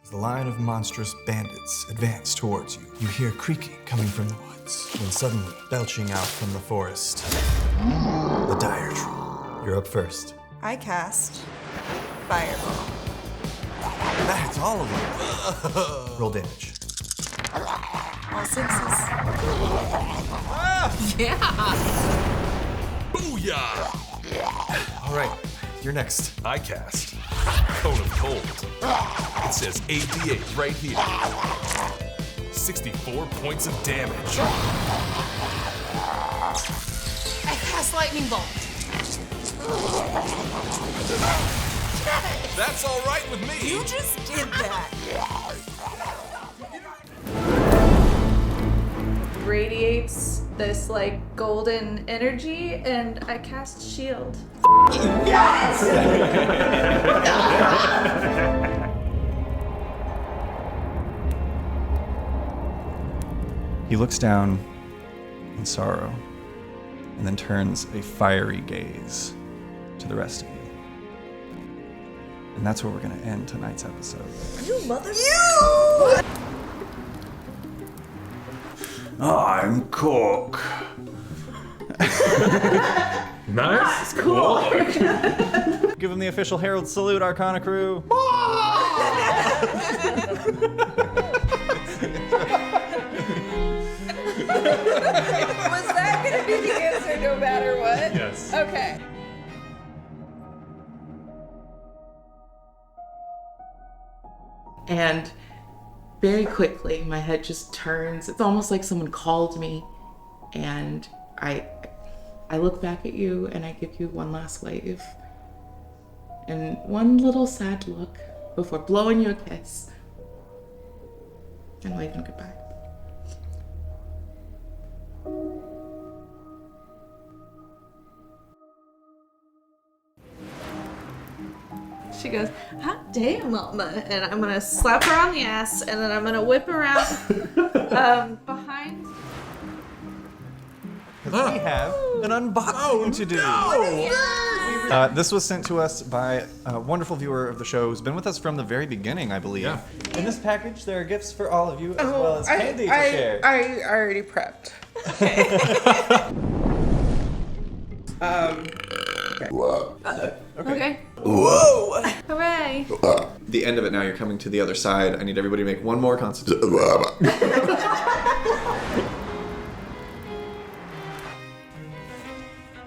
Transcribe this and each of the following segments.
As the line of monstrous bandits advance towards you, you hear creaking coming from the woods, when suddenly, belching out from the forest, the dire troll. You're up first. I cast Fireball. That's all of them. Whoa. Roll damage. All sixes. Yeah! Booyah! All right, you're next. I cast Cone of Cold. It says 8d8 right here. 64 points of damage. I cast Lightning Bolt. That's all right with me. You just did that. Radiates this like golden energy, and I cast Shield. He looks down in sorrow and then turns a fiery gaze to the rest of you. And that's where we're going to end tonight's episode. You mother. You! I'm Cork. Nice. Cool. Give him the official Herald salute, Arcana crew. Was that gonna be the answer no matter what? Yes. Okay. And very quickly, my head just turns. It's almost like someone called me, and I look back at you and I give you one last wave, and one little sad look before blowing you a kiss and waving goodbye. She goes, hot damn, mama. And I'm going to slap her on the ass, and then I'm going to whip around behind. We have an unboxing to do. This was sent to us by a wonderful viewer of the show who's been with us from the very beginning, I believe. Yeah. In this package, there are gifts for all of you, as well as candy to share. I already prepped. Okay. Whoa! Hooray. The end of it now, you're coming to the other side. I need everybody to make one more constitution.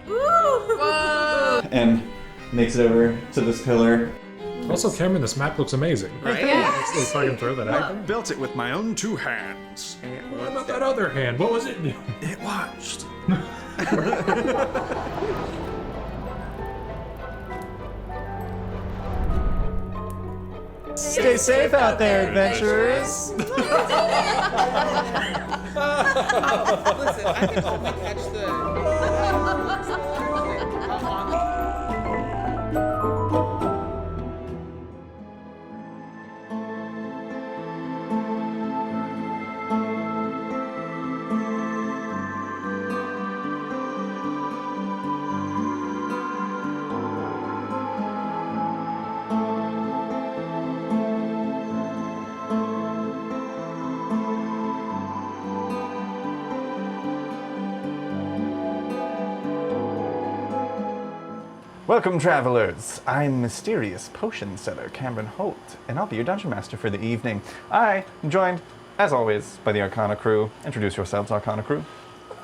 Woo! And makes it over to this pillar. Also, Cameron, this map looks amazing. Right? Yeah. If I can throw that out. Built it with my own 2 hands. What about that other hand? What was it? It watched. Stay safe out there, adventurers. Listen, I can only catch the. Welcome, travelers. I'm mysterious potion seller Cameron Holt, and I'll be your dungeon master for the evening. I am joined, as always, by the Arcana crew. Introduce yourselves, Arcana crew.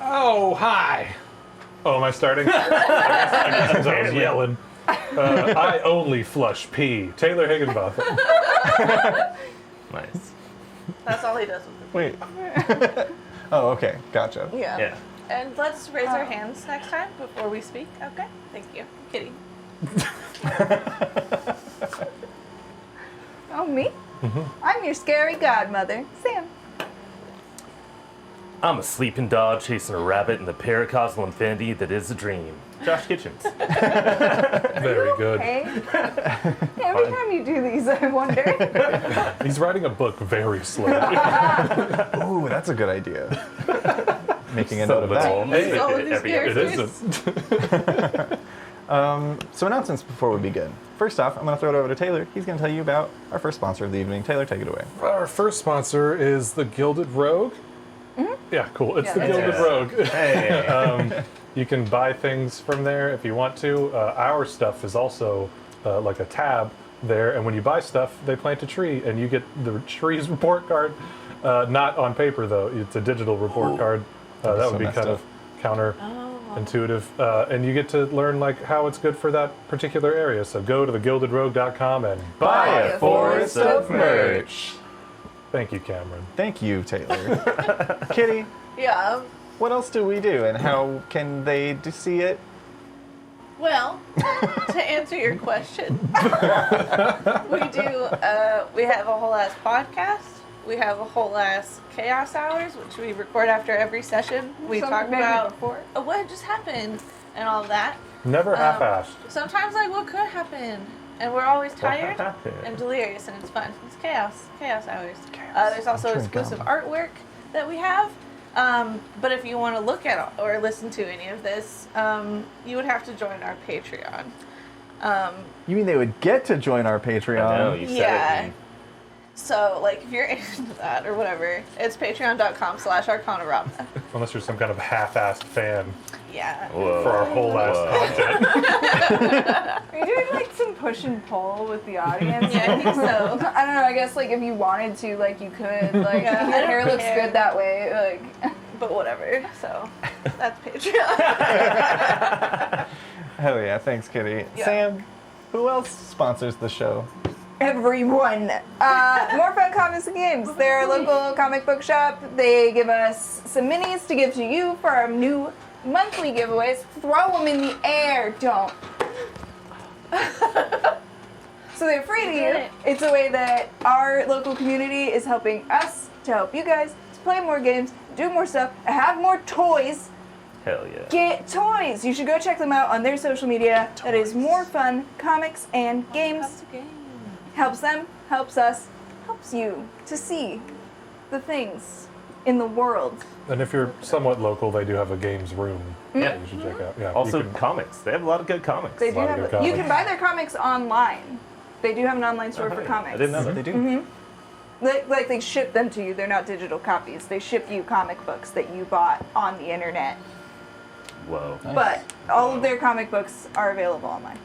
Oh, hi. Oh, am I starting? I guess I was yelling. I only flush pee. Taylor Higginbotham. Nice. That's all he does with Wait. Oh, okay. Gotcha. it. Yeah. Yeah. And let's raise our hands next time before we speak. Okay? Thank you. Kitty. Oh, me? I'm your scary godmother, Sam. I'm a sleeping dog chasing a rabbit in the paracosmal infinity that is a dream. Josh Kitchens. Very good. Hey. Every time you do these, I wonder. He's writing a book very slowly. Ooh, that's a good idea. Making a note of that. Hey, all of these it isn't. Some announcements before we begin. First off, I'm going to throw it over to Taylor. He's going to tell you about our first sponsor of the evening. Taylor, take it away. Our first sponsor is the Gilded Rogue. Yeah, cool. It's the that's Gilded right. Rogue. You can buy things from there if you want to. Our stuff is also like a tab there, and when you buy stuff, they plant a tree, and you get the tree's report card. Not on paper, though. It's a digital report card. That would so be messed kind up. of counterintuitive. And you get to learn like how it's good for that particular area. So go to thegildedrogue.com and Buy a forest of merch. Thank you, Cameron. Thank you, Taylor. Kitty, Yeah. what else do we do, and how can they see it? Well, to answer your question, we do, we have a whole ass podcast. We have a whole ass chaos hours, which we record after every session. We talk about what just happened and all of that. Never half-assed. Sometimes like what could happen, and we're always tired happened? and delirious, and it's fun. It's chaos hours. There's also I'm exclusive down. artwork that we have. But if you want to look at or listen to any of this, you would have to join our Patreon. You mean they would get to join our Patreon? I know, you said Yeah. it. So, like, if you're into that or whatever, it's patreon.com/Arcanarama. Unless you're some kind of half-assed fan Yeah. Whoa. for our whole ass content. Are you doing like some push and pull with the audience? Yeah, I think so. I don't know. I guess like if you wanted to, like you could. Like Yeah, your I don't hair looks care. good that way. Like But whatever. So, that's Patreon. Hell yeah, thanks, Kitty. Yeah. Sam, who else sponsors the show? everyone. More Fun Comics and Games. They're a local comic book shop. They give us some minis to give to you for our new monthly giveaways. Throw them in the air. Don't. So they're free to you. Get it. It's a way that our local community is helping us to help you guys to play more games, do more stuff, have more toys. Hell yeah. Get toys. You should go check them out on their social media. That is More Fun Comics and Games. Helps them, helps us, helps you to see the things in the world. And if you're somewhat local, they do have a games room that you should check out. Yeah, Also, you can- comics. They have a lot of good comics. They do lot of have. good You comics. can buy their comics online. They do have an online store for comics. I didn't know that. They do. Like they ship them to you. They're not digital copies. They ship you comic books that you bought on the internet. Whoa. But all of their comic books are available online.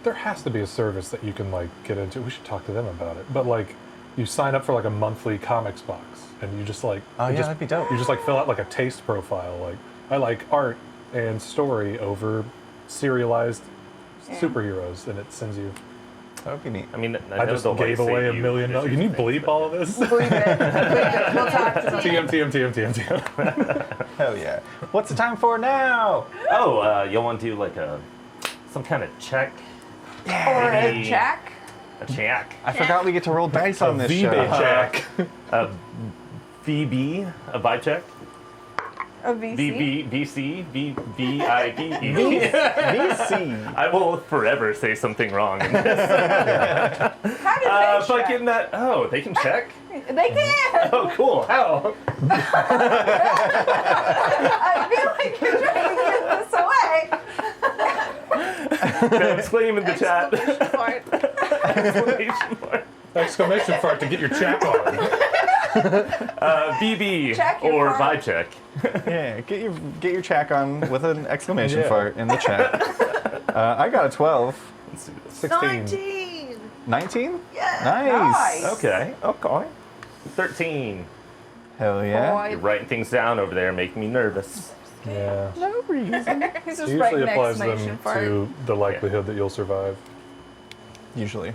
There has to be a service that you can like get into. We should talk to them about it. But like, you sign up for like a monthly comics box, and you just like Oh, it yeah, just- that'd be dope. You just like fill out like a taste profile. Like, I like art and story over serialized superheroes, and it sends you. That would be neat. I mean, I know just they'll, like, gave save away $1 you million. issues Can you and things, bleep all of this? Believe it. We'll talk to them. TM. Hell yeah. What's the time for now? Oh, you'll want to do like some kind of check? Or a Maybe jack. A check. I forgot we get to roll dice on this V-Bay show. check. A VB, a vibe check? A VC. VC, VIB. VC. I will forever say something wrong. How did they check? Fucking that. Oh, they can check? They can. Oh, cool. How? I feel like you're trying to give this away. Exclaim in the chat. Exclamation point. Exclamation point. Exclamation part to get your chat on. VB Check your or fart. vibe check. Yeah, get your check on with an exclamation Yeah. fart in the chat. I got a 12. Let's do this. 16. 19. 19? Yeah. Nice. Nice. Okay. 13. Hell yeah. You're Boy, writing things down over there, making me nervous. Yeah. No reason. he's It just usually writing an applies exclamation them fart. to the likelihood that you'll survive. Usually.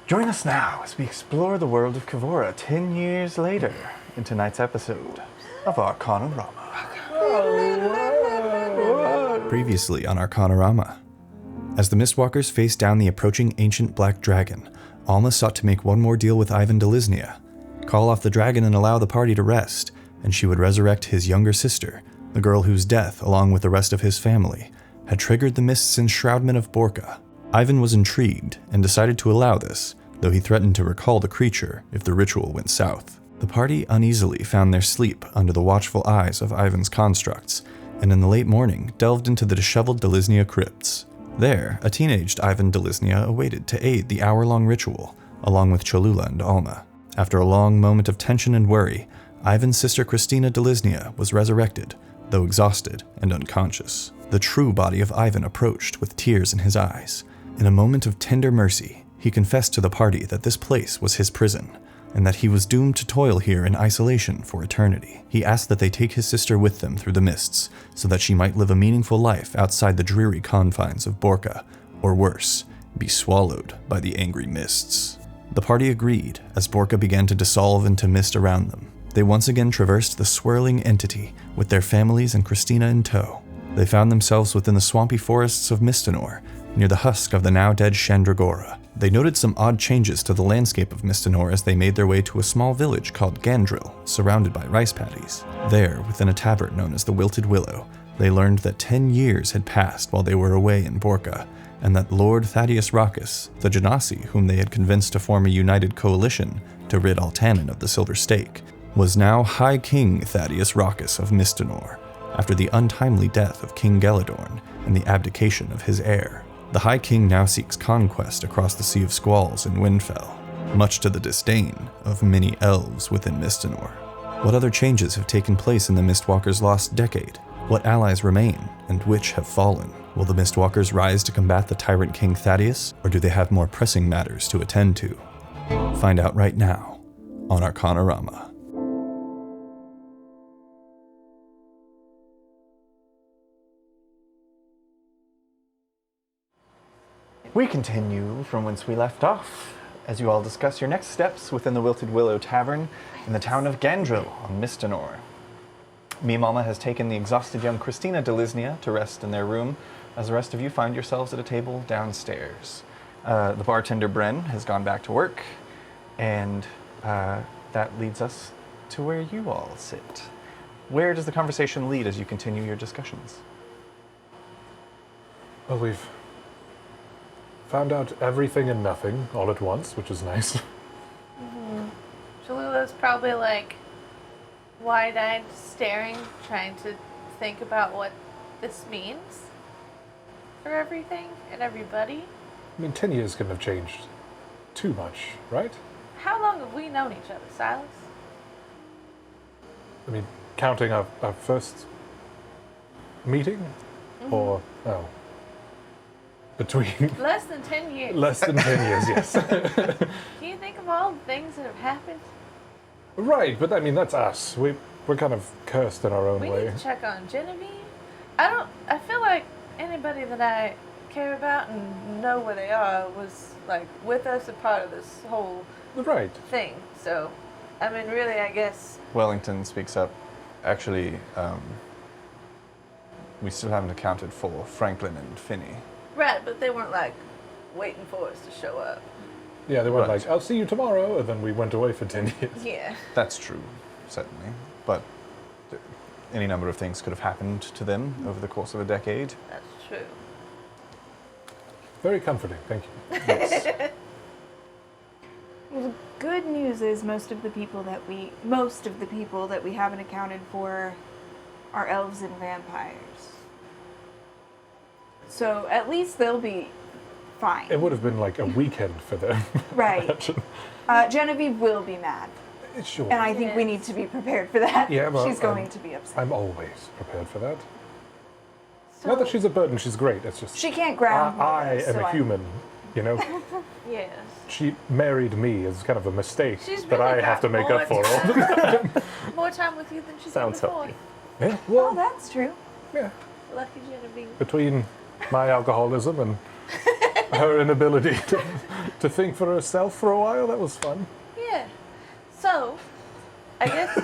Join us now as we explore the world of Kavora 10 years later in tonight's episode of Arcanarama. Previously on Arcanarama. As the Mistwalkers faced down the approaching ancient black dragon, Alma sought to make one more deal with Ivan Delisnia, call off the dragon and allow the party to rest, and she would resurrect his younger sister, the girl whose death, along with the rest of his family, had triggered the mist's enshroudment of Borka. Ivan was intrigued and decided to allow this, though he threatened to recall the creature if the ritual went south. The party uneasily found their sleep under the watchful eyes of Ivan's constructs, and in the late morning delved into the disheveled Delisnia crypts. There, a teenaged Ivan Delisnia awaited to aid the hour-long ritual, along with Cholula and Alma. After a long moment of tension and worry, Ivan's sister Christina Delisnia was resurrected, though exhausted and unconscious. The true body of Ivan approached with tears in his eyes. In a moment of tender mercy, he confessed to the party that this place was his prison, and that he was doomed to toil here in isolation for eternity. He asked that they take his sister with them through the mists, so that she might live a meaningful life outside the dreary confines of Borka, or worse, be swallowed by the angry mists. The party agreed, as Borka began to dissolve into mist around them. They once again traversed the swirling entity, with their families and Christina in tow. They found themselves within the swampy forests of Mistinor, near the husk of the now-dead Chandragora. They noted some odd changes to the landscape of Mistinor as they made their way to a small village called Gandrill, surrounded by rice paddies. There, within a tavern known as the Wilted Willow, they learned that 10 years had passed while they were away in Borka, and that Lord Thaddeus Rackus, the Genasi whom they had convinced to form a united coalition to rid Altanin of the Silver Stake, was now High King Thaddeus Rackus of Mistinor, after the untimely death of King Geladorn and the abdication of his heir. The High King now seeks conquest across the Sea of Squalls in Windfell, much to the disdain of many elves within Mistinor. What other changes have taken place in the Mistwalkers' lost decade? What allies remain, and which have fallen? Will the Mistwalkers rise to combat the tyrant King Thaddeus, or do they have more pressing matters to attend to? Find out right now on Arcanarama. We continue from whence we left off, as you all discuss your next steps within the Wilted Willow Tavern in the town of Gandrill on Mistinor. Mimama has taken the exhausted young Christina Delisnia to rest in their room, as the rest of you find yourselves at a table downstairs. The bartender, Bren, has gone back to work, and that leads us to where you all sit. Where does the conversation lead as you continue your discussions? Well, we've found out everything and nothing all at once, which is nice. Cholula's probably like wide-eyed staring, trying to think about what this means for everything and everybody. I mean, 10 years couldn't have changed too much, right? How long have we known each other, Silas? I mean, counting our first meeting? Or, oh. Between Less than 10 years. less than 10 years, yes. Can you think of all the things that have happened? Right, but I mean, that's us. We're kind of cursed in our own We way. need to check on Genevieve. I feel like anybody that I care about and know where they are was like with us, a part of this whole Right. thing. So, I mean, really, I guess. Wellington speaks up. Actually, we still haven't accounted for Franklin and Finney. Right, but they weren't like waiting for us to show up. Yeah, they weren't Right. like, I'll see you tomorrow, and then we went away for 10 years. Yeah. That's true, certainly. But any number of things could have happened to them over the course of a decade. That's true. Very comforting, thank you. Yes. Well, the good news is most of the people that we haven't accounted for are elves and vampires. So at least they'll be fine. It would have been like a weekend for them. Right. Genevieve will be mad. Sure. And I think we need to be prepared for that. Yeah, well, she's going to be upset. I'm always prepared for that. So, Not that she's a burden, she's great. It's just She can't ground me, I though, am so a I'm- human, you know? Yes. She married me is kind of a mistake She's that really I have got to make more up for all the time. More time with you than she's Sounds had before. healthy. Yeah, Oh, well, that's true. yeah. Lucky Genevieve. Between my alcoholism and her inability to think for herself for a while, that was fun. Yeah. So, I guess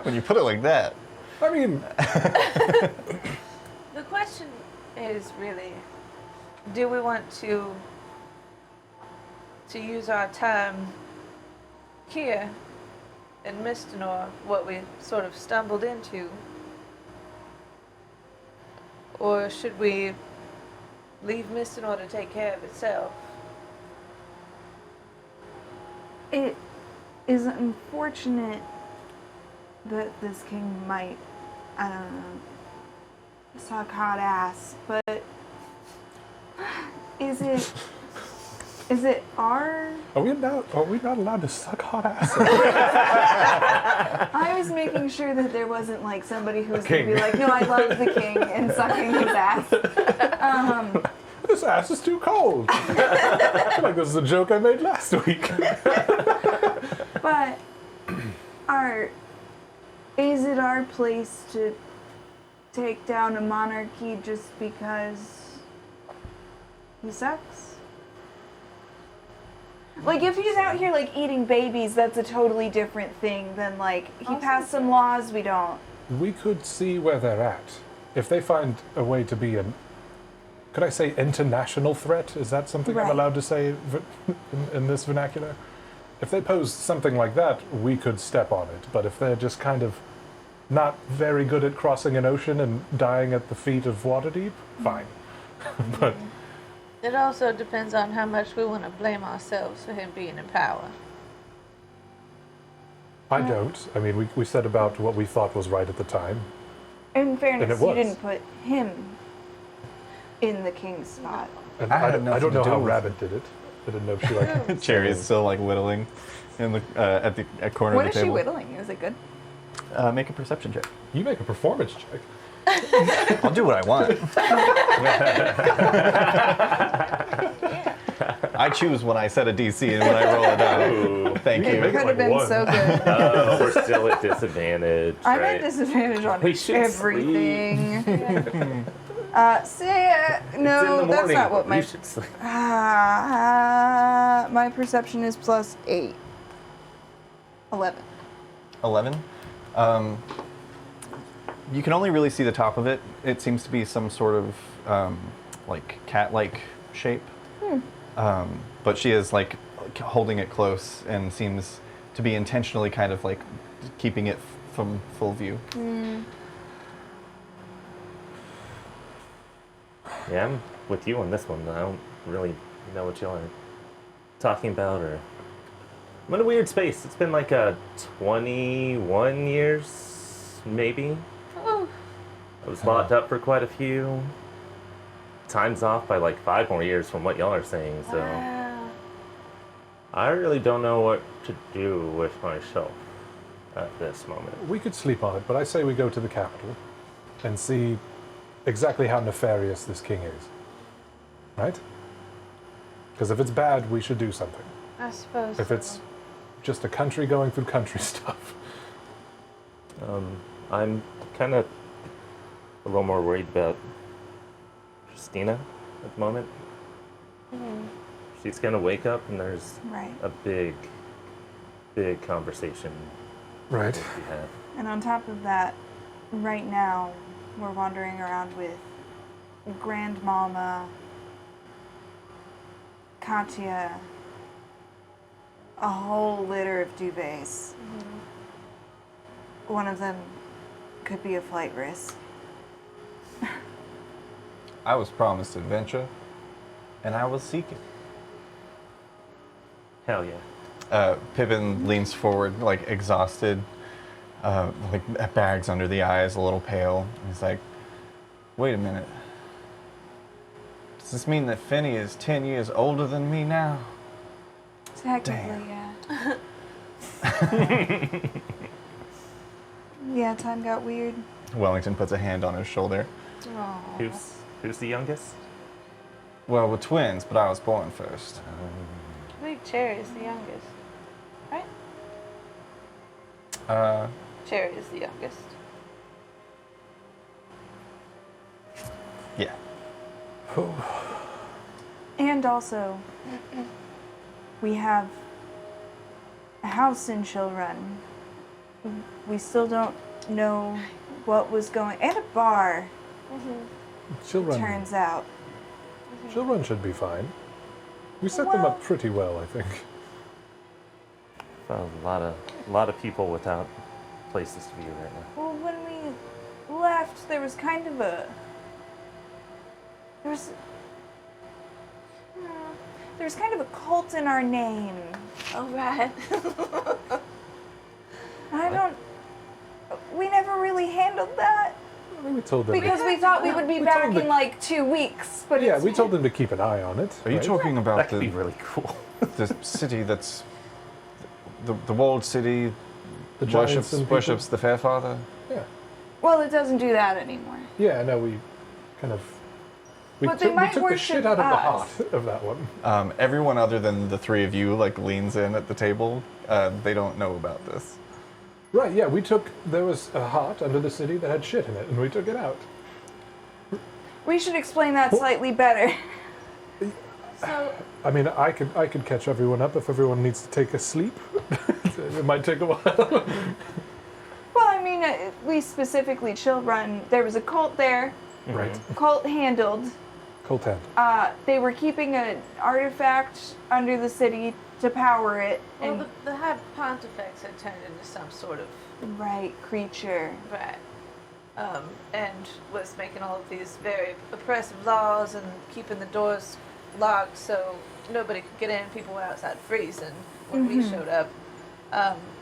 When you put it like that. I mean, the question is really, do we want to use our time here in Mistinor, what we sort of stumbled into, or should we leave Mistinor to take care of itself? It is unfortunate that this king might, I don't know, suck hot ass, but is it our... are we not allowed to suck hot ass? I was making sure that there wasn't like somebody who was king. going to be like, no, I love the king and sucking his ass. This ass is too cold. I feel like this is a joke I made last week. But is it our place to take down a monarchy just because he sucks? Like, if he's out here, like, eating babies, that's a totally different thing than, like, he passed some laws we don't. We could see where they're at. If they find a way to be could I say international threat? Is that something I'm Right. allowed to say in this vernacular? If they pose something like that, we could step on it. But if they're just kind of not very good at crossing an ocean and dying at the feet of Waterdeep, fine. But It also depends on how much we want to blame ourselves for him being in power. I don't. I mean, we said about what we thought was right at the time. In fairness, And it you was. didn't put him in the king's spot. And I had I nothing don't know to do how with Rabbit did it. I didn't know if she like. Cherry's still like whittling in the at corner What of is the she table. whittling? Is it good? Make a perception check. You make a performance check. I'll do what I want. I choose when I set a DC and when I roll it down. Thank It you. make could like have been one. so good. Oh, we're still at disadvantage. I'm right? at disadvantage on We should everything. No, It's in the that's morning. not what We my should sleep. my perception is plus 8. 11. 11. You can only really see the top of it. It seems to be some sort of like cat-like shape. But she is like holding it close and seems to be intentionally kind of like keeping it from full view. Yeah, I'm with you on this one. I don't really know what y'all are talking about, or I'm in a weird space. It's been like 21 years, maybe. Oh, I was locked up for quite a few. Time's off by like 5 more years from what y'all are saying, so wow. I really don't know what to do with myself at this moment. We could sleep on it, but I say we go to the capital and see exactly how nefarious this king is. Right? Because if it's bad, we should do something. I suppose. If it's just a country going through country stuff. I'm kind of a little more worried about Christina at the moment. She's gonna wake up and there's Right. a big conversation Right. to be had. And on top of that, right now, we're wandering around with Grandmama, Katya, a whole litter of duvets. One of them could be a flight risk. I was promised adventure, and I will seek it. Hell yeah. Pippin leans forward, like exhausted, like bags under the eyes, a little pale. He's like, wait a minute. Does this mean that Finny is 10 years older than me now? Technically, yeah. Yeah, time got weird. Wellington puts a hand on his shoulder. Who's the youngest? Well, we're twins, but I was born first. I think Cherry is the youngest. Right? Cherry is the youngest. Yeah. And also, we have a house in Chillrun. We still don't know what was going, and a bar, Children turns should be fine. We set them up pretty well, I think. A lot of people without places to be right now. Well, when we left, there was kind of a... There was kind of a cult in our name. Oh, right. I don't... We never really handled that. I think we told them. Because we thought we would be We back told in like 2 weeks, but Yeah, it's... we told them to keep an eye on it. Are you right? talking about That could be really cool. the city that's the walled city The giants and people? worships the Fairfather? Yeah. Well, it doesn't do that anymore. Yeah, no, we kind of... We But they took, we might took the shit worship out of the us. heart of that one. Everyone other than the three of you like leans in at the table. They don't know about this. Right, yeah, there was a heart under the city that had shit in it, and we took it out. We should explain that slightly better. So, I mean, I could catch everyone up if everyone needs to take a sleep. It might take a while. Well, I mean, we specifically Chillrun. There was a cult there. Right. Cult handled. Cold hand. They were keeping an artifact under the city to power it. well, And the High Pontifex had turned into some sort of right creature. rat. And was making all of these very oppressive laws and keeping the doors locked so nobody could get in. People were outside freezing when we showed up.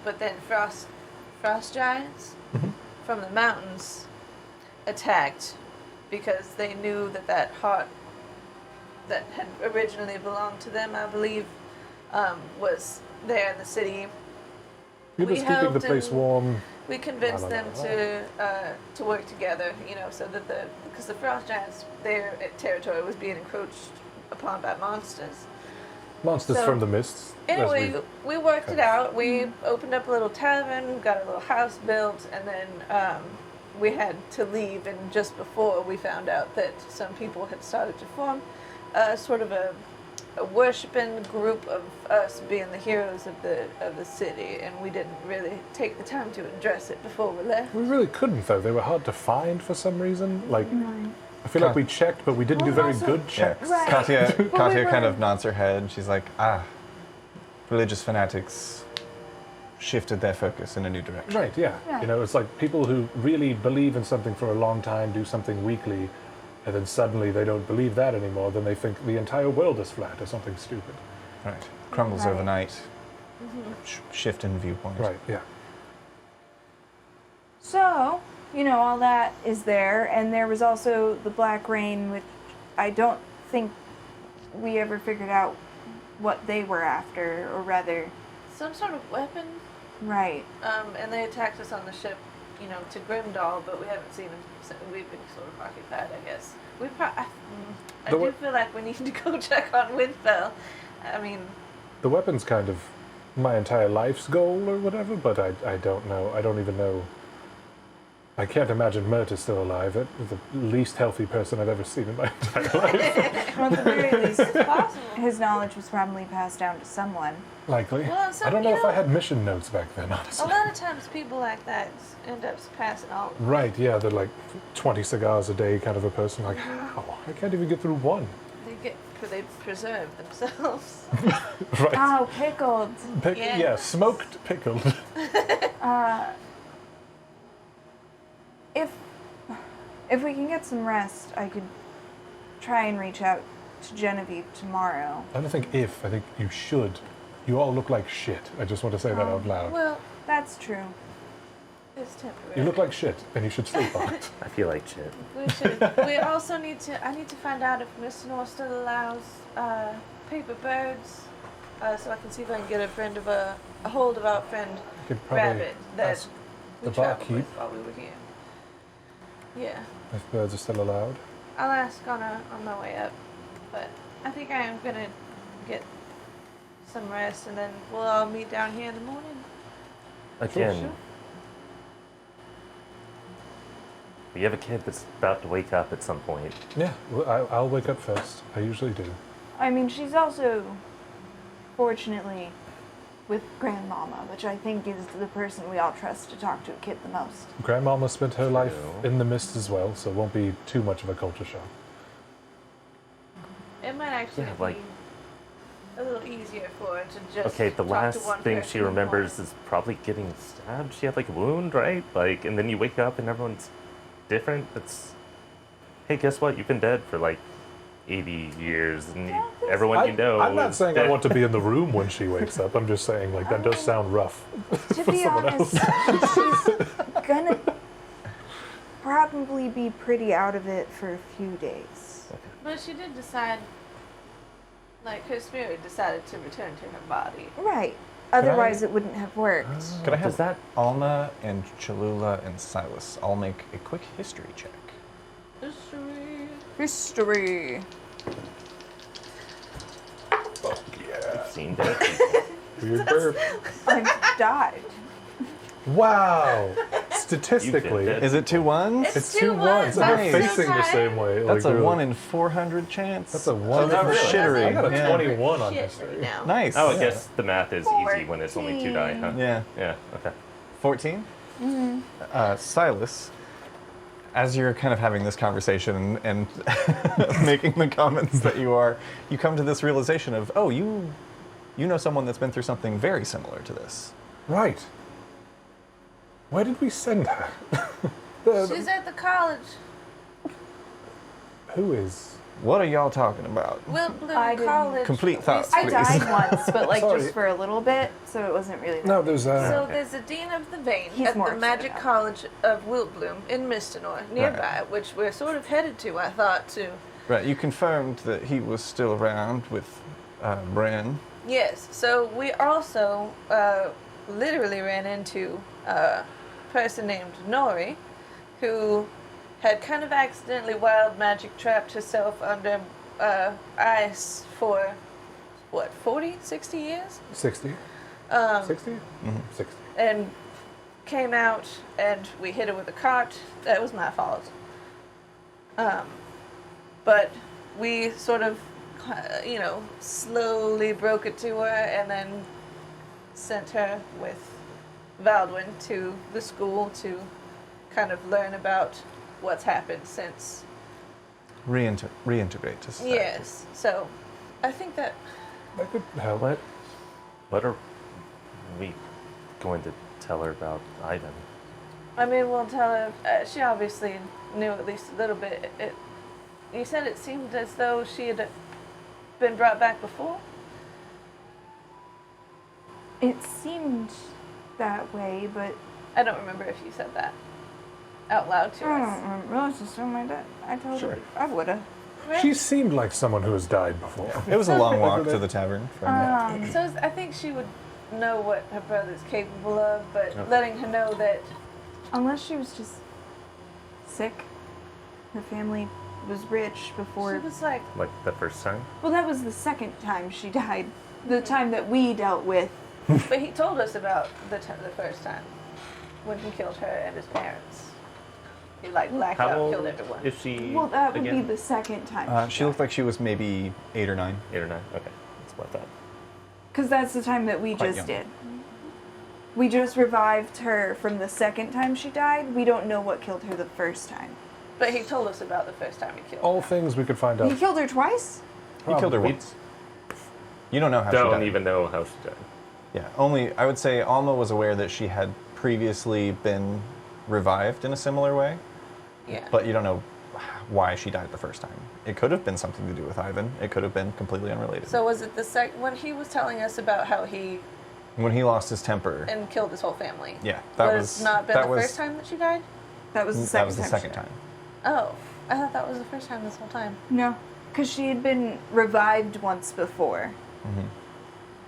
But then frost giants from the mountains attacked because they knew that heart that had originally belonged to them, I believe, was there in the city. He was we keeping the helped place and- warm. We convinced them to work together, so that because the frost giants, their territory was being encroached upon by monsters. Monsters So, from the mists. as Anyway, we- we worked it out. We opened up a little tavern, got a little house built, and then we had to leave. And just before, we found out that some people had started to form sort of a worshiping group of us being the heroes of the city, and we didn't really take the time to address it before we left. We really couldn't, though. They were hard to find for some reason. Like, I feel like we checked, but we didn't do very good checks. Right. Katya But we kind were- of nods her head. She's like, religious fanatics shifted their focus in a new direction. Right, yeah. Yeah. You know, it's like people who really believe in something for a long time do something weekly, and then suddenly they don't believe that anymore, then they think the entire world is flat or something stupid. Right. Crumbles Right. overnight. Shift in viewpoint. Right, yeah. So, all that is there, and there was also the Black Rain, which I don't think we ever figured out what they were after, or rather, Some sort of weapon. right. And they attacked us on the ship, to Grimdall, but we haven't seen them. So we've been sort of occupied, I guess. I The do we- feel like we need to go check on Windfell. I mean, The weapon's kind of my entire life's goal or whatever, but I don't know. I don't even know. I can't imagine Mert is still alive. It's the least healthy person I've ever seen in my entire life. Well, at the very least, it's possible. his knowledge was probably passed down to someone. Likely. Well, I don't know if I know, had mission notes back then, a honestly. lot of times people like that end up passing on. Right, yeah, they're like 20 cigars a day kind of a person. Like, how? I can't even get through one. They preserve themselves. Right. Oh, pickled. Yeah. Yeah, smoked pickled. If we can get some rest, I could try and reach out to Genevieve tomorrow. I don't think if, I think you should. You all look like shit. I just want to say that out loud. Well, That's true. it's temporary. You look like shit, and you should sleep on it. I feel like shit. We should. We also need to. I need to find out if Mr. North still allows paper birds, so I can see if I can get a hold of our friend You could probably Rabbit that ask we the traveled barkeep with while we were here. Yeah, if birds are still allowed. I'll ask on my way up, but I think I am gonna get some rest, and then we'll all meet down here in the morning. Again, Sure. we have a kid that's about to wake up at some point. Yeah, well, I'll wake up first. I usually do. I mean, she's also, fortunately, with Grandmama, which I think is the person we all trust to talk to a kid the most. Grandmama spent her life True. in the mist as well, so it won't be too much of a culture shock. It might actually Yeah, like- be a little easier for her to just. Okay, the talk to last one thing person she in the remembers morning. is probably getting stabbed. She had like a wound, right? Like, and then you wake up and everyone's different. It's, hey, guess what? You've been dead for like 80 years, and everyone you know. I'm not is saying I dead. want to be in the room when she wakes up. I'm just saying, like, that does sound rough. To be someone honest, she's gonna probably be pretty out of it for a few days. But she did decide, like, her spirit decided to return to her body. Right. Otherwise, it wouldn't have worked. Could I Does have that- Alma and Cholula and Silas all make a quick history check? History. I've seen dead people. Weird burp. I've died. Wow. Statistically, dead. Is it 2 1s? it's 2 ones, and Nice. they're facing the same way. That's like, a really. 1 in 400 chance. That's a 1 Oh, in really? shittery. I got a Yeah. 21 on Shit history. now. Nice. Oh, I guess the math is easy when it's only 2 die, huh? Yeah. Yeah, okay. 14? Silas, as you're kind of having this conversation and making the comments that you come to this realization of, oh, you know someone that's been through something very similar to this. Right. Where did we send her? She's at the college. Who is? What are y'all talking about? I Wiltbloom didn't- College. Complete thoughts, I please. died once, but like Sorry. just for a little bit, so it wasn't really. No, there's So there's a dean of the vein He's at more the upset Magic about it. College of Wiltbloom in Mistinor, nearby, which we're sort of headed to, I thought, to. Right, you confirmed that he was still around with Bran. Yes, so we also literally ran into a person named Nori, who had kind of accidentally wild magic trapped herself under ice for, what, 40, 60 years? 60. 60? 60. And came out and we hit her with a cart. That was my fault. But we sort of, slowly broke it to her and then sent her with Valdwin to the school to kind of learn about what's happened since reintegrate to society. Yes. So, I think that That could help. What are we going to tell her about Ivan? I mean, we'll tell her. She obviously knew at least a little bit. You said it seemed as though she had been brought back before. It seemed that way, but I don't remember if you said that out loud to I us. don't remember. It was just something like that. I told Sure. her I would've. She seemed like someone who has died before. It was a long walk to the tavern from So I think she would know what her brother's capable of, but letting her know that Unless she was just sick. Her family was rich before. she was like, Like the first time? Well, that was the second time she died. The time that we dealt with. but he told us about the first time when he killed her and his parents. He like blacked How out, old killed everyone. is she? Well, that would again? be the second time. She looked like she was maybe 8 or 9. 8 or 9. Okay, that's what I thought. Because that's the time that we Quite just young. did. We just revived her from the second time she died. We don't know what killed her the first time. But he told us about the first time he killed All her. things we could find He out. killed her twice? He killed her We once. You don't know how she don't died. even know how she died. Yeah, only I would say Alma was aware that she had previously been revived in a similar way, Yeah. but you don't know why she died the first time. It could have been something to do with Ivan. It could have been completely unrelated. So was it the when he was telling us about how he When he lost his temper, and killed his whole family? yeah, that Would was it not been that the was first time that she died? That was the that second was the time. second she time. died. Oh, I thought that was the first time this whole time. No, because she had been revived once before.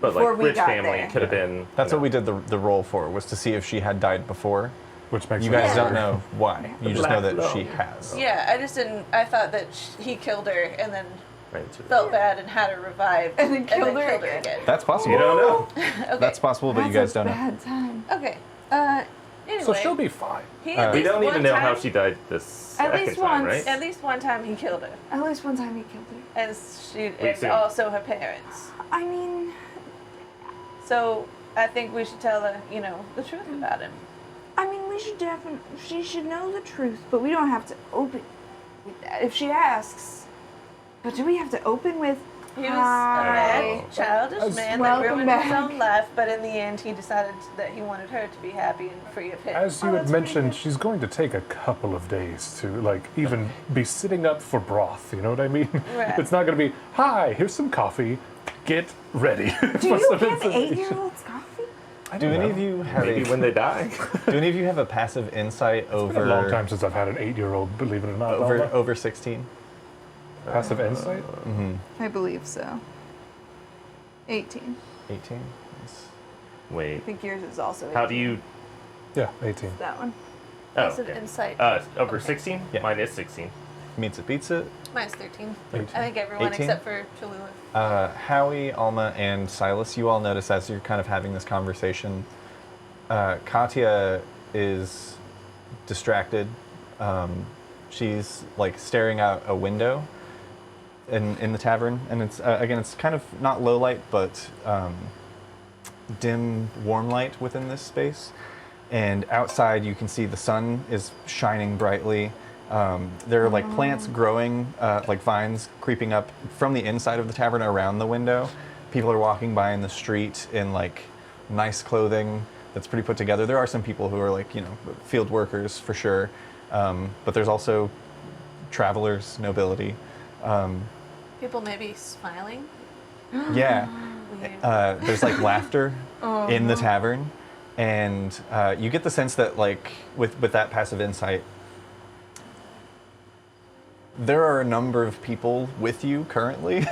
But Before like we rich got family there. could have been. That's you what we did the roll for, was to see if she had died before. Which makes You sense. guys don't know why. You just know that Black she Lung. has. Yeah, I just didn't. I thought that he killed her and then Right, so- felt bad and had her revived And then killed her again. That's possible. You don't know. Okay. That's possible, but you guys That's a don't know. bad time. Okay. Anyway. So she'll be fine. He at We least don't even one know time, how she died this At second least time, once. right? At least one time he killed her, At least one time he killed her. and and soon? also her parents. I mean, So I think we should tell her, the truth about him. we should definitely. She should know the truth, but we don't have to open with that if she asks. But do we have to open with? He was Hi. a bad, childish man that Welcome ruined back. his own life, but in the end, he decided that he wanted her to be happy and free of him. As you had mentioned, she's going to take a couple of days to, like, even be sitting up for broth. You know what I mean? Right. It's not going to be, hi, here's some coffee. Get ready. Do you give 8-year-olds coffee? Do any of you have Maybe a when they die. Do any of you have a passive insight It's been a long time over since I've had an 8-year-old, believe it or not. Alma. over 16? Passive insight? I believe so. 18. 18. Wait, I think yours is also 18. how do you? Yeah, 18. That one. Oh, Passive okay. insight. Over 16? Yeah. Mine is 16. Meets it, beats it. Mine's 13. 18. I think everyone 18? except for Cholula. Howie, Alma, and Silas, you all notice as you're kind of having this conversation, Katya is distracted. She's like staring out a window in the tavern, and it's again, it's kind of not low light, but dim, warm light within this space. And outside, you can see the sun is shining brightly. There are like plants growing, like vines creeping up from the inside of the tavern around the window. People are walking by in the street in like nice clothing that's pretty put together. There are some people who are like, field workers for sure. But there's also travelers, nobility. People maybe smiling. Yeah. Weird. There's like laughter in the tavern. And you get the sense that like with that passive insight, there are a number of people with you currently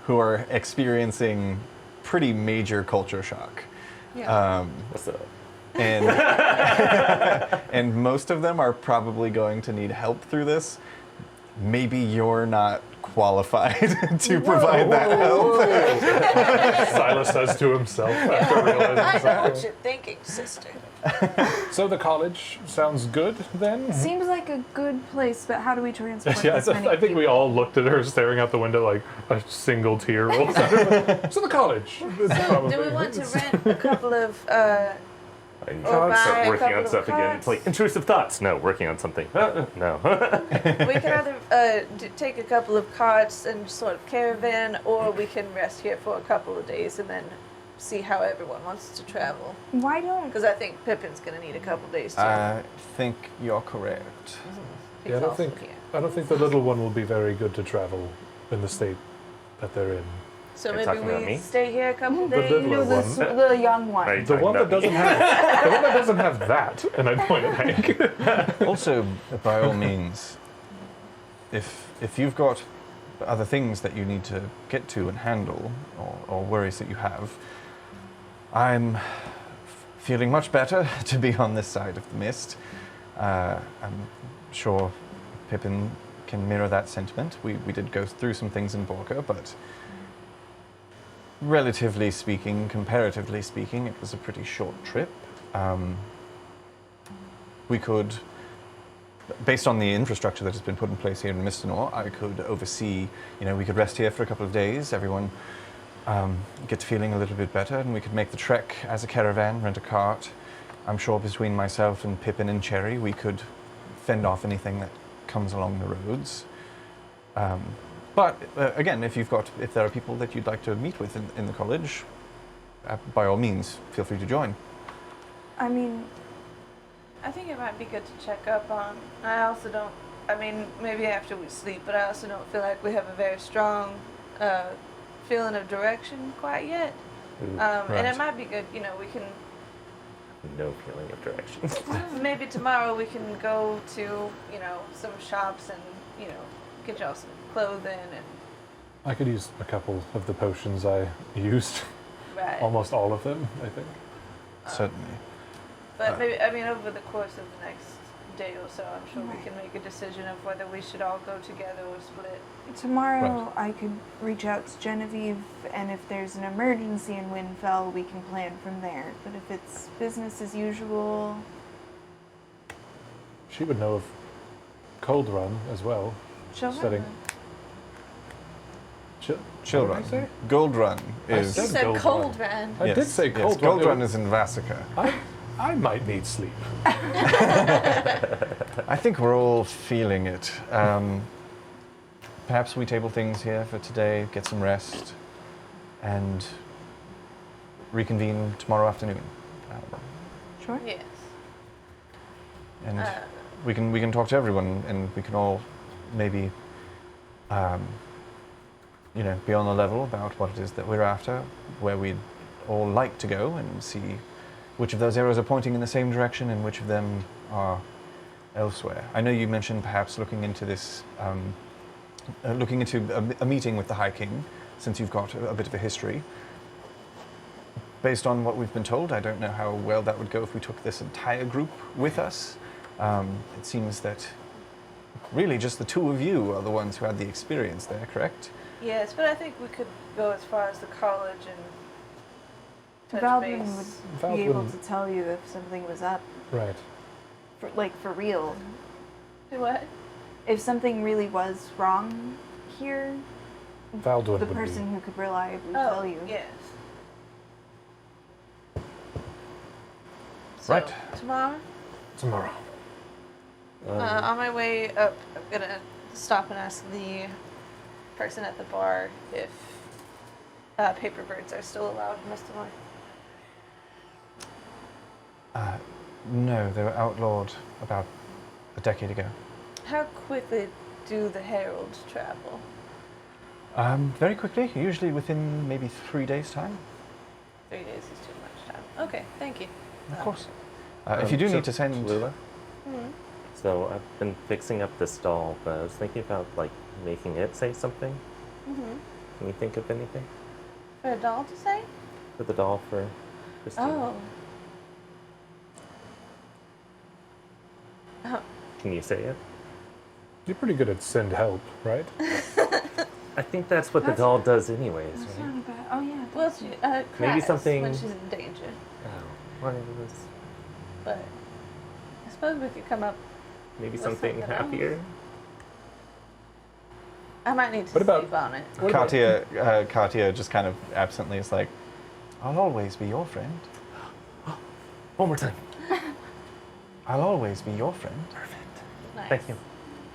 who are experiencing pretty major culture shock. Yeah. What's up? And and most of them are probably going to need help through this. Maybe you're not qualified to provide that help. Silas says to himself after realizing I know something. what you're thinking, sister. So the college sounds good then? Seems like a good place, but how do we transport Yeah, this many I think we people? all looked at her staring out the window like a single tear rolls out of her. So the college. Do we want to rent a couple of And Or buy start a working couple on of stuff again. It's like intrusive thoughts. No, working on something. No. We can either take a couple of carts and sort of caravan, or we can rest here for a couple of days and then see how everyone wants to travel. Why don't Because I think Pippin's going to need a couple of days too. I think you're correct. He's Yeah, I don't also think here. the little one will be very good to travel in the state that they're in. So You're maybe talking about we me? stay here a couple of The days. little no, one. the young one? Right. The Talking one that about me. doesn't have that, and I point at Hank. Also, by all means, if you've got other things that you need to get to and handle, or worries that you have, I'm feeling much better to be on this side of the mist. I'm sure Pippin can mirror that sentiment. We did go through some things in Borca, but relatively speaking, comparatively speaking, it was a pretty short trip. We could, based on the infrastructure that has been put in place here in Mistinor, I could oversee, we could rest here for a couple of days, everyone gets feeling a little bit better, and we could make the trek as a caravan, rent a cart. I'm sure between myself and Pippin and Cherry, we could fend off anything that comes along the roads. But again, if there are people that you'd like to meet with in the college, by all means, feel free to join. I mean, I think it might be good to check up on. I also don't. I mean, maybe after we sleep, but I also don't feel like we have a very strong feeling of direction quite yet. And Right. it might be good. We can No feeling of direction. maybe tomorrow we can go to some shops and get y'all some clothing and I could use a couple of the potions I used. right. Almost all of them, I think. Certainly. But maybe over the course of the next day or so, I'm sure we can make a decision of whether we should all go together or split. tomorrow I could reach out to Genevieve, and if there's an emergency in Windfell, we can plan from there. But if it's business as usual, She would know of Cold Run as well. She'll Setting. Chill What did I Run. say? Gold Run is. You said said Gold cold, Run. man. I did say yes, Cold Gold Run. Run is in Vasica. I might need sleep. I think we're all feeling it. Perhaps we table things here for today, get some rest, and reconvene tomorrow afternoon. sure. Yes. And we can talk to everyone, and we can all maybe, be on the level about what it is that we're after, where we'd all like to go, and see which of those arrows are pointing in the same direction and which of them are elsewhere. I know you mentioned perhaps looking into this, looking into a meeting with the High King, since you've got a bit of a history. Based on what we've been told, I don't know how well that would go if we took this entire group with us. It seems that really just the two of you are the ones who had the experience there, correct? Yes, but I think we could go as far as the college and touch Valdwin base. would be able Valdwin- to tell you if something was up, Right. for real. Do what? If something really was wrong here, Valdwin the would person be. who could reliably Oh, tell you. yes. So, Right. Tomorrow, Tomorrow. on my way up, I'm gonna stop and ask the person at the bar if paper birds are still allowed in Mistinor. No, they were outlawed about a decade ago. How quickly do the heralds travel? Very quickly, usually within maybe 3 days' time. 3 days is too much time. Okay, thank you. Of course. If you do So, need to send... Lula? Mhm. So I've been fixing up this doll, but I was thinking about making it say something. Mhm. Can you think of anything For a doll to say? for the doll for Christina? Oh. Can you say it? You're pretty good at send help, right? I think that's what the doll does anyways, That's right? not a bad. Oh yeah. Well, she cries something- when she's in danger. Oh, well, it was But I suppose we could come up. maybe With something something else. happier. I might need to What about- sleep on it. What about- Katia just kind of absently is like, I'll always be your friend. One more time. I'll always be your friend. Nice. Thank you.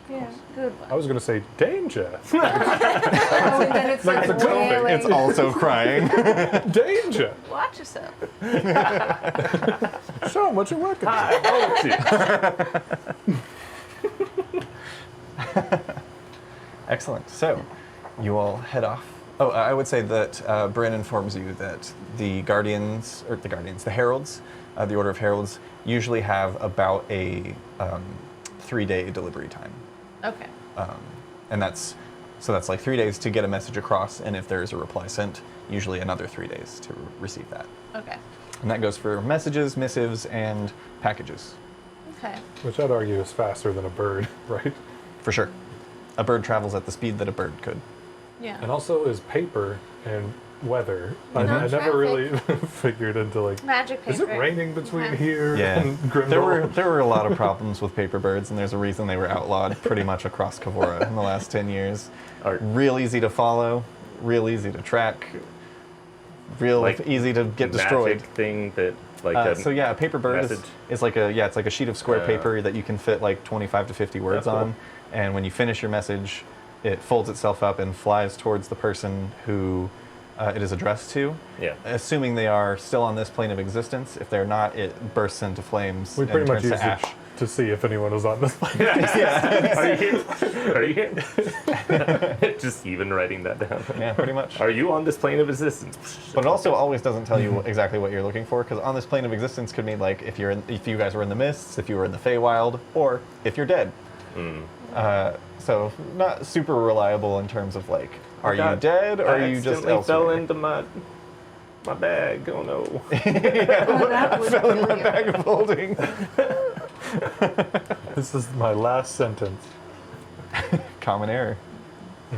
Yeah. Good one. I was gonna say danger. Oh, and then it's like It's a good thing. wailing. It's also crying. Danger. Watch yourself. So much you're working. Excellent. So, you all head off. Oh, I would say that Bryn informs you that the the Heralds, the Order of Heralds, usually have about a 3-day delivery time. Okay. And that's like 3 days to get a message across, and if there's a reply sent, usually another 3 days to receive that. Okay. And that goes for messages, missives, and packages. Okay. Which I'd argue is faster than a bird, right? For sure. A bird travels at the speed that a bird could. Yeah. And also is paper and weather. I Not never really traffic. figured into like, Magic paper. is it raining between Okay. here Yeah. and Grimdall? There were a lot of problems with paper birds, and there's a reason they were outlawed pretty much across Kavora in the last 10 years. Art. Real easy to follow, real easy to track, real Like easy to get destroyed. Magic thing that like So yeah, a paper bird message. is like it's like a sheet of square paper that you can fit like 25 to 50 words That's cool. on, and when you finish your message, it folds itself up and flies towards the person who it is addressed to. Yeah. Assuming they are still on this plane of existence. If they're not, it bursts into flames We and pretty much turns used to it ash. to see if anyone was on this plane. Are you here? Are you here? Just even writing that down. Yeah, pretty much. Are you on this plane of existence? But it also always doesn't tell you exactly what you're looking for, because on this plane of existence could mean like if you guys were in the mists, if you were in the Feywild, or if you're dead. So not super reliable in terms of like, are you dead or are you just I fell elsewhere? into my bag. Oh no. Oh, that would Fell in kill my you. bag of holding. This is my last sentence. Common error.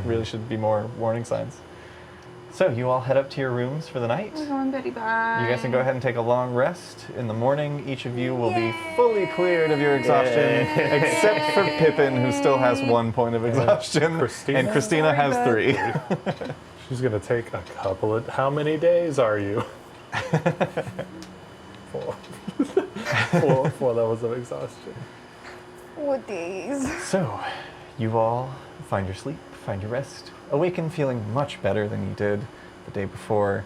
Really should be more warning signs. So you all head up to your rooms for the night. We're going Betty bye. You guys can go ahead and take a long rest. In the morning, each of you will be fully cleared of your exhaustion, except for Pippin, who still has 1 point of exhaustion, Christina? and Christina has Sorry, 3. She's gonna take a couple of. How many days are you? 4. 4 levels of exhaustion. What days? So, you all find your sleep, find your rest, awaken feeling much better than you did the day before.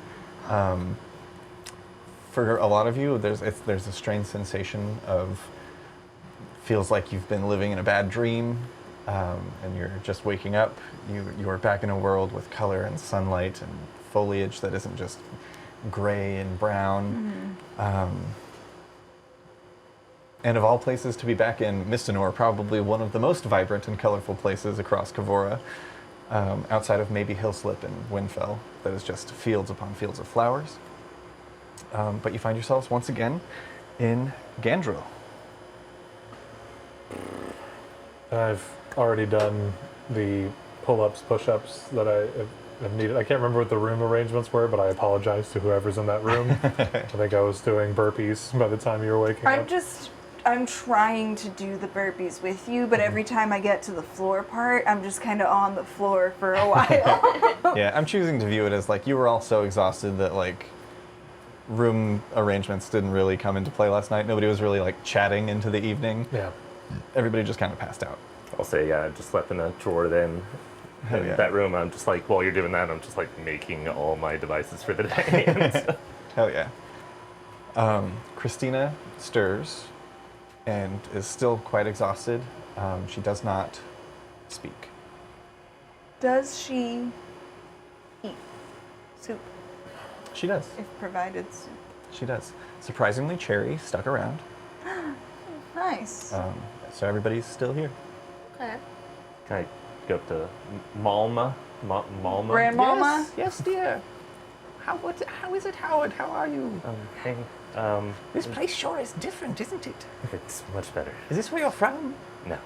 For a lot of you, there's a strange sensation of feels like you've been living in a bad dream, and you're just waking up. You're back in a world with color and sunlight and foliage that isn't just gray and brown. And of all places to be back in, Mistinor, probably one of the most vibrant and colorful places across Kavora, outside of maybe Hillslip and Windfell, that is just fields upon fields of flowers. But you find yourselves once again in Gandrill. I've already done the pull-ups, push-ups that I have needed. I can't remember what the room arrangements were, but I apologize to whoever's in that room. I think I was doing burpees by the time you were waking up. I'm trying to do the burpees with you, but every time I get to the floor part, I'm just kind of on the floor for a while. Yeah, I'm choosing to view it as like you were all so exhausted that like room arrangements didn't really come into play last night. Nobody was really like chatting into the evening. Yeah. Everybody just kind of passed out. I'll say, yeah, I just slept in a drawer then. Hell In yeah. that room, I'm just like, while you're doing that, I'm just like making all my devices for the day. and stuff. Hell yeah. Christina stirs and is still quite exhausted. She does not speak. Does she eat soup She does. if provided soup? She does. Surprisingly, Cherry stuck around. Nice. So everybody's still here. Okay. Can I go up to Malma? Malma? Grandmama? Yes, dear. How is it, Howard? How are you? Hey, This place sure is different, isn't it? it's much better. Is this where you're from? No.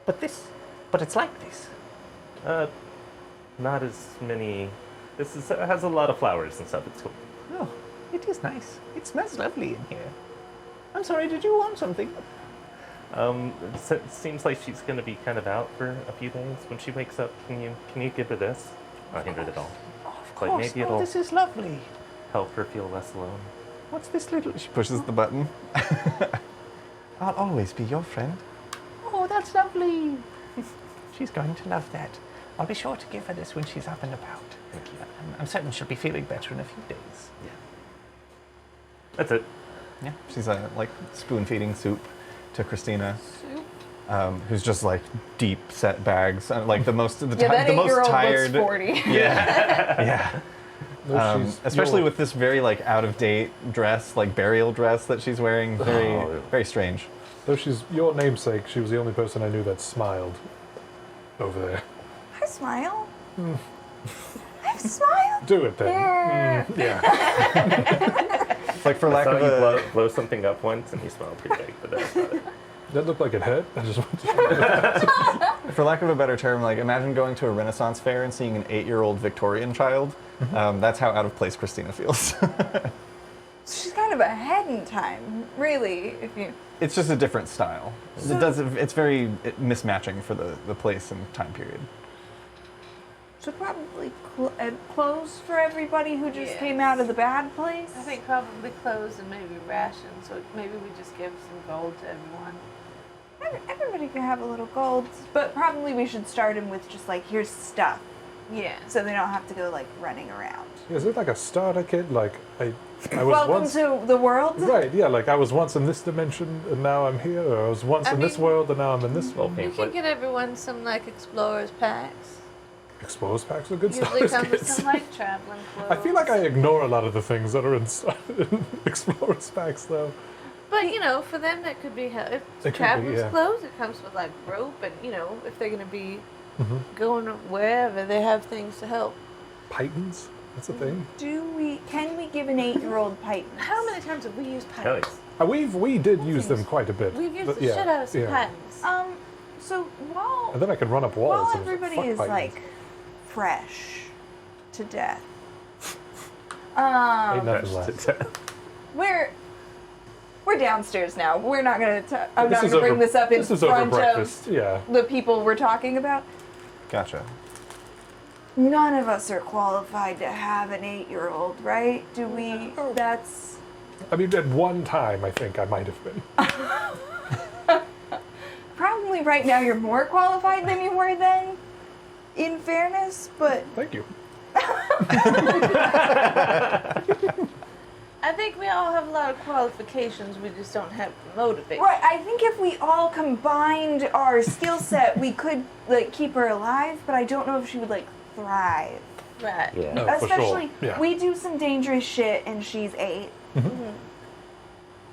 But it's like this. Not as many. This has a lot of flowers and stuff. It's cool. Oh, it is nice. It smells lovely in here. I'm sorry, did you want something? It seems like she's gonna be kind of out for a few days. When she wakes up, can you give her this? I'll hand her the doll. Oh, of Like, course. maybe it'll- this is lovely. Help her feel less alone. What's this little... She pushes the button. I'll always be your friend. Oh, that's lovely. She's going to love that. I'll be sure to give her this when she's up and about. Thank you. I'm certain she'll be feeling better in a few days. Yeah. That's it. Yeah, she's like spoon feeding soup to Christina, Soup. who's just like deep set bags, like the most That the most 8-year-old tired. looks 40. Yeah, No, she's- especially you're- with this very like out of date dress, like burial dress that she's wearing. Very strange. Though she's your namesake, she was the only person I knew that smiled over there. I smile. I smile. Do it then. Yeah. It's like for I lack saw of you a blow something up once and you smiled pretty big, but that's not it. That looked like it hurt. I just want to... for lack of a better term, like imagine going to a Renaissance fair and seeing an 8-year-old Victorian child. That's how out of place Christina feels. She's kind of ahead in time, really. If you. It's just a different style. It's very mismatching for the place and time period. So probably clothes for everybody who just Yes. came out of the bad place. I think probably clothes and maybe rations. So maybe we just give some gold to everyone. Everybody can have a little gold, but probably we should start them with just like, here's stuff, Yeah. so they don't have to go like running around. Is it like a starter kit? Like I was Welcome once... to the world. Right, yeah, like I was once in this dimension and now I'm here, or I was once I in this mean- world and now I'm in this Well, one. You can pamphlet. get everyone some like explorers packs. Exposed packs are good Usually starters come with kits. some like traveling clothes. I feel like I ignore a lot of the things that are in Explorers packs, though. But you know, for them that could be if It could be, traveler's yeah. clothes, it comes with like rope, and you know, if they're gonna be Mm-hmm. going wherever, they have things to help. Pythons? That's a thing. Can we give an 8-year-old Python? How many times have we used Hell patents? yes. We did use them quite a bit. We've used but the shit out of some yeah. patents. So while And then I could run up walls. while and everybody fuck is pythons. like fresh to death, Ain't nothing left. we're downstairs now. We're not gonna. I'm This not is gonna bring over- this up in This is over front breakfast. of Yeah. the people we're talking about. Gotcha. None of us are qualified to have an 8-year-old, right? Do we? That's. I mean, at one time, I think I might have been. Probably right now you're more qualified than you were then, in fairness, but Thank you. I think we all have a lot of qualifications. We just don't have motivation. right, I think if we all combined our skill set, we could like keep her alive, but I don't know if she would like thrive. Right. Yeah. No, for sure. Especially Yeah. we do some dangerous shit and she's 8.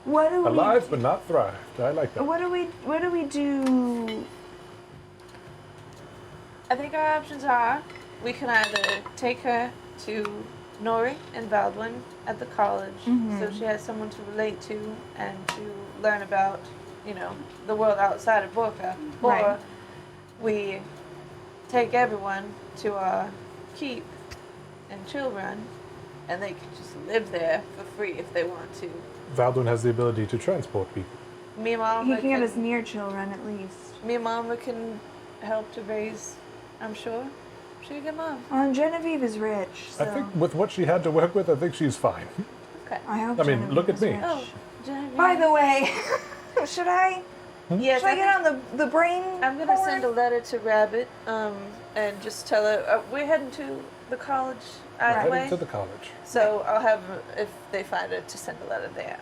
What do we Alive but not thrived. I like that. what do we do? I think our options are we can either take her to Nori and Valdwin at the college, so she has someone to relate to and to learn about, you know, the world outside of Borka, or Right. we take everyone to our keep in Chilrun, and they can just live there for free if they want to. Valdwin has the ability to transport people. Me and Mama He can get us near children at least. me and Mama can help to raise, I'm sure. She's a good mom. Genevieve is rich, so I think with what she had to work with, I think she's fine. Okay. I hope I mean, Genevieve look at is me. rich. Oh, Genevieve. By the way, should I yes, should I get on the brain? I'm gonna cord? send a letter to Rabbit, and just tell her we're heading to the college either Heading way. to the college. So I'll have if they find it to send a letter there.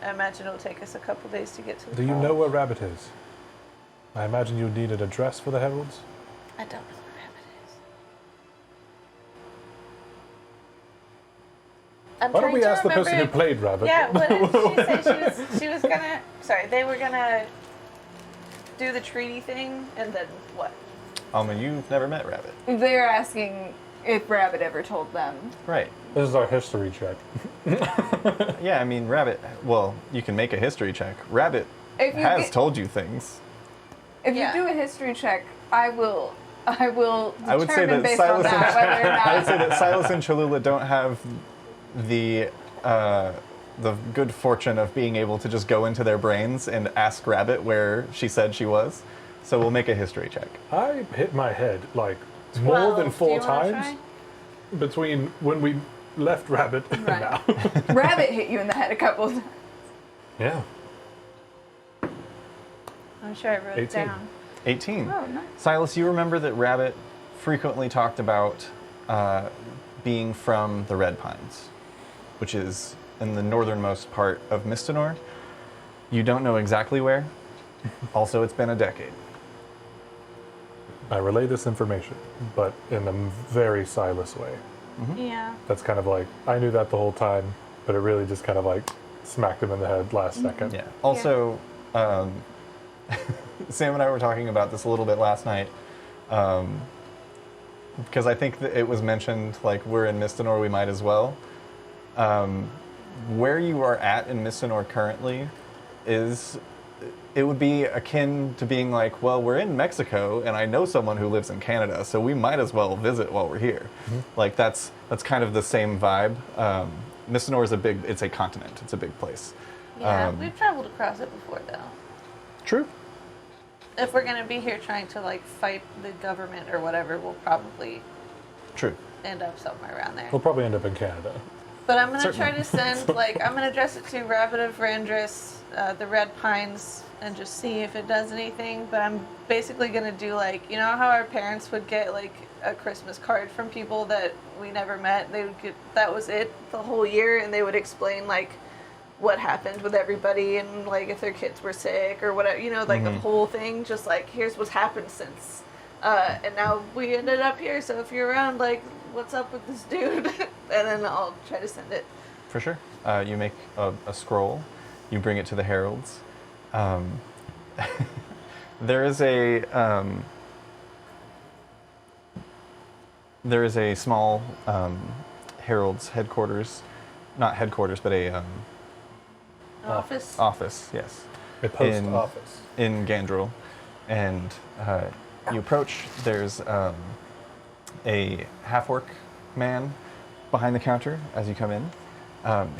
I imagine it'll take us a couple days to get to the Do you college. know where Rabbit is? I imagine you would need an address for the heralds. I don't know where Rabbit is. I'm Why don't trying we to ask the person who remember- played Rabbit? Yeah, what did she say? She was gonna. Sorry, they were gonna do the treaty thing, and then what? Alma, you've never met Rabbit. They're asking if Rabbit ever told them. Right. This is our history check. Yeah, I mean, Rabbit, well, you can make a history check. Rabbit If you has get- told you things. If Yeah. you do a history check, I will I would say determine that based on Silas and, that whether or I would say not. that Silas and Cholula don't have the good fortune of being able to just go into their brains and ask Rabbit where she said she was. So we'll make a history check. I hit my head like more 12. than Do 4 you wanna times try? between when we left Rabbit Right. now. Rabbit hit you in the head a couple of times. Yeah. I'm sure I wrote it 18. down. 18. Oh, nice. Silas, you remember that Rabbit frequently talked about being from the Red Pines, which is in the northernmost part of Mistinor. You don't know exactly where. Also, it's been a decade. I relay this information, but in a very Silas way. Yeah. That's kind of like, I knew that the whole time, but it really just kind of like smacked him in the head last second. Yeah. Also, Sam and I were talking about this a little bit last night, because I think that it was mentioned, like, we're in Mistinor, we might as well. Where you are at in Mistinor currently it would be akin to being like, well, we're in Mexico, and I know someone who lives in Canada, so we might as well visit while we're here. Like, that's kind of the same vibe. Mistinor is it's a continent, it's a big place. Yeah, we've traveled across it before, though. True. If we're gonna be here trying to like fight the government or whatever, we'll probably True. end up somewhere around there. We'll probably end up in Canada. But I'm gonna Certainly. try to send I'm gonna address it to Rabbit of Randris, the Red Pines, and just see if it does anything. But I'm basically gonna do like, you know how our parents would get like a Christmas card from people that we never met. They would get that was it the whole year, and they would explain like what happened with everybody and like if their kids were sick or whatever, you know, like the whole thing. Just like, here's what's happened since. And now we ended up here, so if you're around, like, what's up with this dude? And then I'll try to send it. For sure. You make a scroll. You bring it to the heralds. There is a small herald's headquarters, not headquarters, but a Office. office. Yes, A post office. in Gandrill, and you approach. There's a half-orc man behind the counter as you come in.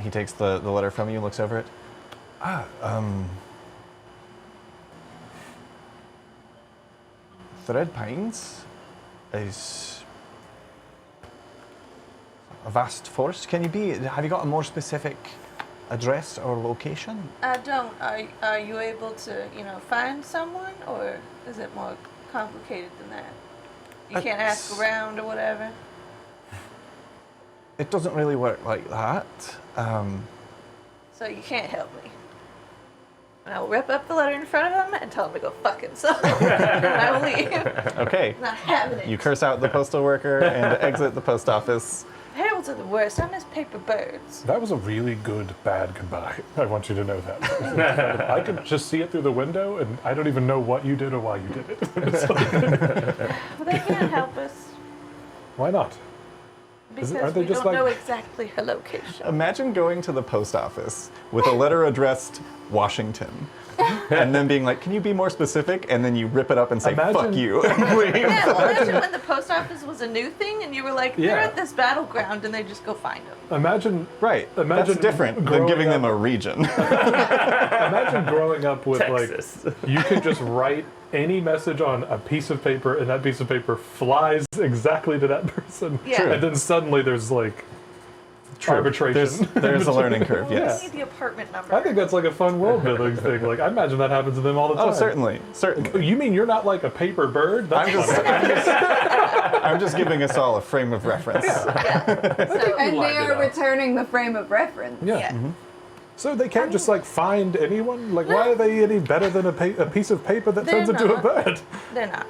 He takes the letter from you, looks over it. The Red Pines is a vast forest. Have you got a more specific address or location? I don't. Are you able to, find someone, or is it more complicated than that? You can't ask around or whatever? It doesn't really work like that. So you can't help me. And I'll rip up the letter in front of him and tell him to go fuck himself. And I will leave. Okay. Not having it. You curse out the postal worker and exit the post office. Heralds are the worst. I miss paper birds. That was a really good bad goodbye. I want you to know that. I could just see it through the window, and I don't even know what you did or why you did it. It's like, Well, they can't help us why not? because aren't they we just don't know like- exactly her location. Imagine going to the post office with a letter addressed Washington, and then being like, "Can you be more specific?" And then you rip it up and say, Imagine- "Fuck you," and leave. Yeah, well, imagine when the post office was a new thing and you were like, they're Yeah. at this battleground and they just go find them. Imagine, Right. Imagine That's different than growing giving them up- a region. imagine growing up with Texas. like, you can just write any message on a piece of paper, and that piece of paper flies exactly to that person. Yeah. True. And then suddenly there's like arbitration. There's a learning curve. We Yes. need the apartment number. I think that's like a fun world building thing. Like, I imagine that happens to them all the time. Oh, certainly. You mean you're not like a paper bird? That's I'm just giving us all a frame of reference. So, And they lined it are up. returning the frame of reference. Yeah. yeah. So they can't just like find anyone? Like, why are they any better than a piece of paper that turns They're into a not. bird? They're not.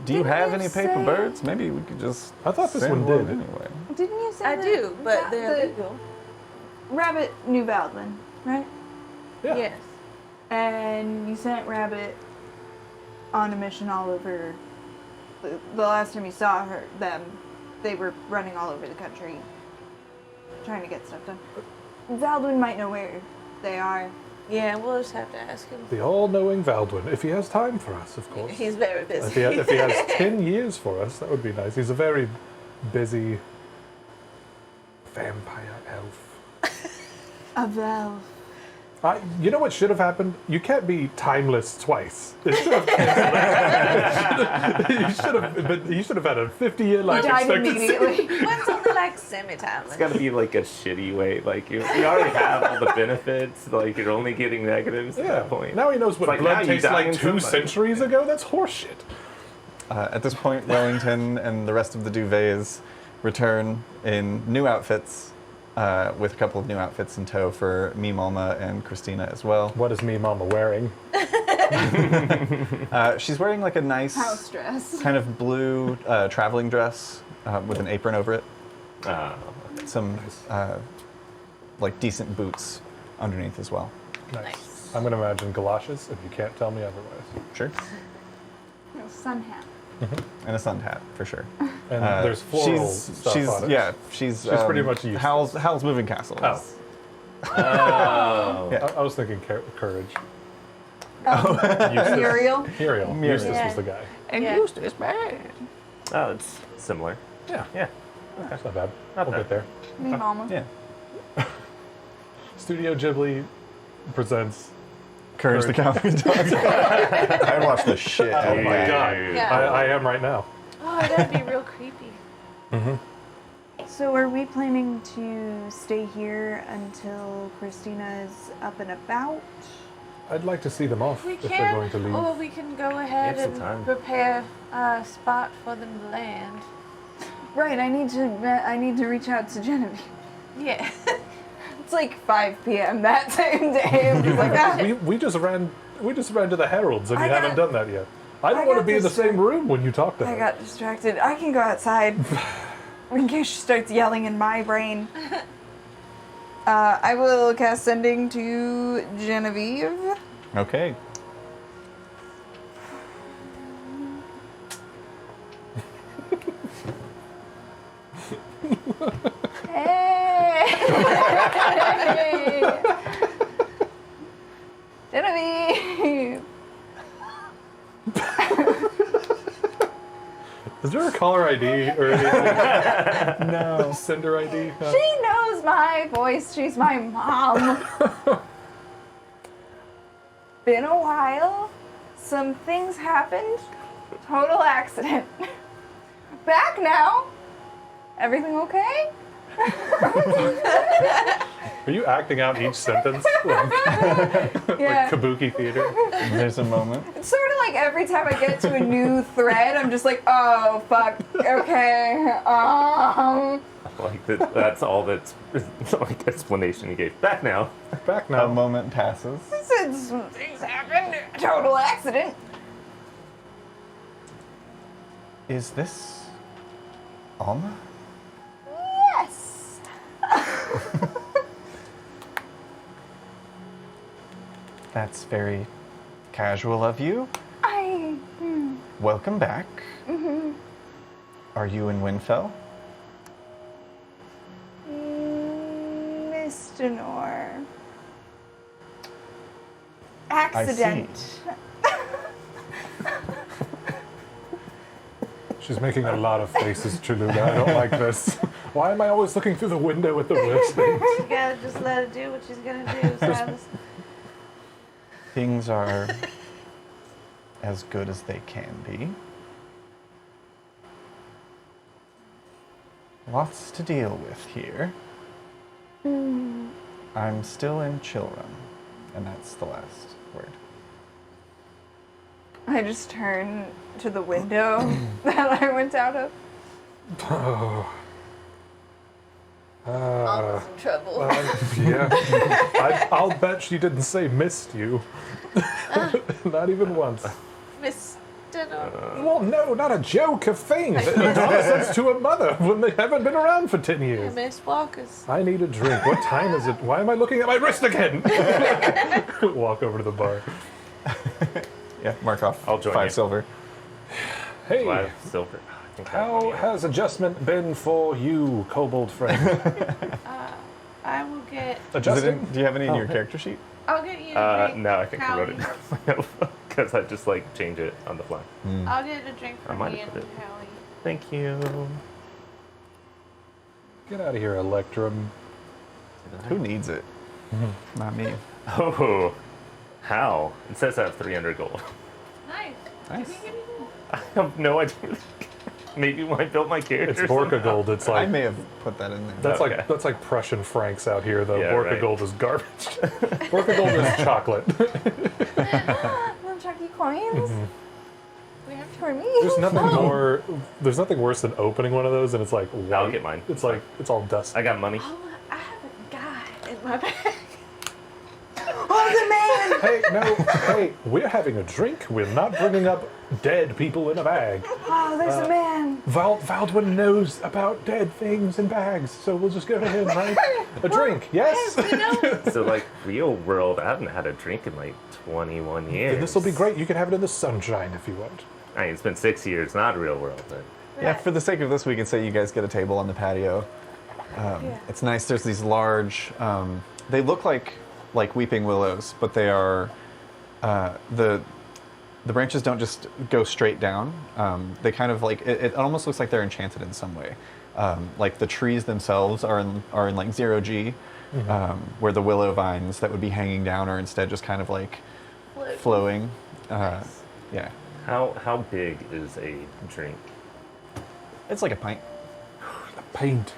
Do you Didn't have you any paper say- birds? Maybe we could just. I thought this send one did. anyway. Didn't you say I that- do, but that they're the legal. Rabbit knew Valdwin, right? Yeah. Yes. And you sent Rabbit on a mission all over. The last time you saw them, they were running all over the country, trying to get stuff done. Valdwin might know where they are. Yeah, we'll just have to ask him. The all-knowing Valdwin, if he has time for us, of course. He's very If busy. if he has 10 years for us, that would be nice. He's a very busy vampire elf. A Val. You know what should have happened? You can't be timeless twice. It should have canceled out. You should have had a 50-year life Died expectancy. immediately. When's something like like semi-timeless. It's got to be like a shitty way. Like you already have all the benefits. Like you're only getting negatives at that point. Now he knows what It's like, now blood you tastes die like in 2 somebody. centuries ago. That's horseshit. At this point, Wellington and the rest of the Duvets return in new outfits, with a couple of new outfits in tow for me, Mama, and Christina as well. What is me, Mama, wearing? She's wearing like a nice House dress. kind of blue traveling dress with an apron over it. Some like decent boots underneath as well. Nice. I'm gonna imagine galoshes, if you can't tell me otherwise. Sure. No, sun hat. And a sun hat for sure. And there's floral stuff on it. Yeah, she's pretty much useless. Howl's Moving Castle. Oh. Yeah. I was thinking courage. Muriel. Muriel. Eustace was the guy. And Yeah. Eustace, man. Oh, it's similar. Yeah. Yeah. That's not bad. Not We'll bad. get there. Me, Mama. Yeah. Studio Ghibli presents. Courage the Cowardly Dog. I watched the shit out Oh of my that. god. Yeah. I am right now. Oh, that'd be real creepy. So are we planning to stay here until Christina is up and about? I'd like to see them off We if they're can, going to leave. or we can go ahead We have and some time. prepare a spot for them to land. Right, I need to reach out to Genevieve. Yeah. It's like 5 p.m. that same day. I'm just like, ah. We just ran to the Heralds and I you haven't got- done that yet. I don't I want to got be in the same distracted. room when you talk to her. I got distracted. I can go outside in case she starts yelling in my brain. I will cast Sending to Genevieve. Okay. Hey! Genevieve! Is there a caller ID or anything? No. Sender ID? No. She knows my voice. She's my mom. Been a while. Some things happened. Total accident. Back now. Everything okay? Are you acting out each sentence? Like Yeah. kabuki theater? There's a moment. It's sort of like every time I get to a new thread, I'm just like, oh, fuck. Okay. Like that's all that's like explanation you gave. Back now. Back A now. moment passes. Since some things happened. Total accident. Is this Alma? Yes. That's very casual of you. Welcome back. Are you in Winfell? Mr. Nor. I see. Accident. She's making a lot of faces, Cholula. I don't like this. Why am I always looking through the window at the worst things? You gotta just let her do what she's gonna do, Silas. Things are as good as they can be. Lots to deal with here. I'm still in Chillrun, and that's the last word. I just turn to the window that I went out of. Almost in trouble. Yeah. I'll bet she didn't say missed you. Not even once. Miss Dinner. Well, no, not a joke, a thing. That Donna says to a mother when they haven't been around for 10 years. Miss Walker's. I need a drink. What time is it? Why am I looking at my wrist again? Walk over to the bar. Yeah, mark off I'll join 5 you. silver. Hey, Wow, silver. I think how has adjustment been for you, kobold friend? I will get. Adjusting? Do you have any in Oh, your hey. character sheet? I'll get you a drink. No, I think I wrote it Hallie. down because I just like change it on the fly. I'll get a drink I for might me have and put it. Hallie. Thank you. Get out of here, Electrum. Who needs it? Not me. Oh, how? It says I have 300 gold. Nice. Nice. Did we get any more? I have no idea. maybe when I built my character. It's Borka gold. It's I like may have put that in there. that's like Prussian francs out here, though. Yeah, Borka right. gold is garbage. Borka gold is chocolate. Little Chucky coins. We have For me. There's nothing more. There's nothing worse than opening one of those and it's like white. I'll get mine. It's like it's all dusty. I got money. Oh, I have a guy in my bag. Oh, the man! Hey, no, hey, we're having a drink. We're not bringing up dead people in a bag. Oh, there's a man. Valdwin knows about dead things in bags, so we'll just go to him, right? A drink, yes? So, like, real world, I haven't had a drink in like 21 years. Then this will be great. You can have it in the sunshine if you want. I mean, it's been 6 years, not real world, but Yeah, for the sake of this, we can say you guys get a table on the patio. It's nice. There's these large. They look like weeping willows, but they are the branches don't just go straight down. They kind of like it almost looks like they're enchanted in some way. Like the trees themselves are in like 0G, where the willow vines that would be hanging down are instead just kind of like flowing. Yeah, how big is a drink? it's like a pint. Paint.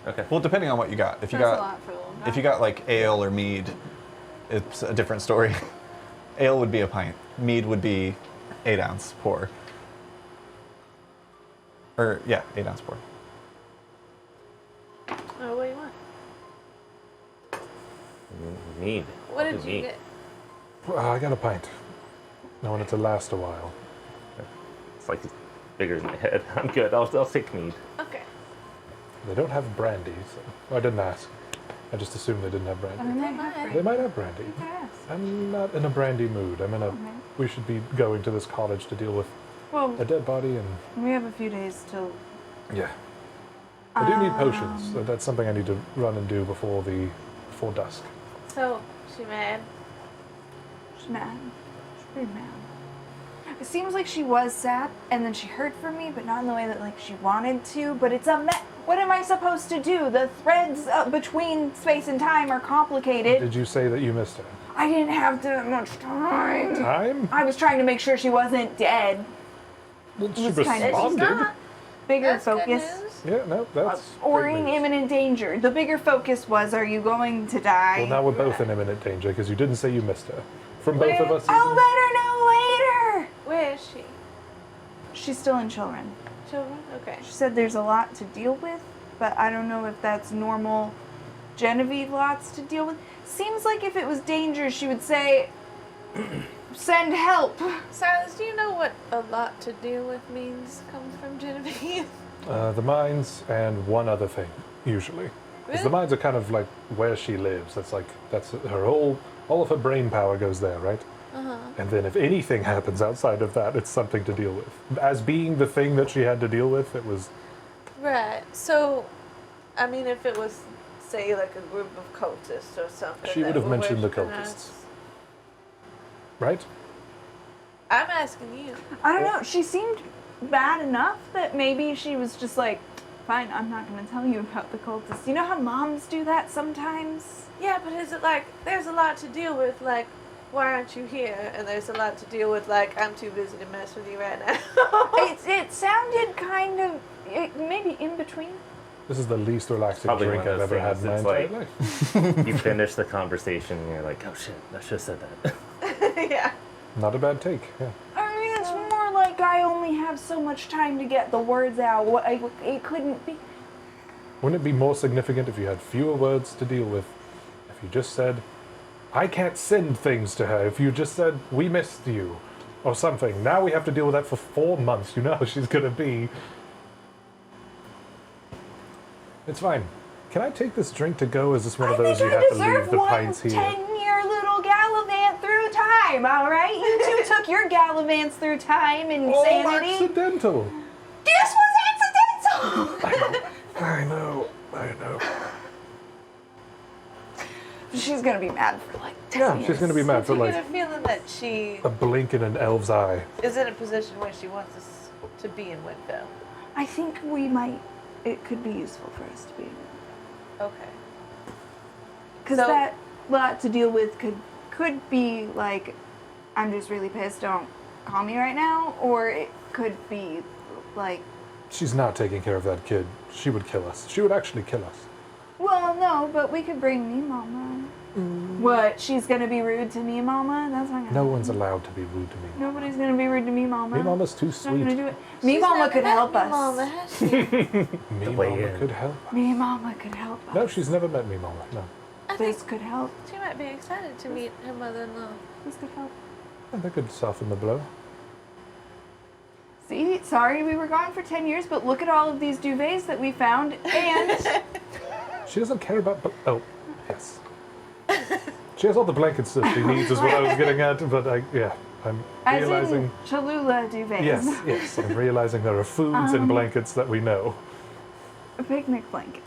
Okay. Well, depending on what you got. If you That's a got lot for a little guy. if you got like ale or mead, it's a different story. Ale would be a pint. Mead would be 8-ounce pour. Or yeah, 8-ounce pour. Oh, what do you want? Mead. What did Ooh, you mead. get? I got a pint. I want it to last a while. It's like bigger than my head. I'm good. I'll take mead. Okay. They don't have brandy, so I didn't ask. I just assumed they didn't have brandy. They might have brandy. Yes. I'm not in a brandy mood. I'm in a. We should be going to this cottage to deal with Well, a dead body and. we have a few days till. Yeah. I do need potions. So that's something I need to run and do before before dusk. So, she mad? She's mad. She's pretty mad. It seems like she was sad, and then she heard from me, but not in the way that like she wanted to. But it's a what am I supposed to do? The threads between space and time are complicated. Did you say that you missed her? I didn't have that much time. Time? I was trying to make sure she wasn't dead. Well, she was kind of- She's responded. not. Bigger That's good focus. news. Yeah, no, that's. Or great in news. imminent danger. The bigger focus was, are you going to die? Well, now we're both in imminent danger because you didn't say you missed her. From both of us. I'll let her know later. Where is she? She's still in children. Children? Okay. She said there's a lot to deal with, but I don't know if that's normal Genevieve lots to deal with. Seems like if it was danger, she would say, send help. Silas, do you know what a lot to deal with means comes from Genevieve? The mines and one other thing, usually. 'Cause Really? the mines are kind of like where she lives. That's her all of her brain power goes there, right? And then if anything happens outside of that, it's something to deal with. As being the thing that she had to deal with, it was. Right. So, I mean, if it was, say, like a group of cultists or something. She would that have were mentioned the worshiping cultists. us. Right? I'm asking you. I don't know. She seemed bad enough that maybe she was just like, fine, I'm not going to tell you about the cultists. You know how moms do that sometimes? Yeah, but is it like, there's a lot to deal with, like, why aren't you here? And there's a lot to deal with, like, I'm too busy to mess with you right now. It sounded kind of maybe in between. This is the least relaxing Probably drink one I've of ever those had in my things, entire it's life. You finish the conversation and you're like, oh shit, I should have said that. Yeah. Not a bad take, yeah. I mean, it's more like I only have so much time to get the words out. It couldn't be. Wouldn't it be more significant if you had fewer words to deal with? If you just said, I can't send things to her. If you just said, we missed you, or something. Now we have to deal with that for 4 months. You know how she's going to be. It's fine. Can I take this drink to go? Is this one of those you have to leave the pints here? 10-year little gallivant through time, all right? You two took your gallivants through time and Oh, sanity. accidental! This was accidental! I know. She's gonna be mad for like 10 Yeah, years. she's going to be mad for I get like a feeling that she a blink in an elf's eye. is in a position where she wants us to be in Winterfell. I think it could be useful for us to be. Okay. Because So- that lot to deal with could be like, I'm just really pissed, don't call me right now. Or it could be like, She's not taking care of that kid. She would kill us. She would actually kill us. Well, no, but we could bring me Mama. What? She's gonna be rude to me, Mama? That's not gonna No happen. one's allowed to be rude to me. Nobody's gonna be rude to me, Mama. Me Mama's too Not gonna sweet. do it. Me Mama could help us. Mama, has she? Me way Mama in. could help. Me Mama could help us. No, she's never met me Mama. No. I think This could help. she might be excited to meet her mother-in-law. This could help. And they could soften the blow. See, sorry we were gone for 10 years, but look at all of these duvets that we found, and She doesn't care about. Oh, yes. She has all the blankets that she needs, is what I was getting at. But I'm as realizing. in Cholula duvets. Yes. I'm realizing there are foods and blankets that we know. Picnic blankets.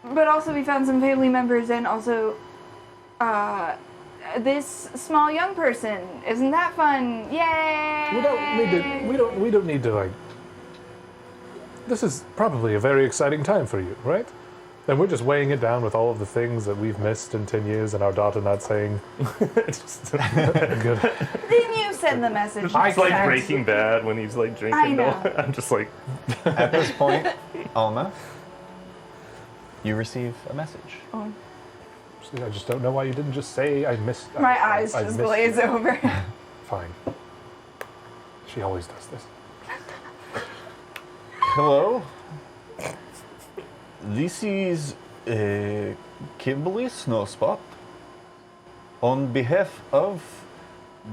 But also we found some family members and also this small young person. Isn't that fun? Yay! We don't need to like. This is probably a very exciting time for you, right? And we're just weighing it down with all of the things that we've missed in 10 years and our daughter not saying. Just, good. Then you send the message. It's next like time. Breaking Bad when he's like drinking. I know. I'm just like, At this point, Alma, you receive a message. Oh, I just don't know why you didn't just say I missed. my eyes I just missed glaze you." over. Fine. She always does this. Hello. This is Kimberly Snowspot. On behalf of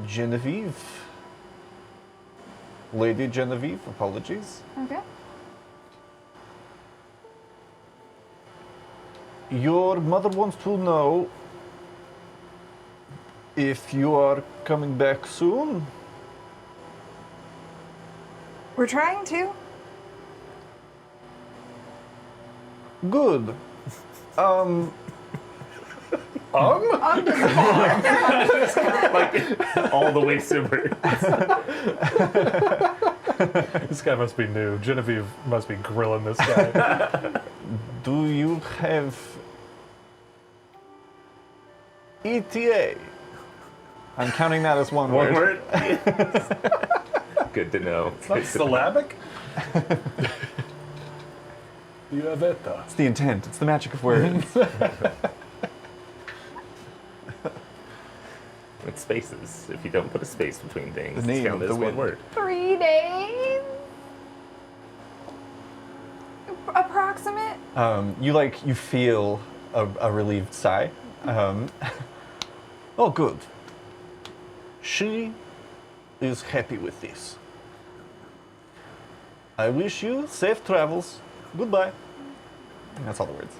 Genevieve. Lady Genevieve, apologies. Okay. Your mother wants to know if you are coming back soon. We're trying to. Good. like all the way sober. This guy must be new. Genevieve must be grilling this guy. Do you have ETA? I'm counting that as one One word. word. Good to know. It's not syllabic. You have it though. It's the intent. It's the magic of words. With spaces. If you don't put a space between things, The name it's counted of as the one wind. word. 3 days. Approximate. You feel a relieved sigh. Oh, good. She is happy with this. I wish you safe travels. Goodbye. And that's all the words.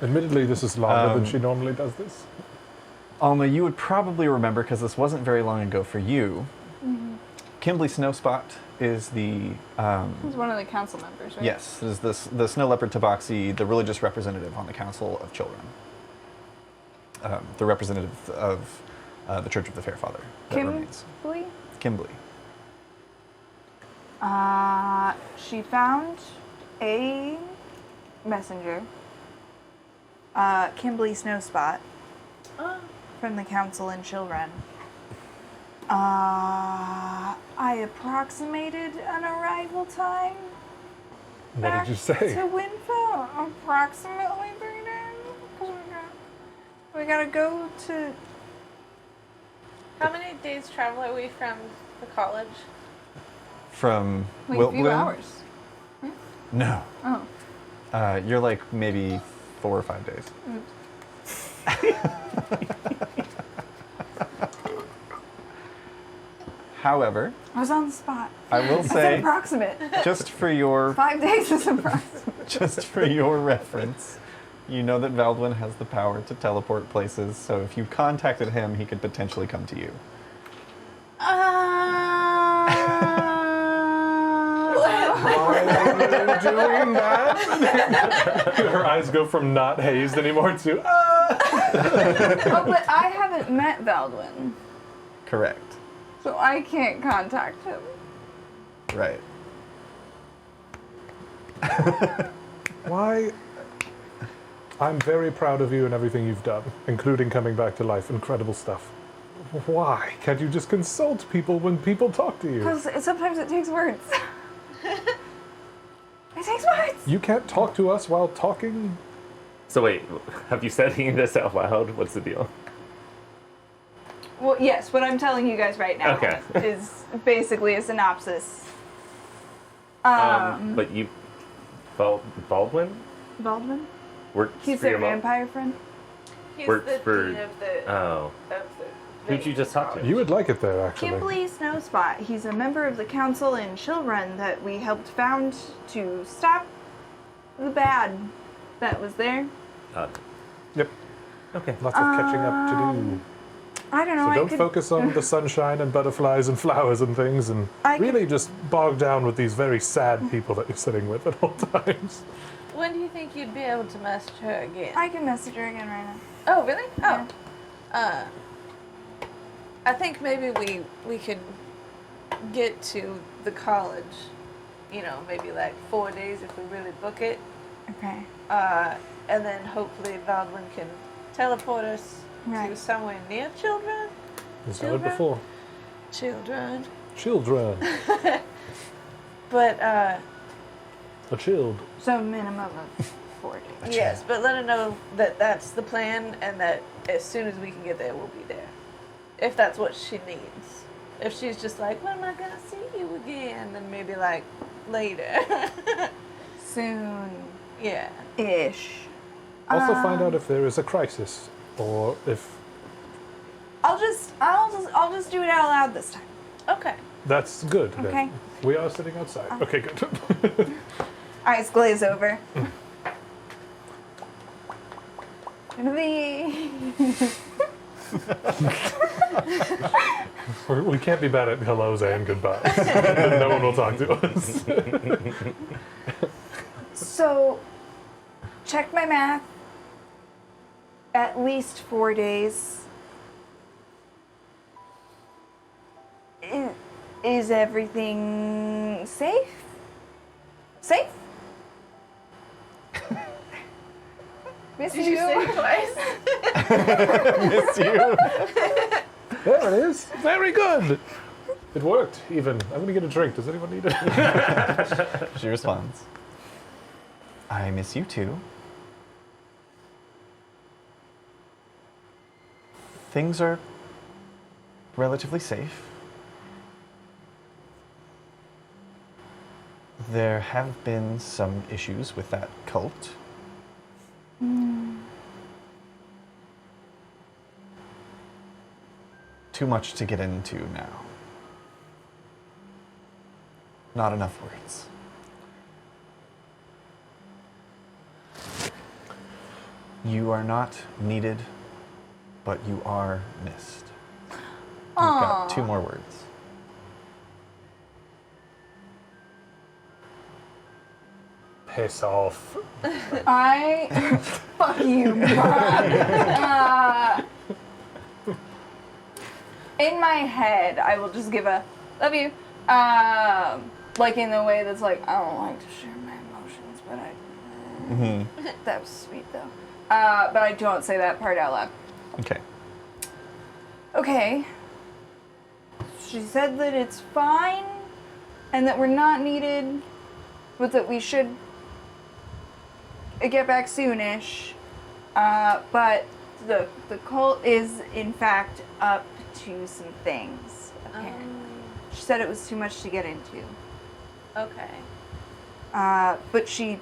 Admittedly, this is longer than she normally does this. Alma, you would probably remember, because this wasn't very long ago for you, Kimberly Snowspot is the He's one of the council members, right? yes, is the Snow Leopard Tabaxi, the religious representative on the Council of Children, the representative of the Church of the Fair Father that remains. Kimberly? Kimberly. She found a messenger, Kimberly Snowspot, from the Council in Chilren. I approximated an arrival time. What did you say? To Winfell, approximately 3 days. 'Cause we gotta go to. How many days travel are we from the college? From Like a few Wiltbloom? hours. No. Oh. You're like maybe 4 or 5 days. However, I was on the spot. I will I said say, approximate. just for your 5 days is approximate. just for your reference, you know that Valdwin has the power to teleport places, so if you contacted him, he could potentially come to you. Doing that? Her eyes go from not hazed anymore to Oh, but I haven't met Valdwin, Correct. so I can't contact him. Right. Why? I'm very proud of you and everything you've done, including coming back to life. Incredible stuff. Why? Can't you just consult people when people talk to you? Because sometimes it takes words. It takes words! You can't talk to us while talking? So wait, have you said this out loud? What's the deal? Well, yes, what I'm telling you guys right now Okay. is basically a synopsis. But you, Baldwin, Baldwin? works He's for their your mom? vampire friend. He's Works the for- dean of the. Oh, Of the who'd you just talk to? You would like it there, actually. Kimberly Snowspot. He's a member of the council in Chillrun that we helped found to stop the bad that was there. Yep. Okay. Lots of catching up to do. I don't know. So I don't could, focus on the sunshine and butterflies and flowers and things, and I could- really just bog down with these very sad people that you're sitting with at all times. When do you think you'd be able to message her again? I can message her again right now. Oh, really? Yeah. Oh. I think maybe we could get to the college, maybe like 4 days if we really book it. Okay. And then hopefully Baldwin can teleport us to Right. somewhere near children. As I said before. Children. Children. But, A chilled. So minimum of 4 days. yes, but let her know that that's the plan and that as soon as we can get there, we'll be there. If that's what she needs. If she's just like, when am I going to see you again? Then maybe like later. Soon-ish. yeah. Also find out if there is a crisis, or if I'll just do it out loud this time. Okay. that's good. then. Okay. We are sitting outside. Okay, good. Eyes glaze over. We can't be bad at hellos and goodbyes. Then no one will talk to us. So, check my math. At least 4 days. Is everything safe? Safe? Miss Did you say it twice? Miss you. There it is. Very good. It worked, even. I'm going to get a drink. Does anyone need it? She responds, I miss you too. Things are relatively safe. There have been some issues with that cult. Too much to get into now. Not enough words. You are not needed, but you are missed. You've got 2 more words. Piss off. Fuck you, Mom. In my head, I will just give a love you. Like in the way that's like, I don't like to share my emotions, but that was sweet though. But I don't say that part out loud. Okay. Okay. She said that it's fine and that we're not needed, but that we should get back soonish. But the cult is in fact up to some things. Apparently. She said it was too much to get into. Okay. But she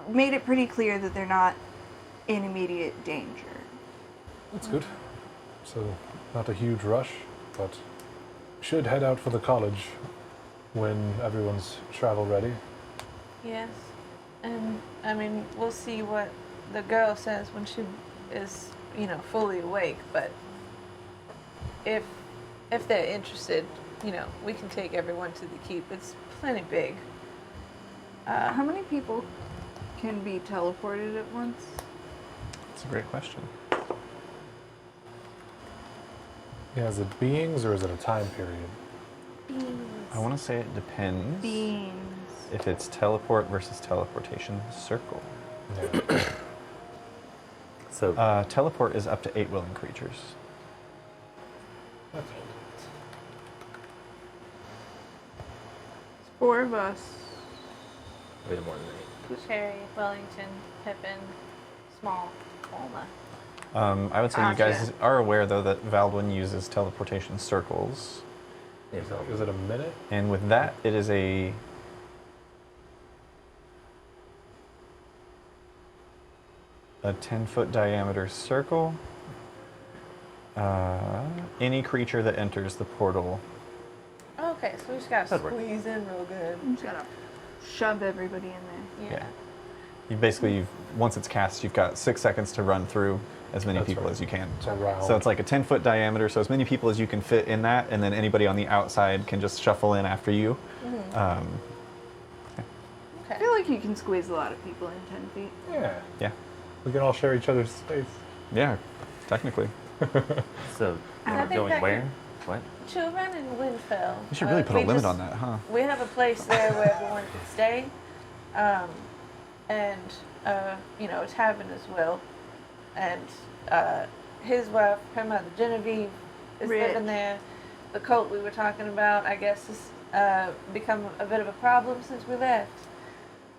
made it pretty clear that they're not in immediate danger. That's good. So, not a huge rush, but should head out for the college when everyone's travel ready. Yes. And, I mean, we'll see what the girl says when she is, fully awake, but if they're interested, we can take everyone to the keep. It's plenty big. How many people can be teleported at once? That's a great question. Yeah, is it beings or is it a time period? I want to say it depends. Beings. If it's teleport versus teleportation circle. Yeah. So, Teleport is up to 8 willing creatures. That's It's 4 of us. Way more than 8. Cherry, Wellington, Pippin, Small, Bulma. I would say you guys are aware, though, that Valdwin uses teleportation circles. Is it a minute? And with that, it is a 10-foot diameter circle. Any creature that enters the portal. Okay, so we just gotta That'd work. squeeze in real good. I'm just gonna shove everybody in there. Yeah. You basically, once it's cast, you've got 6 seconds to run through as many That's people right. as you can. It's a round. So it's like a 10-foot diameter, so as many people as you can fit in that, and then anybody on the outside can just shuffle in after you. I Okay. feel like you can squeeze a lot of people in 10 feet. Yeah. Yeah. We can all share each other's space. Yeah, technically. So, I we're think going that where? What? Children in Windfell. You should really put a we limit just- on that, huh? We have a place there where everyone can stay, and a tavern as well. And his wife, her mother Genevieve, is Rich. living there. The cult we were talking about, I guess, has become a bit of a problem since we left.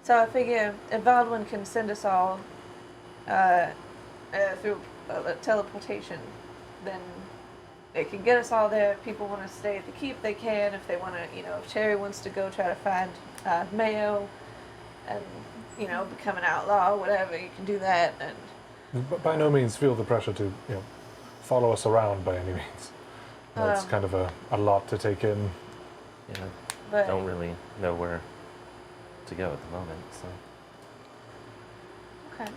So I figure if Baldwin can send us all through teleportation, then it can get us all there. If people want to stay at the keep, they can. If they want to, if Cherry wants to go try to find Mayo and, become an outlaw or whatever, you can do that. And But by no means feel the pressure to, follow us around by any means. It's kind of a lot to take in. Yeah, But- don't really know where to go at the moment, so. okay.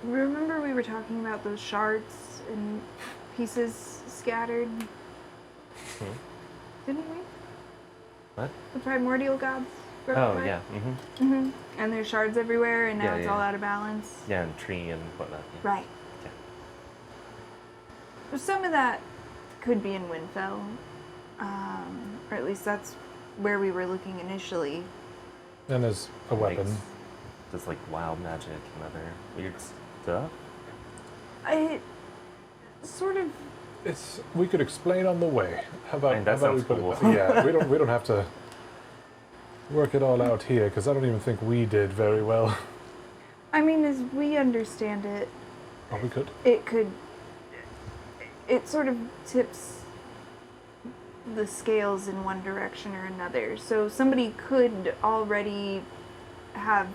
Remember we were talking about those shards and pieces scattered? Didn't we? What? The primordial gods broke Oh, apart? yeah. And there's shards everywhere, and now Yeah, it's yeah. all out of balance. Yeah, and tree and whatnot. Yeah. Right. Some of that could be in Windfell, or at least that's where we were looking initially. And as a weapon. Makes just like wild magic and other weird stuff. It sort of. We could explain on the way. How about, I mean, that how about we sounds put cool. it? Yeah, we don't have to work it all out here because I don't even think we did very well. I mean, as we understand it, Oh, we could. it sort of tips the scales in one direction or another. So somebody could already have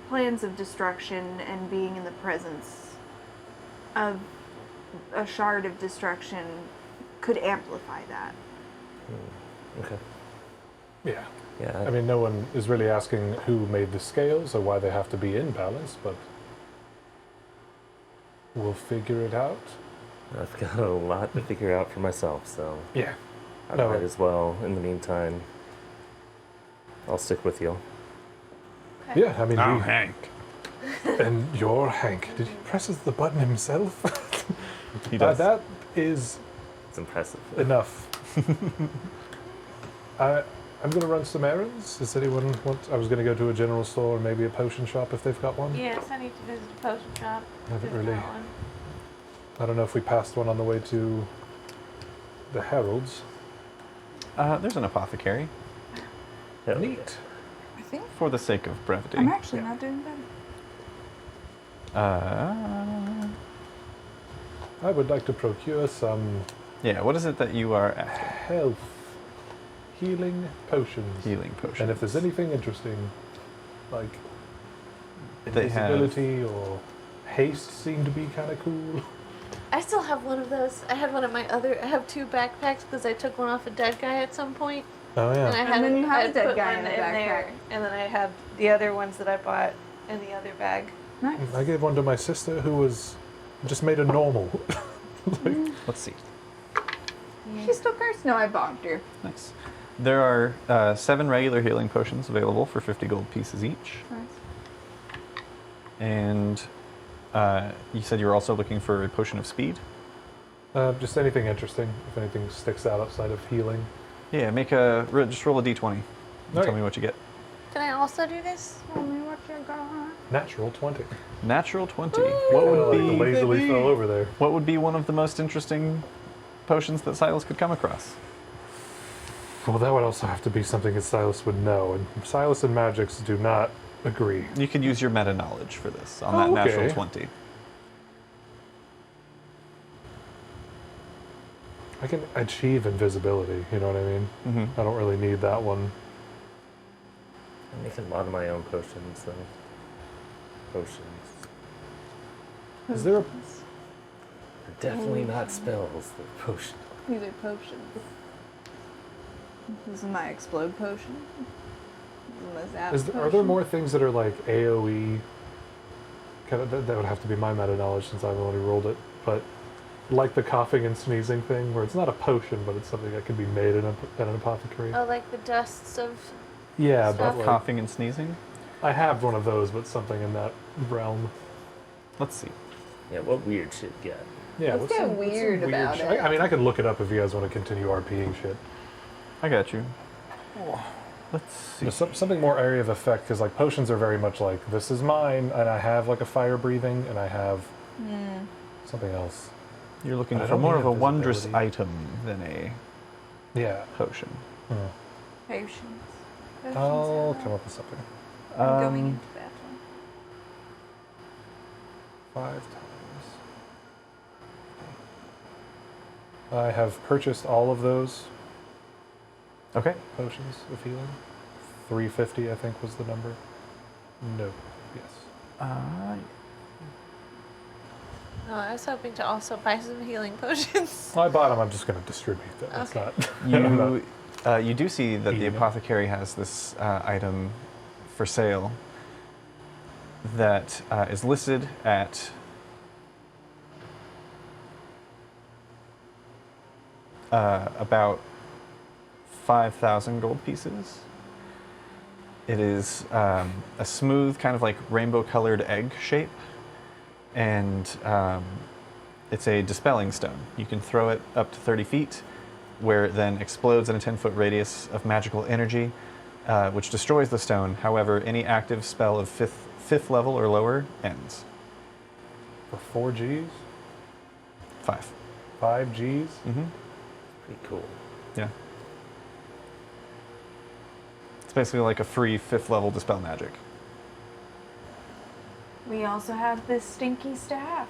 plans of destruction, and being in the presence of a shard of destruction could amplify that. Okay. Yeah. Yeah. I mean, no one is really asking who made the scales or why they have to be in balance, but we'll figure it out. I've got a lot to figure out for myself, so Yeah. I No. might as well. In the meantime, I'll stick with you. Yeah, I mean, Hank. and you're Hank. Did he presses the button himself? He does. That is It's impressive. enough. I'm going to run some errands. Does anyone want... I was going to go to a general store or maybe a potion shop if they've got one. Yes, I need to visit a potion shop. Haven't There's really- not one. I don't know if we passed one on the way to the Heralds. There's an apothecary, Hell Neat. I think for the sake of brevity. I'm actually not doing better. I would like to procure some Yeah, what is it that you are after? health healing potions. Healing potions. And if there's anything interesting, like They have- invisibility or haste seem to be kind of cool. I still have one of those. I had one of my other. I have 2 backpacks because I took one off a dead guy at some point, Oh and I yeah. had, then you have I a had dead put guy one in a there, and then I have the other ones that I bought in the other bag. Nice. I gave one to my sister who was just made a normal. Let's see. She's still cursed? No, I bonked her. Nice. There are 7 regular healing potions available for 50 gold pieces each. Nice. And you said you were also looking for a potion of speed? Just anything interesting. If anything sticks out outside of healing. Yeah, just roll a d20. And Okay. Tell me what you get. Can I also do this? Tell me what you got. Natural 20. Natural 20. What would Like be lazily fell over there. what would be one of the most interesting potions that Silas could come across. Well, that would also have to be something that Silas would know, and Silas and Magix do not agree. You could use your meta knowledge for this on that okay. natural 20. I can achieve invisibility, you know what I mean? Mm-hmm. I don't really need that one. I'm making a lot of my own potions, though. Potions. Is there a... They're definitely not spells, they're potions. These are potions. This is my explode potion. This is my zap Are there potion. more things that are like AoE? Kind of, that would have to be my meta knowledge since I've only rolled it. But like the coughing and sneezing thing, where it's not a potion, but it's something that can be made in an apothecary. Oh, like the dusts of. Yeah, stuff. but like, Coughing and sneezing? I have one of those, but something in that realm. Let's see. Yeah, what weird shit got? Yeah, Let's get weird about shit? it. I mean, I could look it up if you guys want to continue RPing shit. I got you. Let's see. Something more area of effect, because like potions are very much like, this is mine, and I have like a fire breathing, and I have something else. You're looking But I for don't more need of a wondrous invisibility. item than a Yeah. potion. Potions. I'll come up with something. I'm going into battle. 5 times. I have purchased all of those Okay. potions of healing. 350, I think, was the number. No. Yes. No, I was hoping to also buy some healing potions. I bought them. I'm just going to distribute them. It's Okay. not. You do see that the Eating it. apothecary has this item for sale that is listed at about 5,000 gold pieces. It is a smooth, kind of like rainbow-colored egg shape, and it's a dispelling stone. You can throw it up to 30 feet, where it then explodes in a 10-foot radius of magical energy, which destroys the stone. However, any active spell of fifth level or lower ends. For 4 Gs? 5. 5 Gs? Mm-hmm. Pretty cool. Yeah. It's basically like a free 5th level dispel magic. We also have this stinky staff.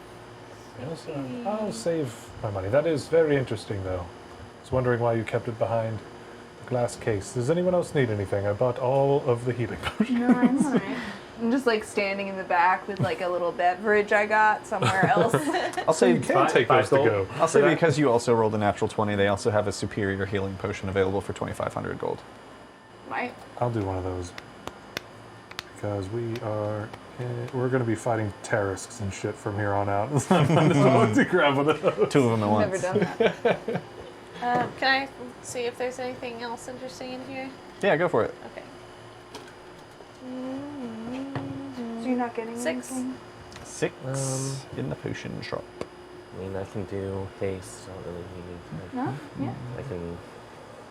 I'll save my money. That is very interesting, though. I was wondering why you kept it behind the glass case. Does anyone else need anything? I bought all of the healing potions. No, I'm alright. I'm just like standing in the back with like a little beverage I got somewhere else. I'll say You can take those to go. I'll say because you also rolled a natural 20, they also have a superior healing potion available for 2,500 gold. Right. I'll do one of those. Because we're going to be fighting terrorists and shit from here on out. So I might as well to grab one of those. 2 of them at once. Never done that. Can I see if there's anything else interesting in here? Yeah, go for it. Okay. So you're not getting 6. anything? 6 in the potion shop. I mean, I can do haste. I don't really need. No? Yeah. I can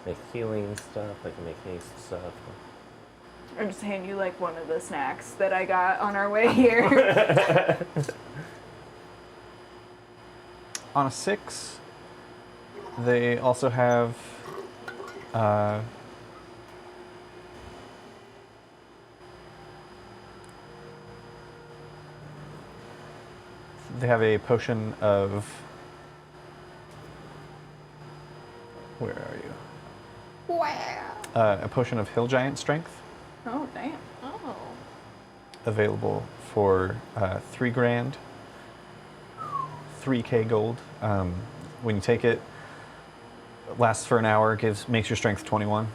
make healing stuff. I can make haste stuff. Or just hand you like one of the snacks that I got on our way here. On a 6, they also have they have a potion of, where are you? Wow. A potion of hill giant strength Oh, damn. Oh. available for 3 grand, 3k gold. When you take it, lasts for an hour, makes your strength 21.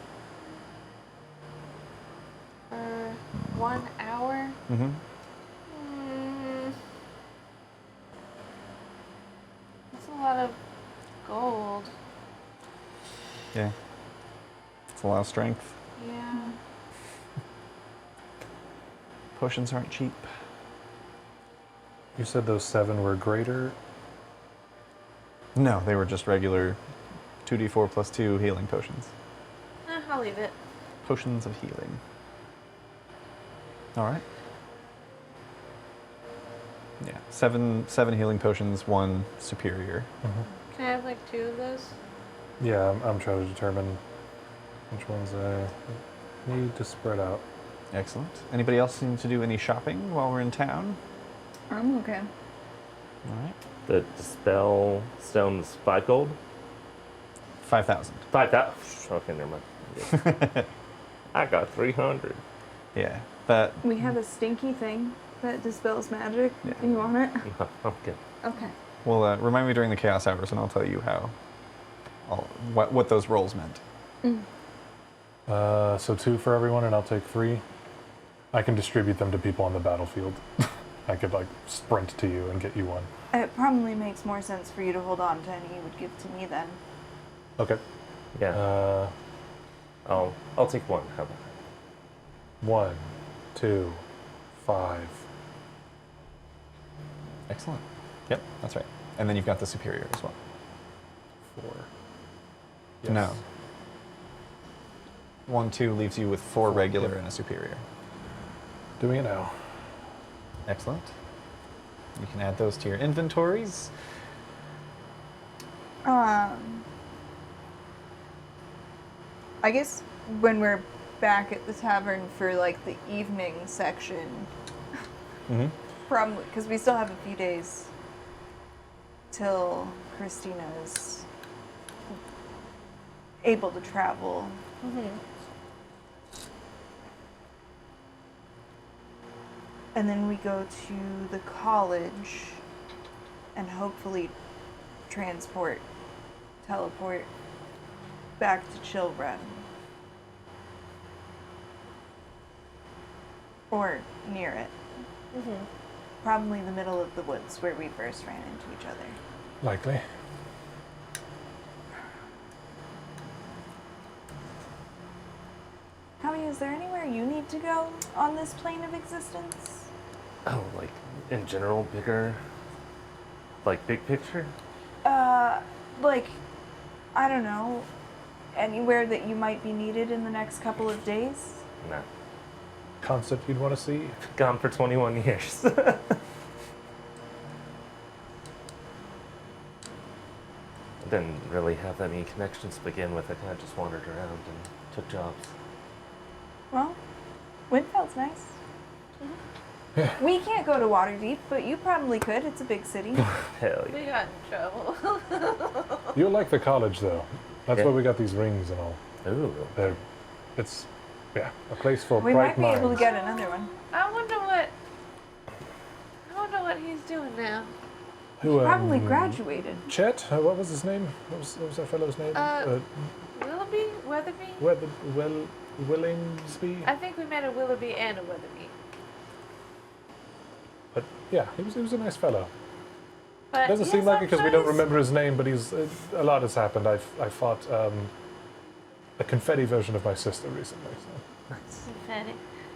For 1 hour? Mm-hmm. That's a lot of gold. Yeah. It's a lot of strength. Yeah. Potions aren't cheap. You said those 7 were greater? No, they were just regular 2d4 plus 2 healing potions. I'll leave it. Potions of healing. All right. Yeah, seven healing potions, 1 superior Can I have like 2 of those? Yeah, I'm trying to determine which ones I need to spread out. Excellent. Anybody else need to do any shopping while we're in town? I'm okay. All right. The dispel stone was 5 gold. 5,000. 5,000. Okay, never mind. I got 300. Yeah. That. We have a stinky thing that dispels magic. Yeah. You want it? No, okay. Okay. Well, remind me during the Chaos Hours, and I'll tell you how. What those rolls meant. So 2 for everyone, and I'll take 3. I can distribute them to people on the battlefield. I could like sprint to you and get you one. It probably makes more sense for you to hold on to any you would give to me then. Okay. Yeah. I'll take 1. How about that? 1, 2, 5. Excellent. Yep, that's right. And then you've got the superior as well. 4. No. 1, 2 leaves you with 4 regular and a superior. Doing it now. Excellent. You can add those to your inventories. I guess when we're back at the tavern for like the evening section, probably because we still have a few days till Christina's able to travel. And then we go to the college and hopefully teleport back to Chilrun. Or near it. Probably the middle of the woods where we first ran into each other. Likely. Howie, is there anywhere you need to go on this plane of existence? Oh, like in general, bigger, like big picture? Like, I don't know, anywhere that you might be needed in the next couple of days? No. Concept you'd want to see? Gone for 21 years. Didn't really have any connections to begin with. I kind of just wandered around and took jobs. Well, Windfeld's nice. We can't go to Waterdeep, but you probably could. It's a big city. Hell We yeah. got in trouble. You'll like the college, though. That's Yeah. why we got these rings and all. Ooh. It's, yeah, a place for We bright might be minds. able to get another one. I wonder what he's doing now. Who, Probably graduated. Chet? What was his name? What was that fellow's name? Willoughby? Weatherby? Willingsby? I think we met a Willoughby and a Weatherby. But yeah, he was a nice fellow. But Doesn't yes, seem like I'm it because sure we don't he's- remember his name, but he's a lot has happened. I fought a confetti version of my sister recently. So. Confetti.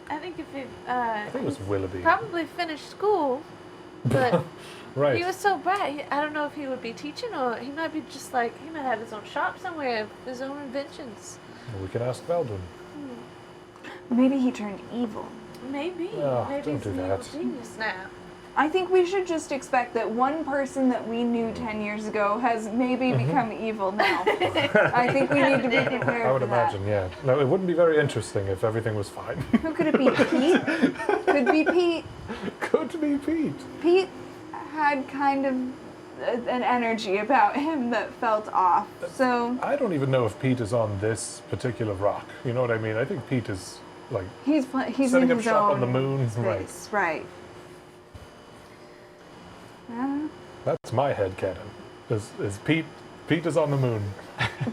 I think if he I think it was Willoughby. probably finished school, but Right. he was so bright. I don't know if he would be teaching or he might be just like he might have his own shop somewhere, his own inventions. We can ask Veldrin. Maybe he turned evil. Maybe. Oh, Maybe don't he's do an evil that. genius now. I think we should just expect that one person that we knew 10 years ago has maybe become evil now. I think we need to be prepared I would for imagine, yeah. No, it wouldn't be very interesting if everything was fine. that. Who could it be? Pete? Could be Pete. Could be Pete. Pete had kind of an energy about him that felt off. So I don't even know if Pete is on this particular rock. You know what I mean? I think Pete is like he's setting in up his shop own on the moon. space. Right. That's my head canon. Is Pete is on the moon.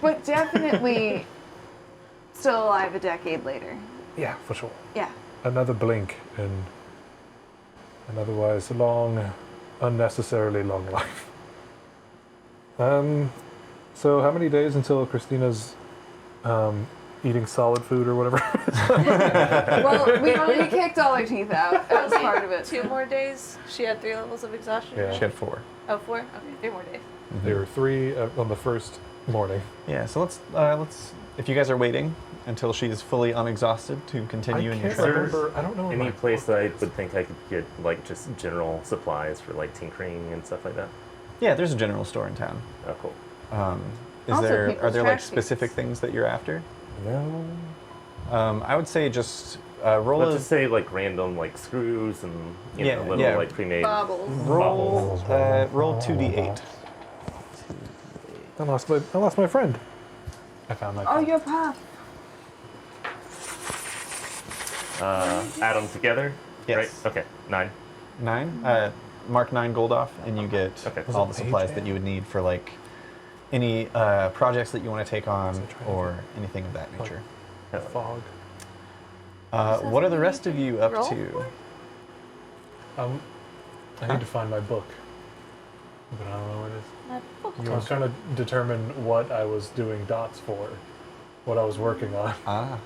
But definitely still alive a decade later. Yeah, for sure. Yeah. Another blink in an otherwise long, unnecessarily long life. So how many days until Christina's eating solid food or whatever? Well, we kicked all our teeth out. That was part of it. 2 more days. She had 3 levels of exhaustion. Yeah. She had 4. Oh, 4? Okay, 3 more days. There were 3 on the first morning. Yeah, so let's if you guys are waiting until she's fully unexhausted to continue in your can't travels. remember. I don't know. Any my place book. that I would think I could get like just general supplies for like tinkering and stuff like that. Yeah, there's a general store in town. Oh, cool. Are Also, there people's like trash specific cans. things that you're after? No. I would say just roll Let's a just say like random like screws and you know, Yeah, little yeah. like pre-made. Bobbles. roll roll 2d8. I lost my friend. I found my Oh, friend. your pop. Add them together. Yes. Right. Okay. 9. 9. Mark 9 gold off, and you get Okay. all Was the it supplies mage that you would need for like any projects that you want to take on or anything of that nature. Fog. What are the rest of you up Roll to? I need to find my book, but I don't know where it is. My book. I was trying to determine what I was doing dots for, what I was working on, Ah,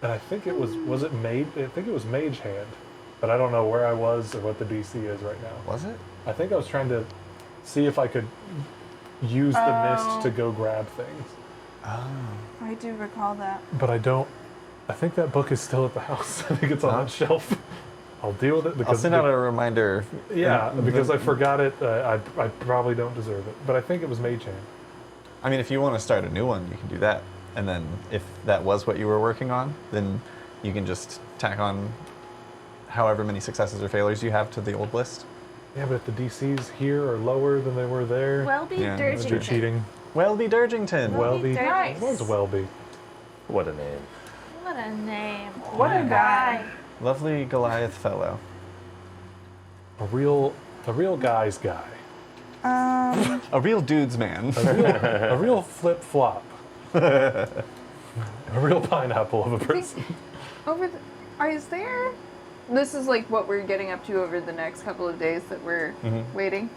and I think it was it mage? I think it was Mage Hand, but I don't know where I was or what the DC is right now. was it? I think I was trying to see if I could use the mist to go grab things, Oh. I do recall that. but I don't. I think that book is still at the house. I think it's on that shelf. I'll deal with it I'll because send out a reminder. yeah, in because the- I forgot it. I probably don't deserve it, but I think it was Mage Hand. I mean, if you want to start a new one, you can do that. And then if that was what you were working on, then you can just tack on however many successes or failures you have to the old list. Yeah, but if the DCs here are lower than they were there, Welby Yeah, you're Dirgington. cheating. Welby Durgington. Welby. Nice. What was Welby? What a name. What a name. What a guy. Lovely Goliath fellow. A real guy's guy. A real dude's man. A real flip flop. A real pineapple of a person. Is there? This is like what we're getting up to over the next couple of days that we're waiting.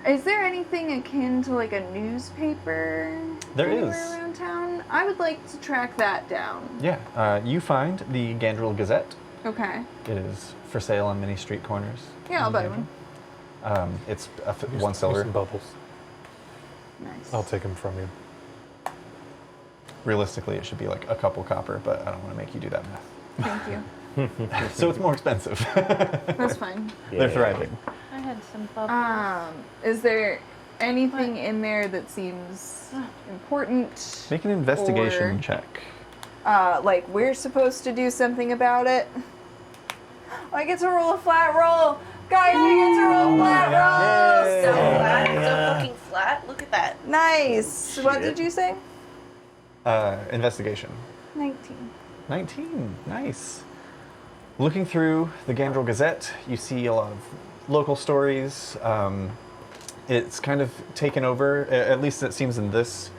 Is there anything akin to like a newspaper There anywhere is. around town? I would like to track that down. Yeah, you find the Gandrill Gazette. Okay. It is for sale on many street corners. Yeah, I'll buy one. It's Here's- 1 here's silver. some bubbles. Nice. I'll take them from you. Realistically, it should be like a couple copper, but I don't want to make you do that math. Thank you. So it's more expensive. That's fine. They're thriving. I had some bubbles. Is there anything in there that seems important? Make an investigation Or- check. Like we're supposed to do something about it? I get to roll a flat roll. Guys, I get to roll flat rolls. So flat. So fucking flat. Look at that. Nice. What did you say? Investigation. 19. 19. Nice. Looking through the Gandrill Gazette, you see a lot of local stories. It's kind of taken over, at least it seems in this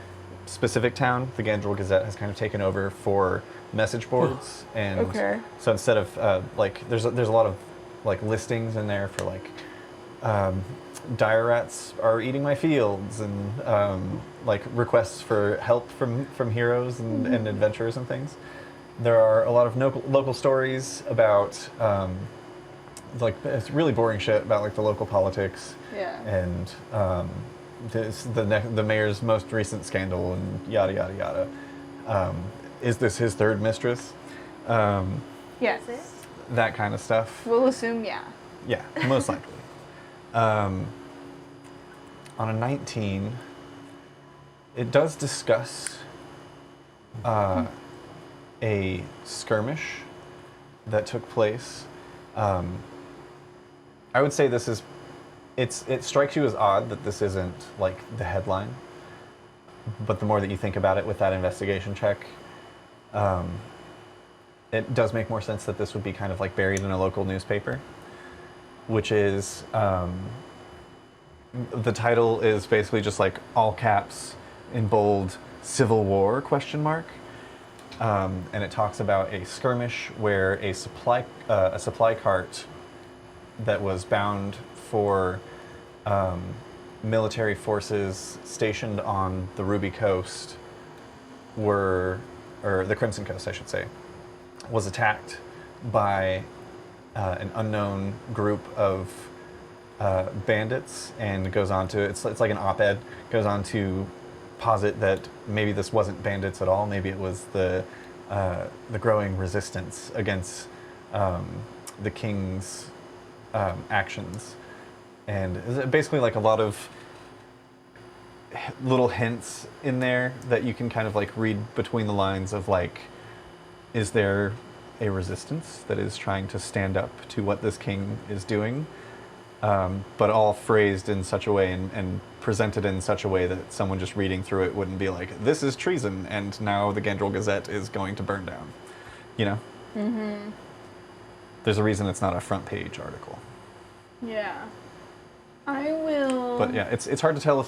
specific town, the Gandrill Gazette has kind of taken over for message boards. And Okay. so instead of, like, there's a lot of, like, listings in there for, like, dire rats are eating my fields and, like, requests for help from heroes and adventurers and things. There are a lot of local stories about, like, it's really boring shit about, like, the local politics. Yeah. And the mayor's most recent scandal and yada, yada, yada. Is this his third mistress? Yes. That kind of stuff. We'll assume yeah. Yeah, most likely. On a 19, it does discuss a skirmish that took place. I would say this is, it strikes you as odd that this isn't like the headline, but the more that you think about it with that investigation check, it does make more sense that this would be kind of like buried in a local newspaper, which is, the title is basically just like all caps in bold, Civil War, question mark. And it talks about a skirmish where a supply cart that was bound for military forces stationed on the Ruby Coast or the Crimson Coast, I should say, was attacked by an unknown group of bandits, and goes on to, it's like an op-ed, goes on to posit that maybe this wasn't bandits at all, maybe it was the growing resistance against the king's actions, And it's basically like a lot of little hints in there that you can kind of like read between the lines of like, is there a resistance that is trying to stand up to what this king is doing? But all phrased in such a way and presented in such a way that someone just reading through it wouldn't be like, this is treason, and now the Gandrill Gazette is going to burn down. You know? Mm-hmm. There's a reason it's not a front page article. Yeah. I will... But yeah, it's hard to tell if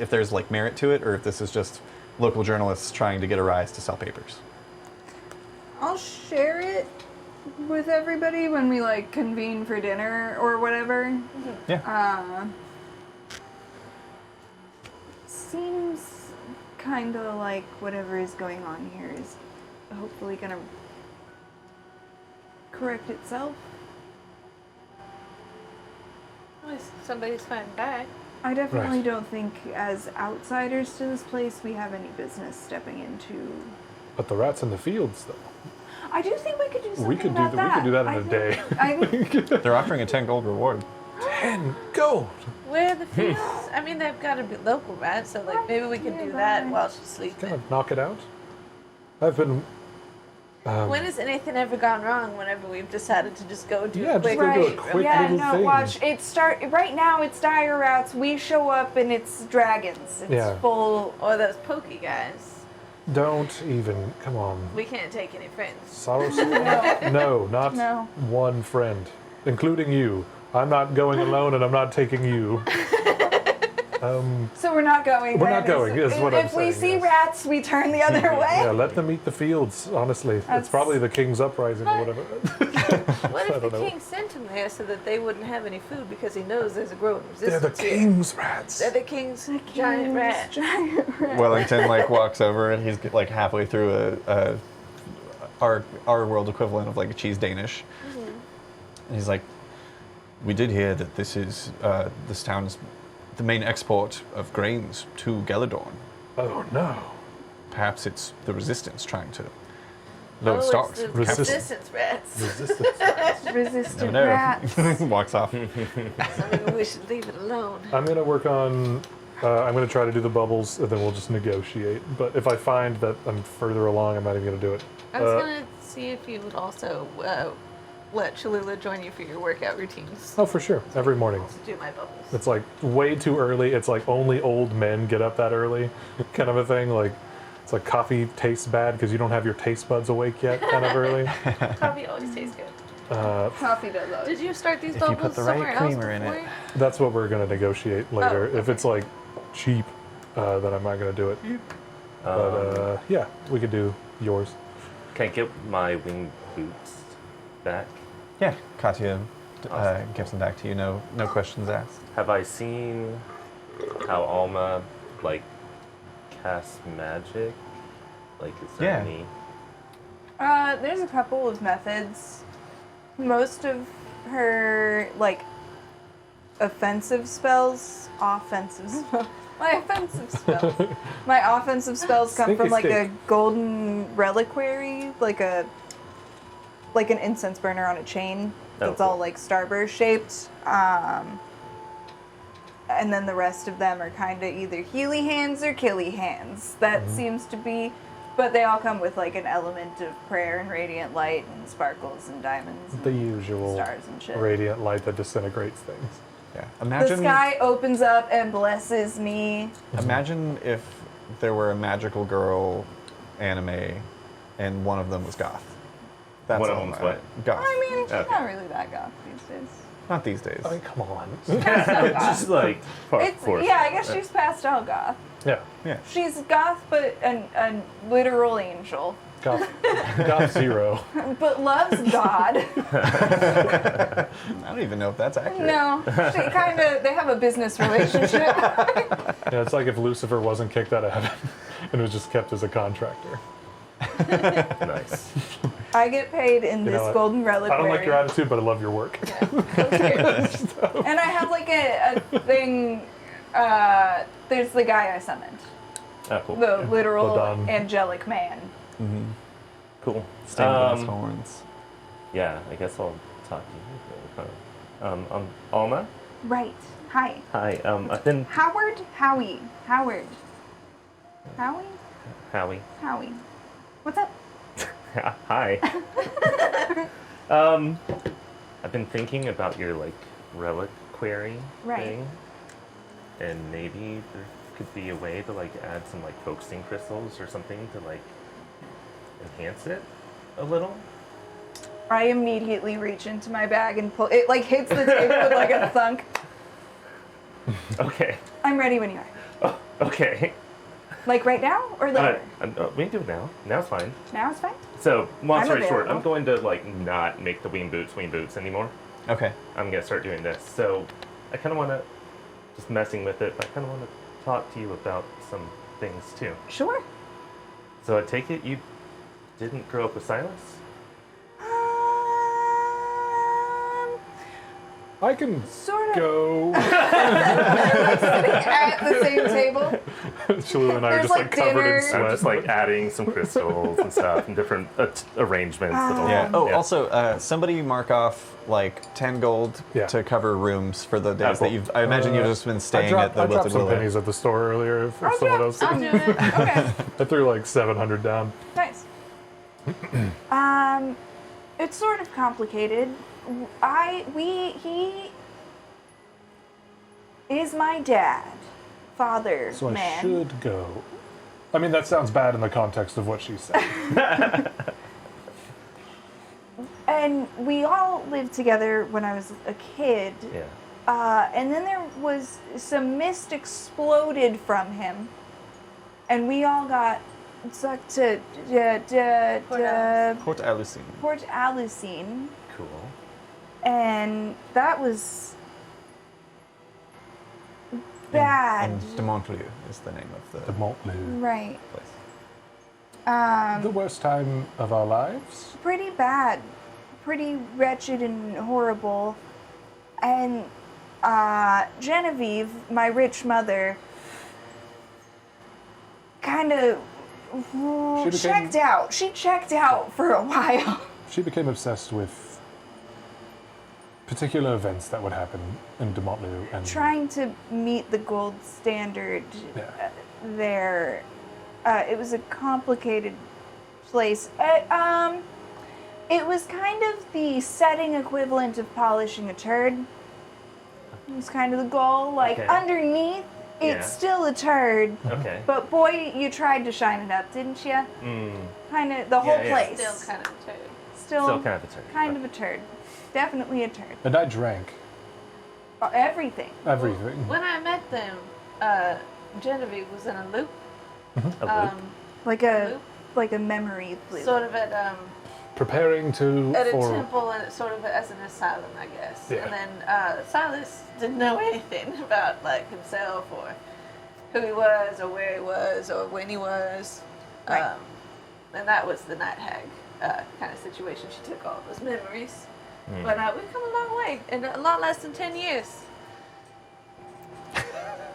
there's like merit to it, or if this is just local journalists trying to get a rise to sell papers. I'll share it with everybody when we like convene for dinner or whatever. Yeah. Seems kind of like whatever is going on here is hopefully gonna correct itself. At least somebody's fighting back. I definitely Right. don't think as outsiders to this place we have any business stepping into. But the rats in the fields, though. I do think we could do something We could do about that. We could do that in I a think- day. I think They're offering a 10 gold reward. 10 gold. Where are the fields? I mean, they've got to be local, right? So, like, maybe we can do that while she's Kind sleeping. of knock it out. I've been. When has anything ever gone wrong whenever we've decided to just go do Yeah, a just quick go do a read? quick yeah, little no, thing. watch. Right now it's dire rats. We show up and it's dragons. It's Yeah. full. Or those pokey guys. Don't even. Come on. We can't take any friends. Sorrow. No, not No. one friend, including you. I'm not going alone, and I'm not taking you. So we're not going. We're then, not going, is what I'm If we saying, see yes. rats, we turn the other way. Yeah, let them eat the fields. Honestly, That's- it's probably the king's uprising or whatever. What I if the don't know. king sent him there so that they wouldn't have any food because he knows there's a growing They're resistance the here? king's rats. They're the king's giant rat. Giant rat. Wellington like walks over and he's like halfway through our world equivalent of like a cheese Danish. And he's like, we did hear that this town's the main export of grains to Gelladorn. Oh no. Perhaps it's the resistance trying to load Oh, stocks. it's the Resistance. resistance rats. Resistance. Resistant No. rats. Walks off. So maybe we should leave it alone. I'm gonna work on. I'm gonna try to do the bubbles, and then we'll just negotiate. But if I find that I'm further along, I'm not even gonna do it. I was gonna see if you would also let Cholula join you for your workout routines. Oh, for sure. Every morning. To do my bubbles. It's like way too early. It's like only old men get up that early, kind of a thing. Like it's like coffee tastes bad because you don't have your taste buds awake yet, kind of early. Coffee always tastes good. Coffee does that. Did you start these If you bubbles put the right somewhere else creamer in it. before? That's what we're gonna negotiate later. Oh, If it's like cheap, then I'm not gonna do it. But yeah, we could do yours. Can I get my winged boots back? Yeah, Katya gives them back to you. No questions asked. Have I seen how Alma like casts magic? Like, is there Yeah. any? There's a couple of methods. Most of her like my offensive spells come Sneaky from like stick. a golden reliquary, like an incense burner on a chain that's all cool. like starburst shaped. And then the rest of them are kind of either healy hands or killy hands. That seems to be, but they all come with like an element of prayer and radiant light and sparkles and diamonds. The and usual stars and shit. radiant light that disintegrates things. Yeah. The Imagine sky opens up and blesses me. Imagine if there were a magical girl anime and one of them was goth. That's One of all them's I- what? Goth. I mean, she's Okay. not really that goth these days. Not these days. I mean, come on. Just like par It's, course. yeah, I guess she's past all goth. Yeah. Yeah. She's goth, but a literal angel. Goth zero. But loves God. I don't even know if that's accurate. No, they have a business relationship. Yeah, it's like if Lucifer wasn't kicked out of heaven and was just kept as a contractor. Nice. I get paid in You know this what? golden reliquary. I don't like your attitude, but I love your work. And I have like a thing. There's the guy I summoned, Oh, cool. the literal Ladon. angelic man. Cool. Stand on his horns. Yeah, I guess I'll talk to you. Alma, Right. Hi. Hi. I've been Howard? Howie. Howard. Howie? Howie. Howie. What's up? Hi. I've been thinking about your like reliquary Right. thing, and maybe there could be a way to like add some like focusing crystals or something to like enhance it a little. I immediately reach into my bag and pull it. Like hits the table with like a thunk. Okay. I'm ready when you are. Oh, okay. Like right now or later? We can do it now. Now it's fine. Now it's fine. So, long I'm story short, available. I'm going to like not make the wing boots anymore. Okay. I'm gonna start doing this. So, I kind of want to just messing with it. But I kind of want to talk to you about some things too. Sure. So I take it you didn't grow up with Silas? I can Sort of. go. Sitting at the same table. Chalula and I are There's, just like like, covered dinner. in sweat. I'm just like adding some crystals and stuff and different arrangements. that'll- Yeah. Oh, also, somebody mark off like 10 gold Yeah. to cover rooms for the days cool. that you've. I imagine you've just been staying I at the dropped Wilted some Willow. pennies at the store earlier if someone else I'll did. do it. Okay. I threw like 700 down. Nice. It's sort of complicated. He is my dad, father, So I man. should go. I mean, that sounds bad in the context of what she said. And we all lived together when I was a kid. Yeah. And then there was some mist exploded from him, and we all got sucked to Port Alucine. Port Alucine, Cool. and that was bad. And de Montlieu is the name of the The Montbleu. Right. place. The worst time of our lives. Pretty bad, pretty wretched and horrible. And Genevieve, my rich mother, kind of She became- checked out. She checked out for a while. She became obsessed with particular events that would happen in de Montbleu and Trying to meet the gold standard Yeah. there. It was a complicated place. It was kind of the setting equivalent of polishing a turd. It was kind of the goal. Like, Okay. underneath, Yeah. it's still a turd. Okay. But boy, you tried to shine it up, didn't you? Mm. Kind of the whole Yeah. place. Still kind of a turd. Still Still kind of a turn. kind of a turd. Definitely a turd. And I drank Everything. everything. When I met them, Genevieve was in a loop. A loop. Like Loop? a memory loop. Sort of at Preparing to a for temple and sort of as an asylum, I guess. Yeah. And then Silas didn't know anything about like himself or who he was or where he was or when he was. Right. And that was the night hag kind of situation. She took all those memories. Hmm. But we've come a long way in a lot less than 10 years.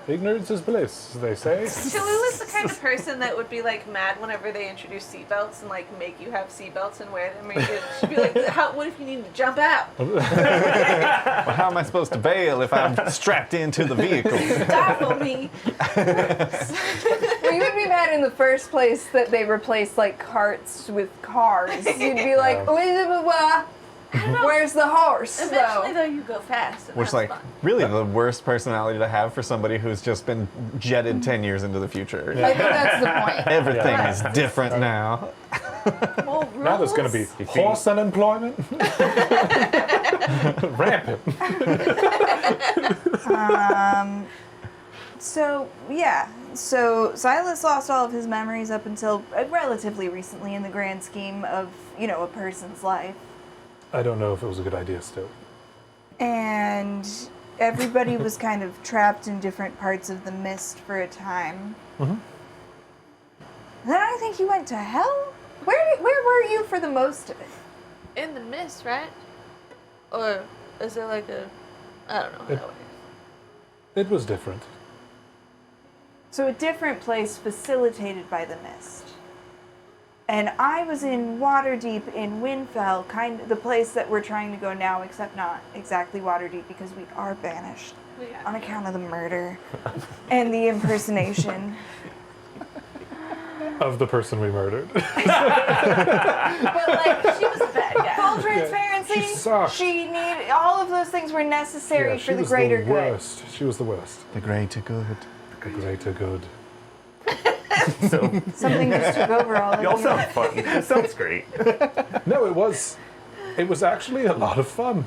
ignorance is bliss, they say. Chalula's the kind of person that would be like mad whenever they introduce seatbelts and like make you have seatbelts and wear them. Or she'd be like, what if you need to jump out? Well, how am I supposed to bail if I'm strapped into the vehicle? Stifle me. Well, you would be mad in the first place that they replaced like carts with cars. You'd be like, where's the horse? Eventually, though? though, you go fast. And Which, that's like, fun. really the worst personality to have for somebody who's just been jetted 10 years into the future. I think that's the point. Everything Yeah. is different now. More Now there's going to be rules. horse unemployment. Rampant. So, yeah. So, Silas lost all of his memories up until relatively recently in the grand scheme of, a person's life. I don't know if it was a good idea still. And everybody was kind of trapped in different parts of the mist for a time. Mm-hmm. Then I think you went to hell? Where were you for the most of it? In the mist, right? Or is it like a... I don't know. It- how it It was different. So a different place facilitated by the mist. And I was in Waterdeep in Windfell, the place that we're trying to go now, except not exactly Waterdeep because we are banished on account of the murder and the impersonation. Of the person we murdered. But like, she was a bad guy. Full transparency. She sucked. She needed all of those things were necessary Yeah, for she the was greater the good. worst. She was the worst. The greater good. The greater good. So Something just took over all of y'all you. sound fun. It sounds great. No, it was actually a lot of fun.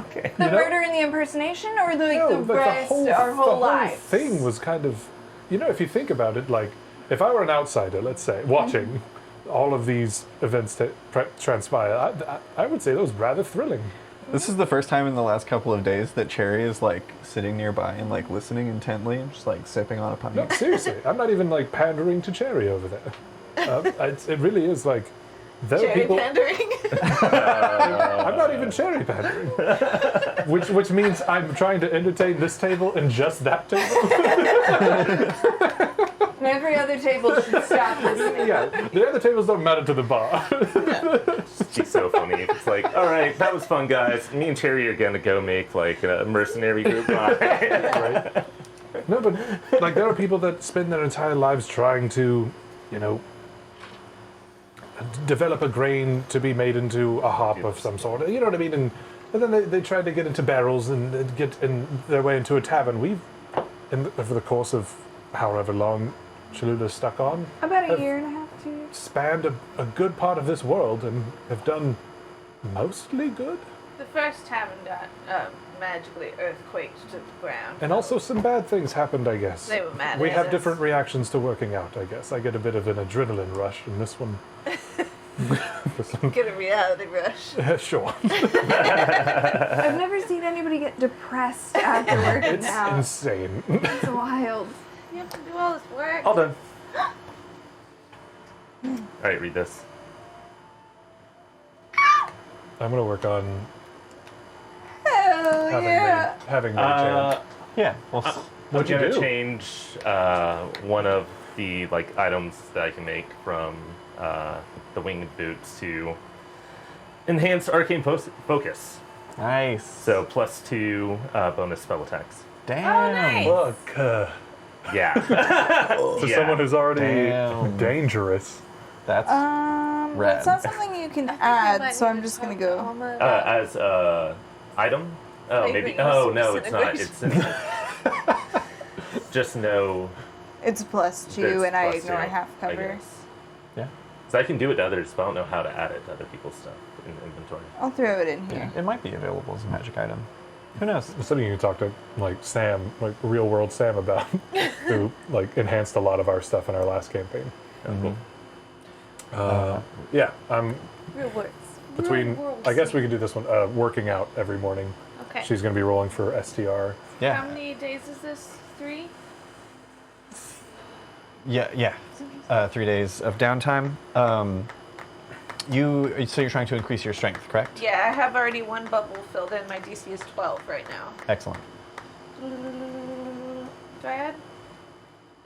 Okay. The murder and the impersonation, or the No, the rest, our the whole whole life. thing was kind of, if you think about it, like, if I were an outsider, let's say, watching all of these events transpire, I would say that was rather thrilling. This is the first time in the last couple of days that Cherry is like sitting nearby and like listening intently and just like sipping on a pint. No, seriously, I'm not even like pandering to Cherry over there. It really is like, there are Cherry people. pandering. I'm not even cherry pandering, which means I'm trying to entertain this table and just that table. And every other table should stop listening. Yeah, the other tables don't matter to the bar. She's so funny. It's like, all right, that was fun, guys. Me and Cherry are gonna go make like a mercenary group. Right? No, but like there are people that spend their entire lives trying to, develop a grain to be made into a hop of some sort. You know what I mean? And then they try to get into barrels and get their way into a tavern. Over the course of however long Cholula's stuck on, About a year and a half, 2 years. spanned a good part of this world and have done mostly good. The first tavern got magically earthquaked to the ground. And also some bad things happened, I guess. They were mad We at have us. different reactions to working out, I guess. I get a bit of an adrenaline rush in this one. Get a reality rush. Sure. I've never seen anybody get depressed after working It's out. insane. It's wild. You have to do all this work. All done. All right, read this. I'm going to work on Hell yeah. having Mage Hand. Yeah. Well, I'm What'd you gonna do? change one of the items that I can make from the winged boots to enhance arcane focus. nice. So +2 bonus spell attacks. Damn. nice. Look, Yeah. to someone who's already Damn. dangerous. That's Rad. It's not something you can add, so I'm just gonna go. As item? Oh, maybe. Flavoring Oh is no, it's not. disintegration. It's just no. It's +2, That's and I +2, ignore half I cover. guess. Yeah. So I can do it to others, but I don't know how to add it to other people's stuff in inventory. I'll throw it in here. Yeah, it might be available as a magic item. Who knows? Something you can talk to like Sam, like real world Sam about, who like enhanced a lot of our stuff in our last campaign. Cool. Yeah, I'm Real words. between. Real words. I guess we could do this one. Working out every morning. Okay. She's going to be rolling for STR. Yeah. How many days is this? 3? Yeah. 3 days of downtime. So you're trying to increase your strength, correct? Yeah, I have already one bubble filled in. My DC is 12 right now. Excellent. Do I add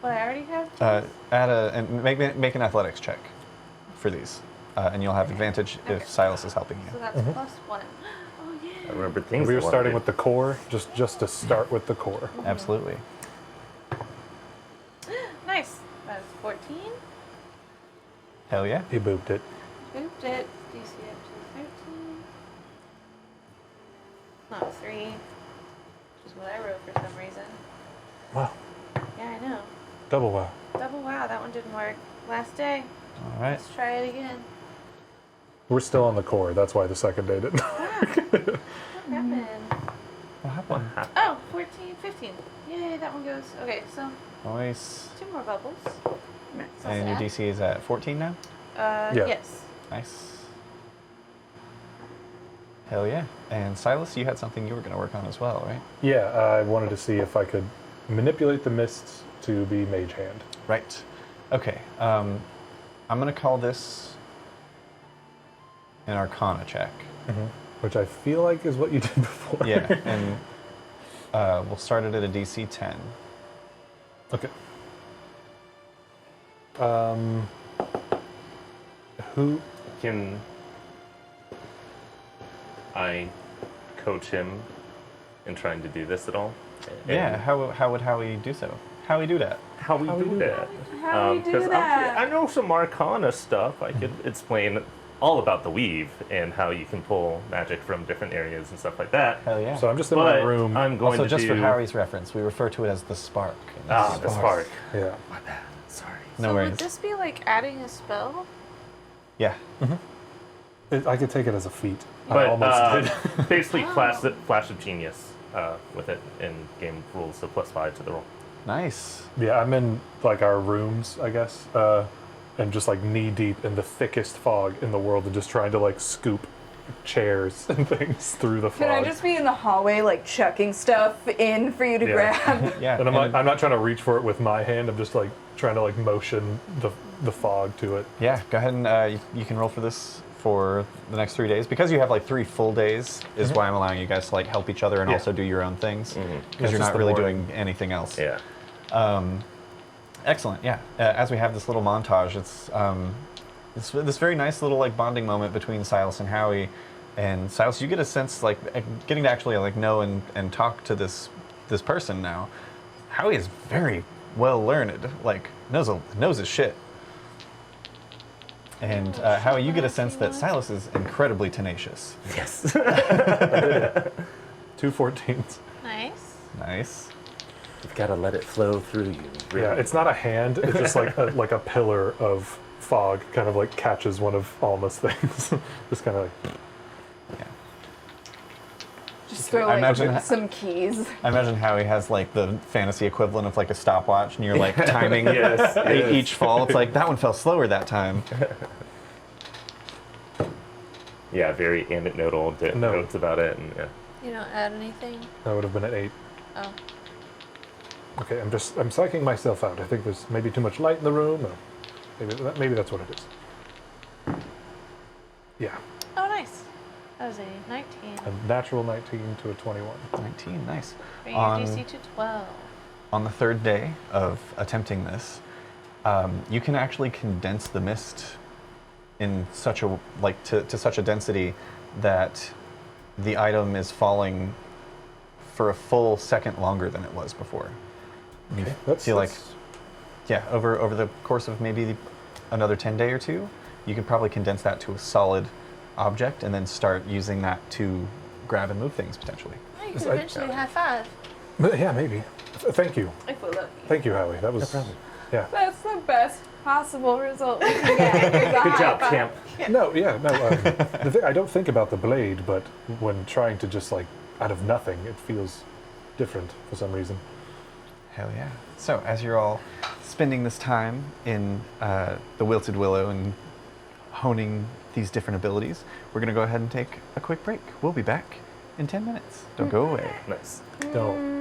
what I already have? And make an athletics check for these, and you'll have advantage if Silas is helping So you. that's +1. Oh yeah. I remember things. We were I wanna starting do. with the core, just to start with the core. Absolutely. Nice. That's 14. Hell yeah. He booped it. Booped it. DC up to 13. Not 3. Which is what I wrote for some reason. Wow, Yeah, I know. double wow. Double wow, that one didn't work. Last day. All right. Let's try it again. We're still on the core. That's why the second day didn't. What happened? What happened? Oh, 14, 15. Yay, that one goes. Okay, so Nice. 2 more bubbles. And your DC is at 14 now? Yeah. Yes. Nice. Hell yeah. And Silas, you had something you were going to work on as well, right? Yeah, I wanted to see if I could manipulate the mists to be Mage Hand. Right. Okay. I'm going to call this an Arcana check. Which I feel like is what you did before. Yeah, and we'll start it at a DC 10. Okay. Who? Can I coach him in trying to do this at all? Yeah, how would Howie do so? Howie do that? How we do that? How do you do 'cause that? I know some Arcana stuff. I could explain all about the weave and how you can pull magic from different areas and stuff like that. Hell yeah. So I'm just in my room. I'm going also, to just do... for Howie's reference, we refer to it as the spark. the spark. Yeah. My bad. Sorry. No so worries. would this be like adding a spell? Yeah. I could take it as a feat. I But almost did. basically, flash of genius with it in game rules, so +5 to the roll. Nice. Yeah, I'm in like our rooms, I guess, and just like knee deep in the thickest fog in the world, and just trying to like scoop chairs and things through the fog. Can I just be in the hallway, like chucking stuff in for you to Yeah. grab? Yeah. And I'm not trying to reach for it with my hand. I'm just like trying to like motion the fog to it. Yeah, go ahead and you can roll for this for the next 3 days. Because you have like 3 full days is why I'm allowing you guys to like help each other and Yeah. also do your own things. Because It's you're just not the really morning. doing anything else. Yeah. Excellent, yeah. As we have this little montage, it's this very nice little like bonding moment between Silas and Howie. And Silas, you get a sense like getting to actually like know and talk to this person now. Howie is very well learned, like knows his shit. And Howie, you get a sense that Silas is incredibly tenacious. Yes. 2 14s. Nice. Nice. You've got to let it flow through you. Really. Yeah, it's not a hand. It's just like a pillar of fog, kind of like catches one of Alma's things. Just kind of like. Just throw I like imagine- some keys. I imagine Howie has like the fantasy equivalent of like a stopwatch, and you're like timing Yes, yes. each fall. It's like that one fell slower that time. Yeah, very anecdotal No. notes about it, and yeah. You don't add anything? That would have been an 8. Oh. Okay, I'm psyching myself out. I think there's maybe too much light in the room. Or maybe that's what it is. Yeah, Oh, nice. That was a 19. a natural 19 to a 21. 19, nice. Bring your On, DC to 12. on the 3rd day of attempting this, you can actually condense the mist in such a like to such a density that the item is falling for a full second longer than it was before. You feel like, yeah, over the course of maybe another 10 day or 2, you could probably condense that to a solid object and then start using that to grab and move things potentially. Oh, you could eventually high five. Yeah, maybe. Thank you. If we're lucky. Thank you, Howie. That was. Yeah. That's the best possible result we can get. Good job, champ. No, yeah, no. I don't think about the blade, but when trying to just like out of nothing, it feels different for some reason. Hell yeah. So, as you're all spending this time in the Wilted Willow and honing these different abilities, we're going to go ahead and take a quick break. We'll be back in 10 minutes. Don't go away. Nice. Don't.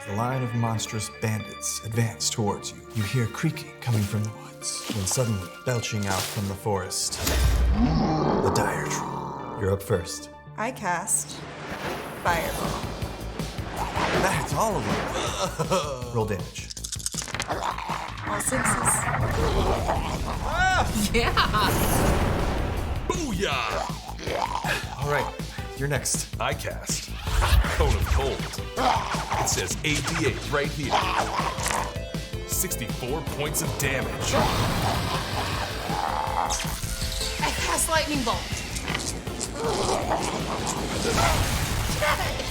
The line of monstrous bandits advance towards you. You hear creaking coming from the woods, when suddenly, belching out from the forest, the dire troll. You're up first. I cast Fireball. That's all of them. Roll damage. All 6s. Booyah! All right, you're next. I cast Cone of Cold. It says AD8 right here. 64 points of damage. I cast Lightning Bolt.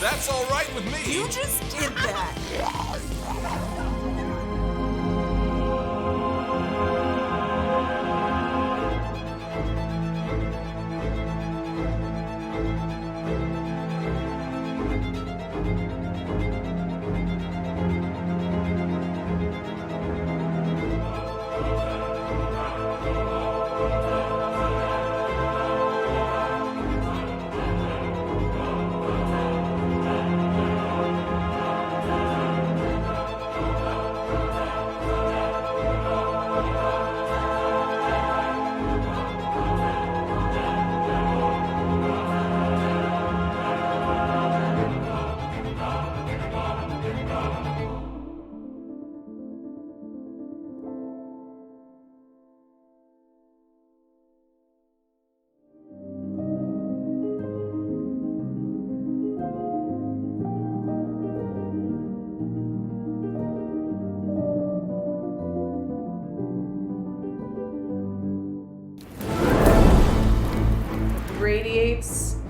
That's all right with me. You just did that.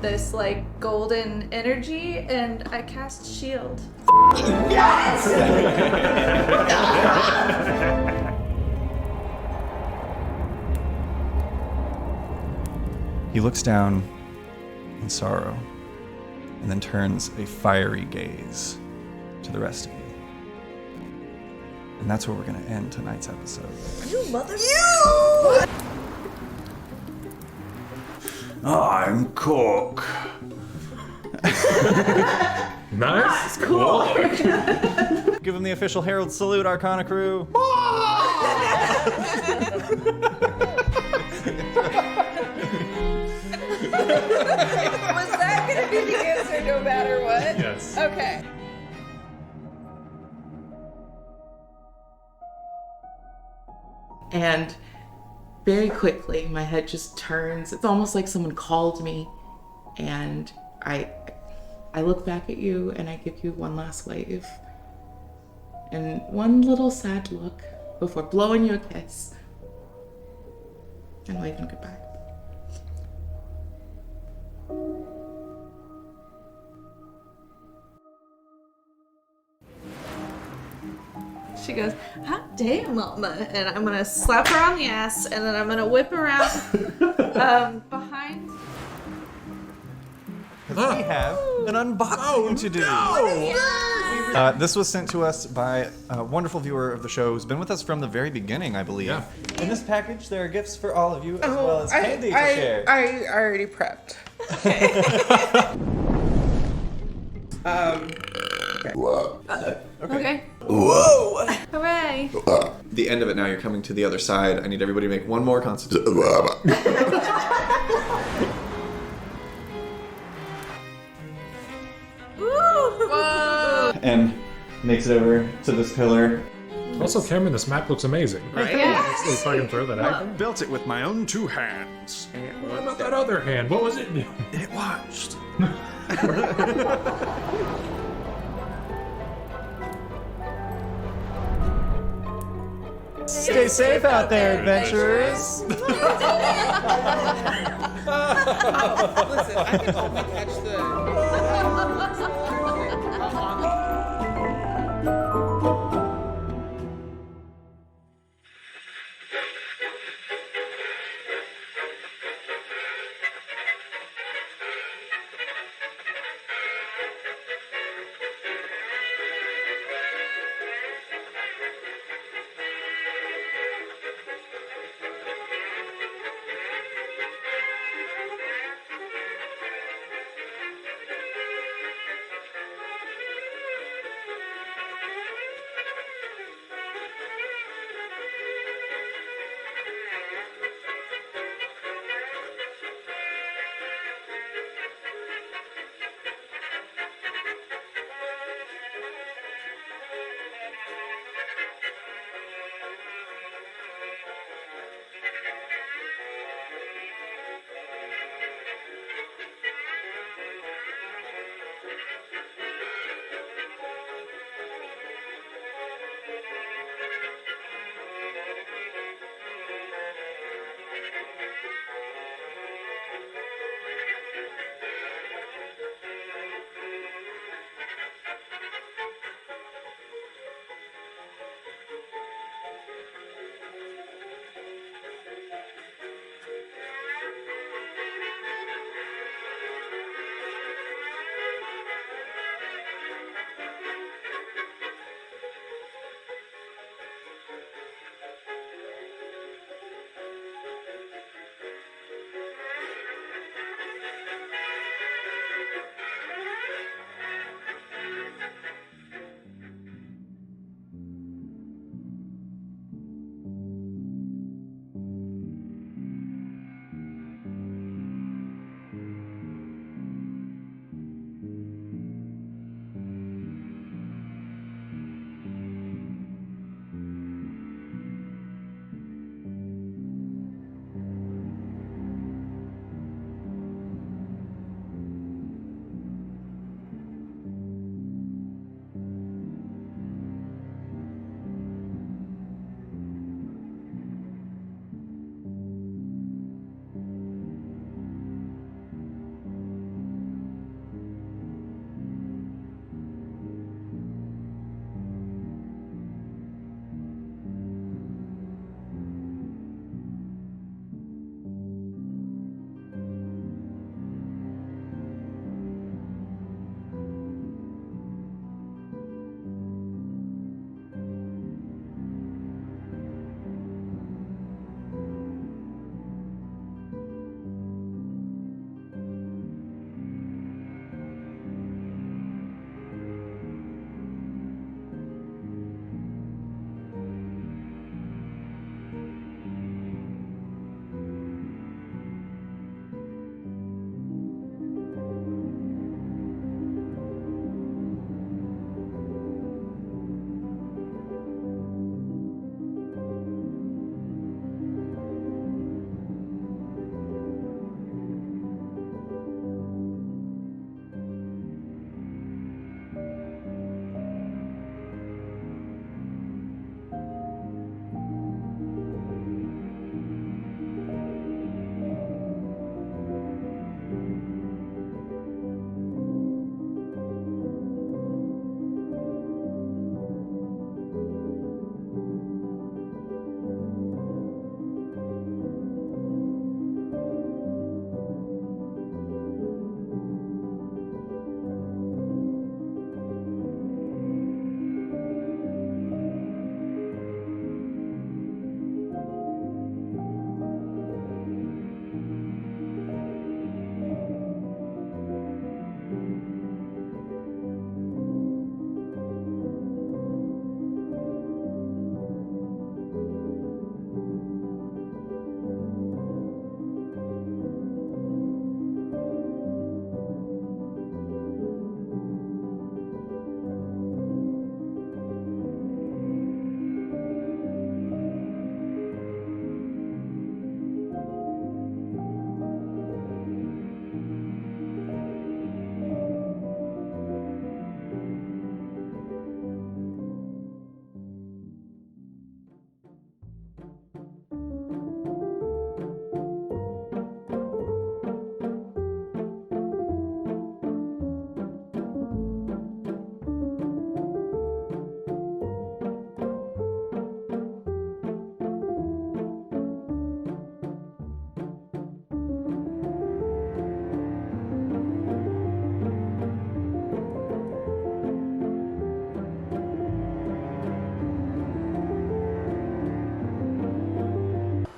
this like golden energy, and I cast shield. He looks down in sorrow and then turns a fiery gaze to the rest of you. And that's where we're going to end tonight's episode. You mother. I'm Cork. Nice. Cool. Give him the official Herald salute, Arcana crew. Was that gonna be the answer no matter what? Yes. Okay. And very quickly, my head just turns. It's almost like someone called me, and I look back at you and I give you one last wave and one little sad look before blowing you a kiss and waving goodbye. She goes, hot damn, mama. And I'm going to slap her on the ass, and then I'm going to whip around behind. We have an unboxing to do. This was sent to us by a wonderful viewer of the show who's been with us from the very beginning, I believe. Yeah. In this package, there are gifts for all of you, as well as candy to share. I already prepped. Okay. Whoa! Hooray. The end of it now, you're coming to the other side. I need everybody to make one more constitution. And makes it over to this pillar. Also, Cameron, this map looks amazing. Right? If I can throw that out. I built it with my own two hands. What about that other hand? What was it doing? It watched. Stay safe out there, adventurers. Listen, I can only catch the.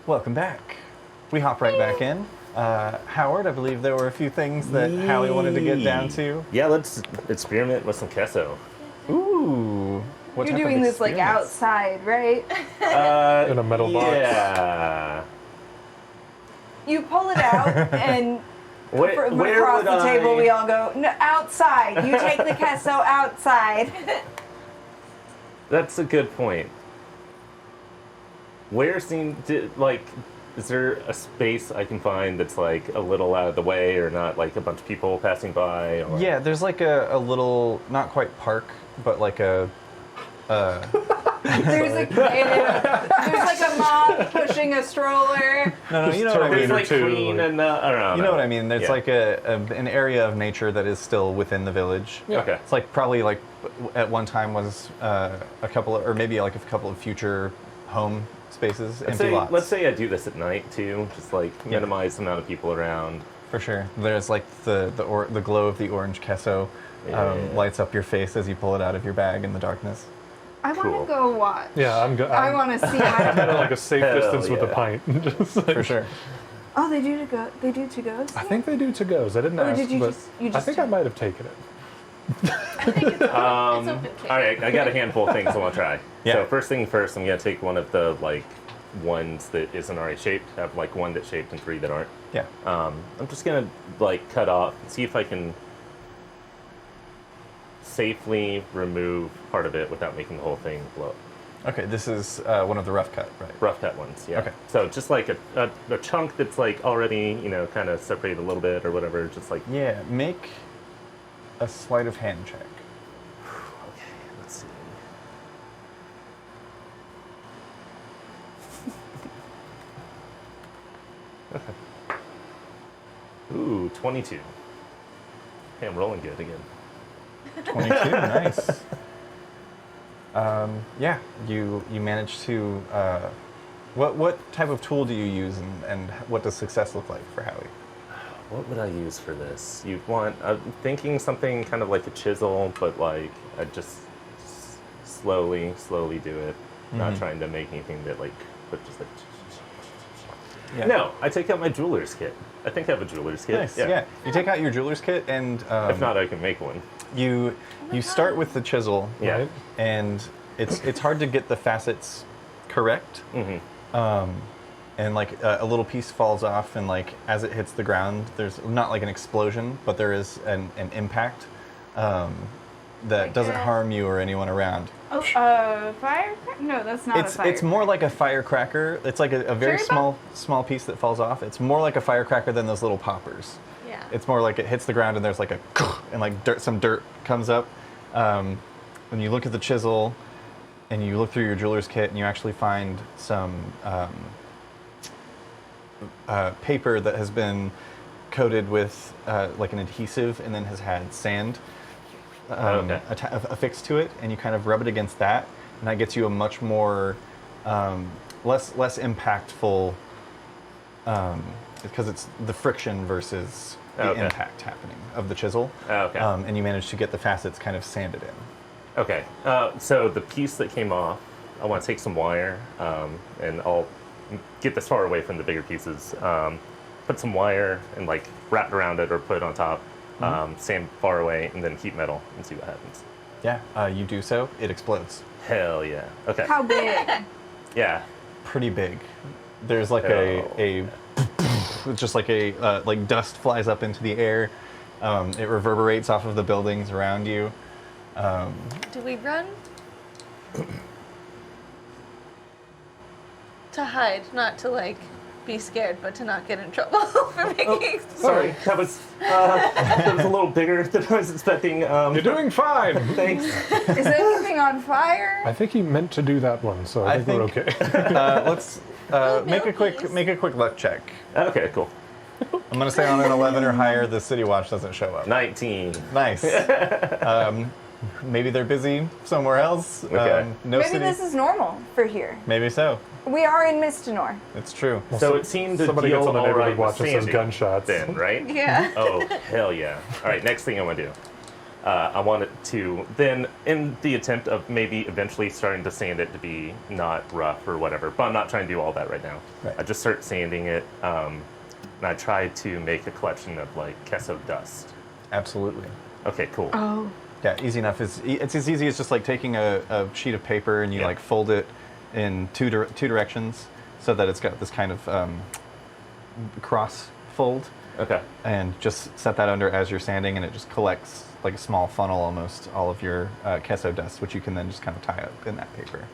Welcome back. We hop right back in. Howard, I believe there were a few things that Howie wanted to get down to. Yeah, let's experiment with some queso. Ooh. What You're type of doing this like experiments? outside, right? In a metal box. Yeah. You pull it out and Where across would the table I- we all go, no, outside. You take the queso outside. That's a good point. Is there a space I can find that's like a little out of the way or not like a bunch of people passing by? Or... Yeah, there's like a little, not quite park, but like a... There's like a mom pushing a stroller. No, you know what I There's mean. like green and I don't know. You know what I mean. There's Yeah. like an area of nature that is still within the village. Yeah. Okay. It's like probably like at one time was a couple of, or maybe like a couple of future home spaces, empty lots. Let's say I do this at night too, just like minimize the amount of people around. For sure. There's like the glow of the orange queso lights up your face as you pull it out of your bag in the darkness. I want Cool. to go watch. Yeah, I'm good. I want to see. I'm at like a safe Hell distance with a yeah. pint. Just like- For sure. Oh, they do to go. They do to goes. I think they do to goes. I didn't Or ask, did you but you I just think I might have taken it. I think it's open, it's open cake. All right, I got a handful of things I want to try. Yeah. So first thing first, I'm gonna take one of the like ones that isn't already shaped. I have like one that's shaped and 3 that aren't. Yeah. I'm just gonna like cut off, see if I can safely remove part of it without making the whole thing blow. Okay, this is one of the rough cut, right? Rough cut ones, yeah. Okay. So just like a chunk that's like already, kind of separated a little bit or whatever, just like. Yeah, make a sleight of hand check. Okay, let's see. Ooh, 22. Hey, I'm rolling good again. 22, nice. Yeah, you managed to. What type of tool do you use, and what does success look like for Howie? What would I use for this? I'm thinking something kind of like a chisel, but like I just slowly do it. Not trying to make anything that but just like. Yeah. No, I take out my jeweler's kit. I think I have a jeweler's kit. Nice. Yeah. You take out your jeweler's kit, and If not, I can make one. you start with the chisel. Yeah. Right? And it's hard to get the facets correct. Mm-hmm. And like a little piece falls off, and like as it hits the ground, there's not like an explosion, but there is an impact that doesn't harm you or anyone around. Oh, firecracker? No, that's not a firecracker. It's more like a firecracker. It's like a very Cherry small piece that falls off. It's more like a firecracker than those little poppers. Yeah. It's more like it hits the ground and there's like a and like some dirt comes up. When you look at the chisel and you look through your jeweler's kit and you actually find some paper that has been coated with like an adhesive and then has had sand affixed to it, and you kind of rub it against that, and that gets you a much more less impactful because it's the friction versus the impact happening of the chisel. And you manage to get the facets kind of sanded in. Okay. So the piece that came off, I want to take some wire, and I'll get this far away from the bigger pieces. Put some wire and like wrap around it or put it on top. Sand far away, and then heat metal and see what happens. Yeah, you do so. It explodes. Hell yeah. Okay. How big? Yeah. Pretty big. There's like a just like a like dust flies up into the air. It reverberates off of the buildings around you. Do we run? To hide, not to like be scared, but to not get in trouble for making. Sorry, that was a little bigger than I was expecting. You're doing fine. Thanks. Is anything on fire? I think he meant to do that one, so I think we're okay. Let's make a quick luck check. Okay, cool. I'm gonna say on an 11 or higher, the City Watch doesn't show up. 19. Nice. Maybe they're busy somewhere else. Okay. No Maybe city. this is normal for here. Maybe so. We are in Mistinor. It's true. So it seemed to Somebody deal gets on the all neighborhood right watch with and says Sandy gunshots. then, right? Yeah. Oh, hell yeah. All right, next thing I want to do. I want it to then, in the attempt of maybe eventually starting to sand it to be not rough or whatever, but I'm not trying to do all that right now. Right. I just start sanding it, and I try to make a collection of like Kesso dust. Absolutely. Okay, cool. Oh. Yeah, easy enough. It's as easy as just like taking a sheet of paper and you like fold it in two directions so that it's got this kind of cross fold. Okay. And just set that under as you're sanding, and it just collects like a small funnel almost all of your Kesso dust, which you can then just kind of tie up in that paper.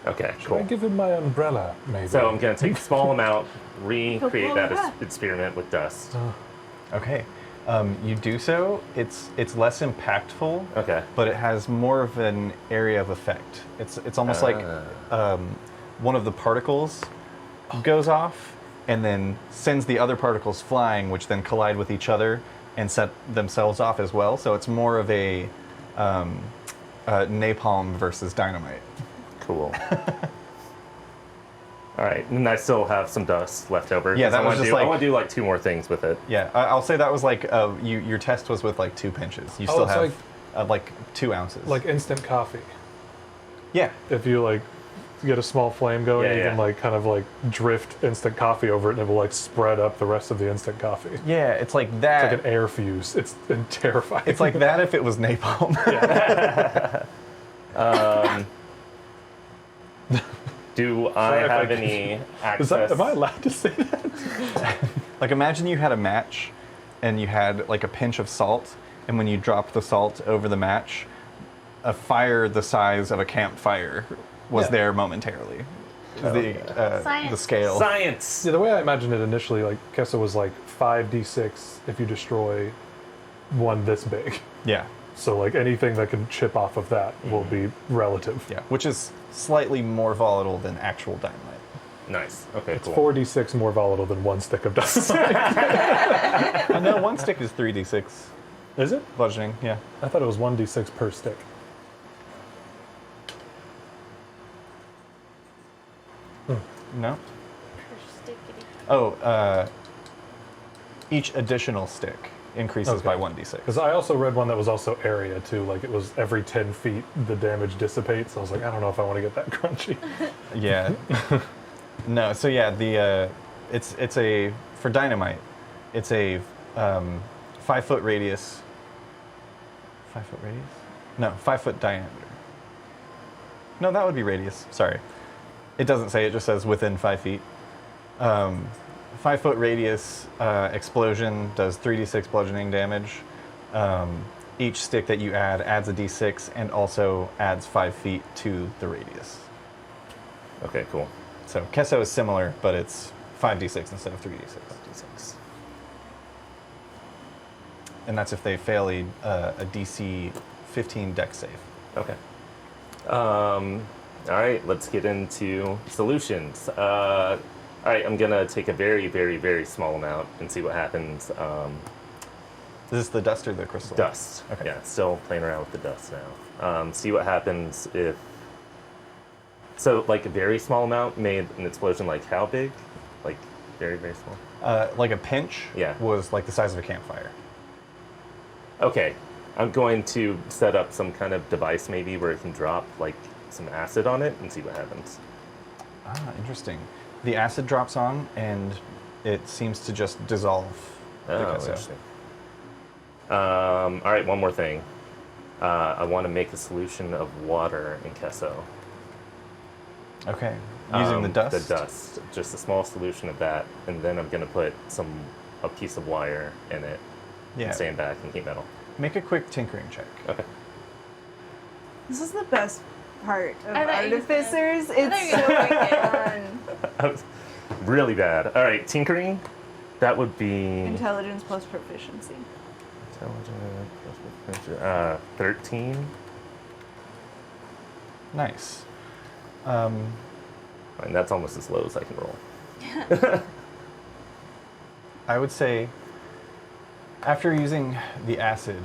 Okay, Should cool. I give him my umbrella, maybe? So I'm going to take a small amount, recreate that experiment with dust. Okay. You do so. It's less impactful. Okay. But it has more of an area of effect. It's almost like one of the particles goes off and then sends the other particles flying, which then collide with each other and set themselves off as well. So it's more of a napalm versus dynamite. Cool. All right, and I still have some dust left over. Yeah, that was just like I want to do like 2 more things with it. Yeah, I'll say that was like your test was with like 2 pinches. You still have like 2 ounces. Like instant coffee. Yeah. If you like get a small flame going, you can like kind of like drift instant coffee over it, and it will like spread up the rest of the instant coffee. Yeah, it's like that. It's like an air fuse. It's terrifying. It's like that if it was napalm. Do I have any access? Am I allowed to say that? Like imagine you had a match and you had like a pinch of salt, and when you dropped the salt over the match, a fire the size of a campfire was there momentarily. The scale. Science! Yeah, the way I imagined it initially, like Kesso was like 5d6 if you destroy one this big. Yeah. So like anything that can chip off of that will be relative. Yeah, which is slightly more volatile than actual dynamite. Nice. Okay, It's cool. 4d6 more volatile than 1 stick of dust. No, 1 stick is 3d6 Is it? bludgeoning. Yeah. I thought it was 1d6 per stick. No. Oh, each additional stick increases by 1d6. Because I also read one that was also area too. Like it was every 10 feet the damage dissipates. I was like, I don't know if I want to get that crunchy. Yeah. No. So yeah, it's a for dynamite. It's a 5 foot radius. 5 foot radius? No, 5 foot diameter. No, that would be radius. Sorry. It doesn't say. It just says within 5 feet. 5 foot radius explosion does 3d6 bludgeoning damage. Each stick that you add adds a d6 and also adds 5 feet to the radius. Okay, cool. So Kesso is similar, but it's 5d6 instead of 3d6. D6. And that's if they fail a DC 15 dex save. Okay. All right, let's get into solutions. All right, I'm gonna take a very, very, very small amount and see what happens. Is this the dust or the crystal? Dust. Okay. Yeah, still playing around with the dust now. See what happens if. So, like a very small amount made an explosion. Like how big? Like very, very small. Like a pinch. Yeah. Was like the size of a campfire. Okay, I'm going to set up some kind of device maybe where it can drop like some acid on it and see what happens. Ah, interesting. The acid drops on, and it seems to just dissolve. Oh, the Kesso. interesting. All right, one more thing. I want to make a solution of water in Kesso. Okay. Using the dust? The dust. Just a small solution of that, and then I'm going to put a piece of wire in it, Yeah. and sandbag and heat metal. Make a quick tinkering check. Okay. This is the best part of I thought you were Artificers. I thought you were It's so gonna fun. That was really bad. All right, tinkering. That would be Intelligence plus proficiency. 13. Nice. And that's almost as low as I can roll. I would say after using the acid,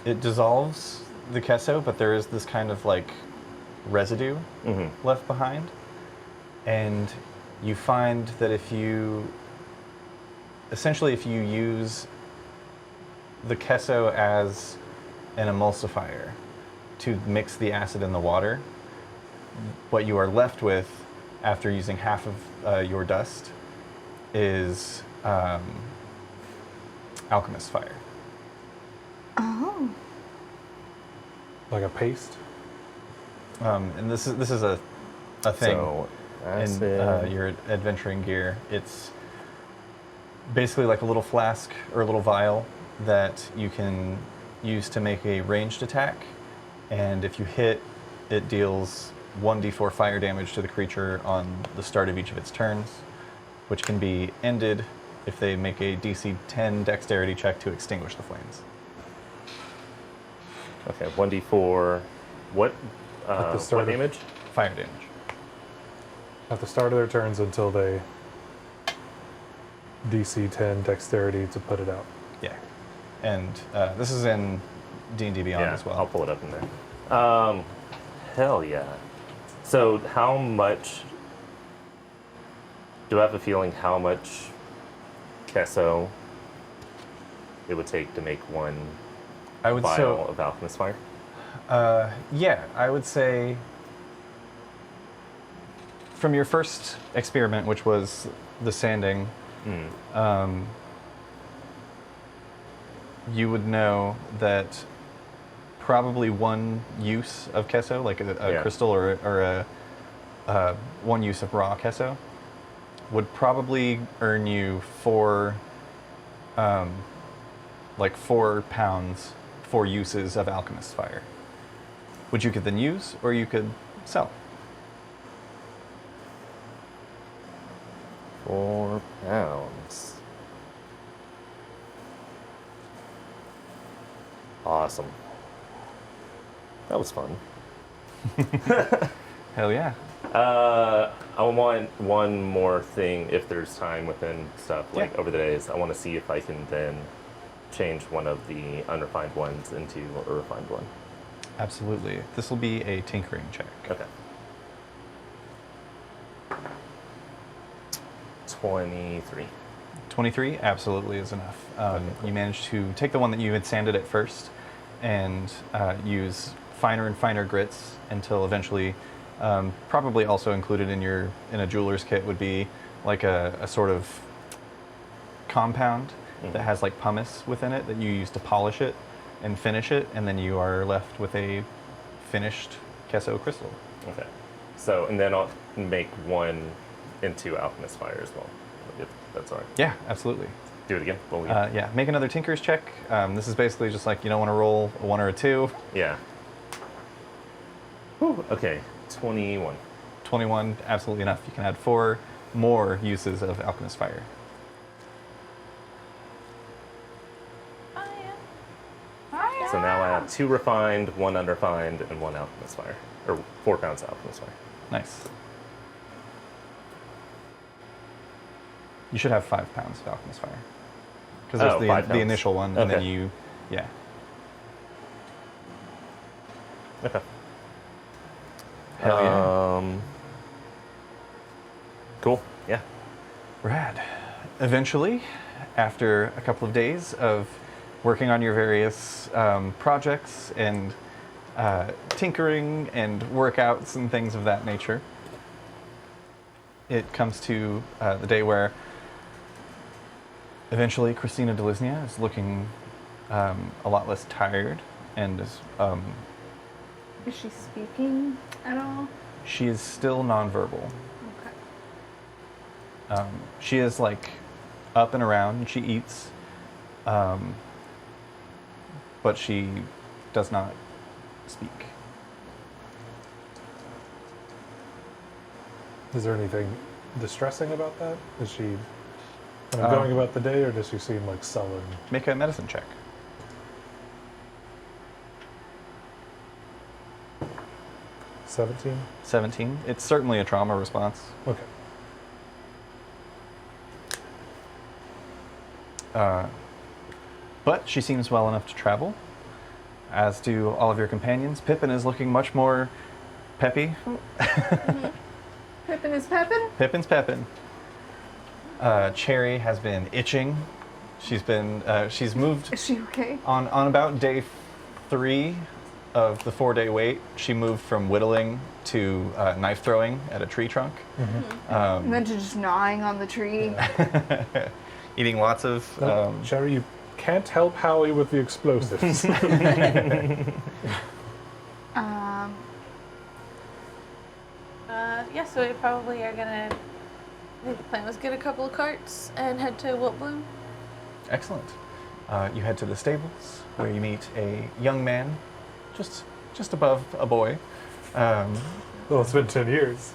it dissolves the Kesso, but there is this kind of like residue left behind. And you find that if you use the Kesso as an emulsifier to mix the acid in the water. What you are left with after using half of your dust is alchemist fire. Oh. Like a paste? And this is a thing So, in acid. your adventuring gear. It's basically like a little flask or a little vial that you can use to make a ranged attack. And if you hit, it deals 1d4 fire damage to the creature on the start of each of its turns, which can be ended if they make a DC 10 dexterity check to extinguish the flames. Okay, 1d4. What? At the start What of- damage? Fire damage. At the start of their turns until they DC 10 dexterity to put it out. Yeah. And this is in D&D Beyond as well. I'll pull it up in there. Hell yeah. So how much... Do I have a feeling how much queso it would take to make one I would vial of alchemist fire? Yeah, I would say from your first experiment, which was the sanding, you would know that probably one use of queso, like a crystal or a one use of raw queso, would probably earn you 4 pounds, 4 uses of alchemist fire, which you could then use or you could sell. 4 pounds. Awesome. That was fun. Hell yeah. I want one more thing if there's time within stuff, like Yeah. over the days. I want to see if I can then change one of the unrefined ones into a refined one. Absolutely. This will be a tinkering check. Okay. 23. 23 absolutely is enough. You managed to take the one that you had sanded at first and use finer and finer grits until eventually, probably also included in a jeweler's kit would be like a sort of compound that has like pumice within it that you use to polish it and finish it, and then you are left with a finished queso crystal. Okay. So, and then I'll make one into alchemist fire as well, if that's all right. Yeah, absolutely. Do it again. Yeah, make another tinker's check. This is basically just like you don't want to roll a 1 or a 2. Yeah. Whew, okay, 21. 21, absolutely enough. You can add 4 more uses of alchemist fire. So now I have 2 refined, 1 unrefined, and 1 alchemist fire. Or 4 pounds of alchemist fire. Nice. You should have 5 pounds of alchemist fire. Because there's 5 the pounds. initial one, and then Okay. you, yeah. Okay. Hell yeah. Cool. Yeah. Rad. Eventually, after a couple of days of working on your various projects and tinkering and workouts and things of that nature, it comes to the day where eventually Christina Delisnia is looking a lot less tired and is Is she speaking at all? she is still nonverbal. Okay. She is like up and around and she eats, but she does not speak. Is there anything distressing about that? Is she kind of going about the day, or does she seem like sullen? Make a medicine check. 17? 17. It's certainly a trauma response. Okay. But she seems well enough to travel, as do all of your companions. Pippin is looking much more peppy. Pippin is Peppin? Pippin's peppin'. Cherry has been itching. She's moved Is she okay? on about day 3 of the 4-day wait, she moved from whittling to knife throwing at a tree trunk. And then to just gnawing on the tree. Eating lots of... Jerry, you can't help Howie with the explosives. Yeah, so we probably are gonna. I think the plan was get a couple of carts and head to Wiltbloom. Excellent. You head to the stables, where you meet a young man, just above a boy. Well, it's been 10 years.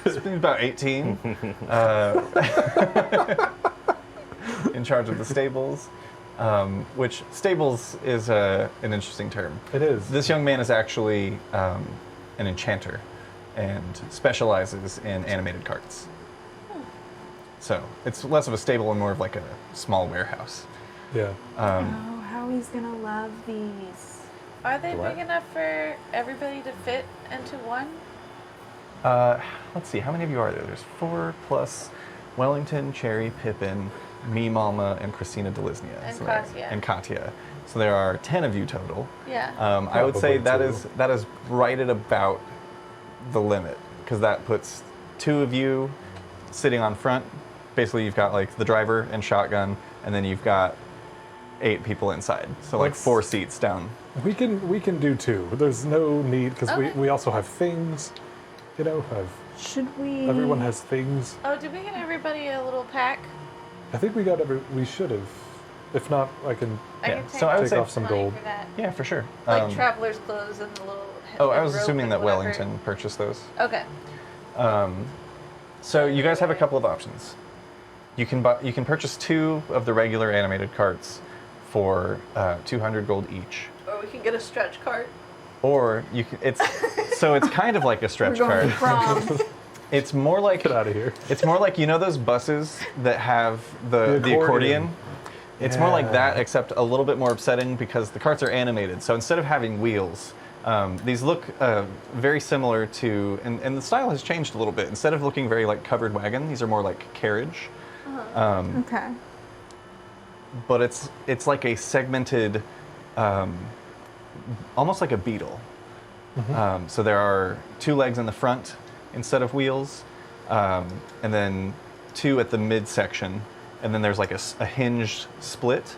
He's been about 18. In charge of the stables. Which stables is an interesting term. It is. This young man is actually an enchanter and specializes in animated carts. So it's less of a stable and more of like a small warehouse. Yeah. Oh, Howie's gonna love these. Are they big enough for everybody to fit into one? Let's see, how many of you are there? There's 4 plus Wellington, Cherry, Pippin, me, Mama, and Christina Delisnia. And So Katya. and Katya. So there are 10 of you total. Yeah. I would say Probably that is right at about the limit, because that puts 2 of you sitting on front. Basically, you've got like the driver and shotgun, and then you've got 8 people inside. So like 4 seats down. We can do 2. There's no need, because Okay. we also have things. You know, Should we? everyone has things. Oh, did we get everybody a little pack? I think we should have. If not, I can I Yeah, can take, so I would take say- off some money gold. for that. Yeah, for sure. Like traveler's clothes and the little. Oh, I was rope assuming and that whatever. Wellington purchased those. Okay. So you guys have a couple of options. You can purchase 2 of the regular animated carts for 200 gold each, Or we can get a stretch cart. or you can. It's kind of like a stretch We're going cart. from. It's more like Get out of here. It's more like, you know, those buses that have the The accordion. accordion. It's more like that, except a little bit more upsetting because the carts are animated. So instead of having wheels, these look very similar to, and the style has changed a little bit. Instead of looking very like covered wagon, these are more like carriage. Okay. But it's like a segmented, almost like a beetle. So there are 2 legs in the front instead of wheels, and then 2 at the midsection, and then there's like a hinged split,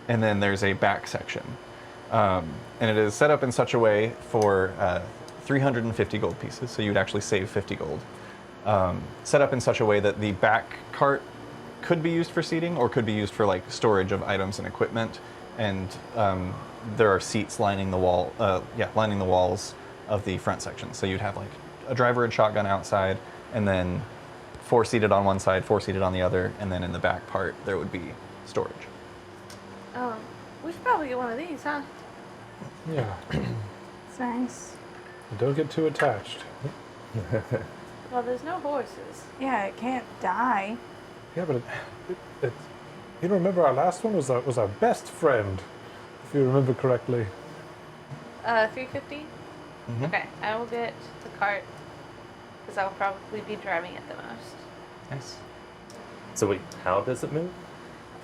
and then there's a back section. And it is set up in such a way for 350 gold pieces, so you would actually save 50 gold. Set up in such a way that the back cart could be used for seating or could be used for like storage of items and equipment, and there are seats lining the lining the walls of the front section. So you'd have like a driver and shotgun outside, and then 4 seated on one side, 4 seated on the other, and then in the back part there would be storage. We should probably get one of these, huh? Yeah. It's nice. Don't get too attached. Well, there's no horses. Yeah, it can't die. Yeah, but it you remember our last one was our best friend, if you remember correctly. 350? Okay, I will get the cart because I'll probably be driving it the most. Nice. So wait, how does it move?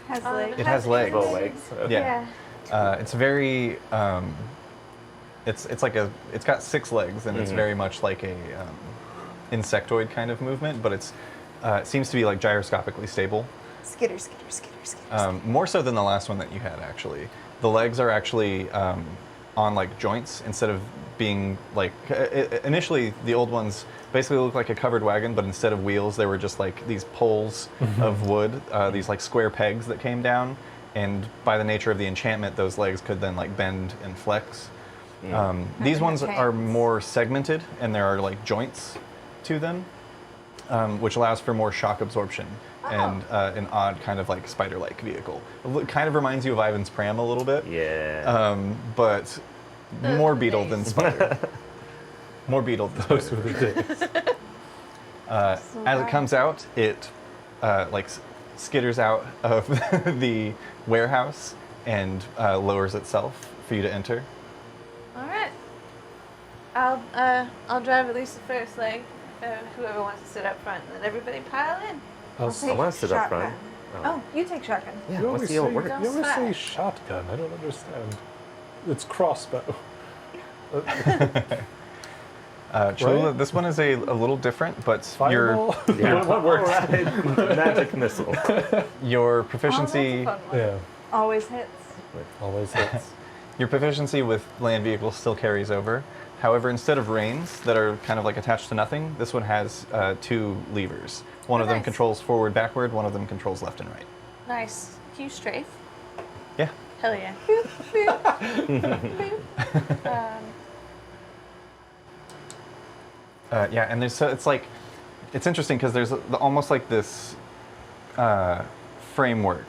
Has legs. It has legs. Both legs. Okay. Yeah. It's very. It's got 6 legs, and it's very much like a insectoid kind of movement, but it seems to be like gyroscopically stable. Skitter, skitter, skitter, skitter. More so than the last one that you had, actually. The legs are actually on like joints instead of being like initially the old ones basically looked like a covered wagon, but instead of wheels they were just like these poles of wood, these like square pegs that came down, and by the nature of the enchantment those legs could then like bend and flex. These ones are more segmented, and there are like joints to them, which allows for more shock absorption and an odd kind of like spider-like vehicle. It kind of reminds you of Ivan's pram a little bit. Yeah. But more beetle than spider. More beetle than Those spider. were the days. As it comes out, it like skitters out of the warehouse and lowers itself for you to enter. All right. I'll drive at least the first leg. Whoever wants to sit up front, and then everybody pile in. I'll I want to sit up front. Oh, you take shotgun. Yeah, You let's always see how it say- works. You always say Fine. shotgun. I don't understand. It's crossbow. Cholula, Right? this one is a little different, but Fireball? Yeah. what works? Alright, magic missile. your Oh, proficiency, that's a fun one. Yeah, Always hits. always hits. your proficiency with land vehicles still carries over. However, instead of reins that are kind of like attached to nothing, this one has 2 levers. One of them nice. controls forward, backward. One of them controls left and right. Nice. Can you strafe? Yeah. Hell yeah. Yeah, and there's so it's like it's interesting because there's almost like this framework.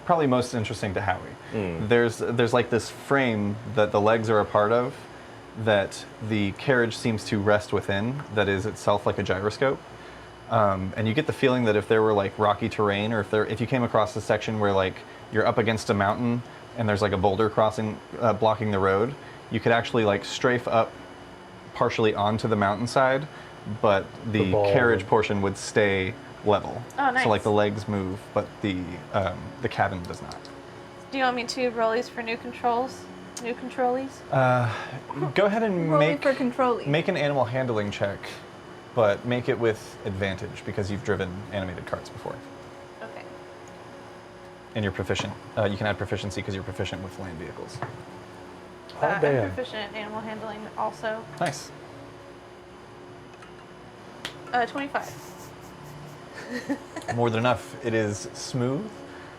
Probably most interesting to Howie. There's like this frame that the legs are a part of, that the carriage seems to rest within. That is itself like a gyroscope. And you get the feeling that if there were like rocky terrain, or if you came across a section where like you're up against a mountain and there's like a boulder crossing blocking the road, you could actually like strafe up partially onto the mountainside, but the ball. carriage portion would stay level. Oh, nice. So like the legs move, but the cabin does not. Do you want me to roll these for new controls? New controllies? Go ahead and Rolling for control. make an animal handling check, but make it with advantage because you've driven animated carts before. Okay. And you're proficient. You can add proficiency because you're proficient with land vehicles. Oh, I'm damn. proficient in animal handling also. Nice. 25. More than enough. It is smooth.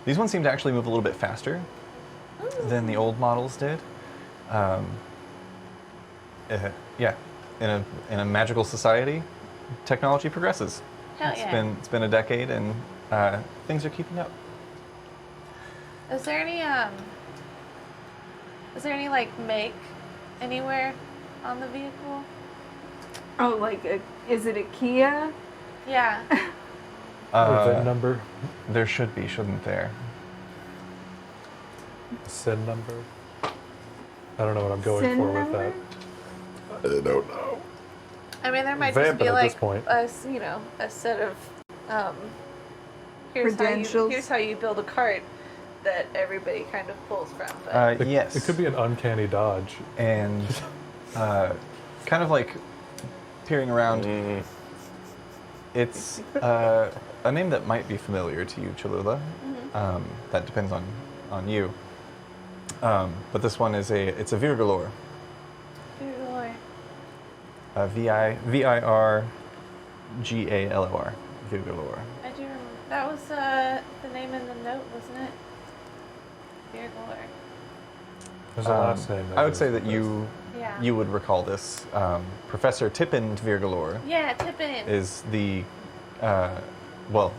These ones seem to actually move a little bit faster than the old models did. Yeah, in a magical society, technology progresses. Hell yeah. It's been a decade, and things are keeping up. Is there any like make anywhere on the vehicle? Oh, like, is it a Kia? Yeah. VIN number, There should be, shouldn't there? SIN number. I don't know what I'm going SIN for number? with that. I don't know. I mean, there might just Vamping be at like this point. a set of Credentials. here's how you build a cart that everybody kind of pulls from. But Yes. It could be an uncanny dodge. And kind of like peering around. It's a name that might be familiar to you, Cholula. That depends on you. But this one is it's a Virgalore. Virgalore. Virgalor. Virgalore. I do remember. That was the name in the note, wasn't it? Virgalore. There's a last name. I would say that you Yeah. would recall this. Professor Tippin Virgalore Yeah, Tippin. is the well,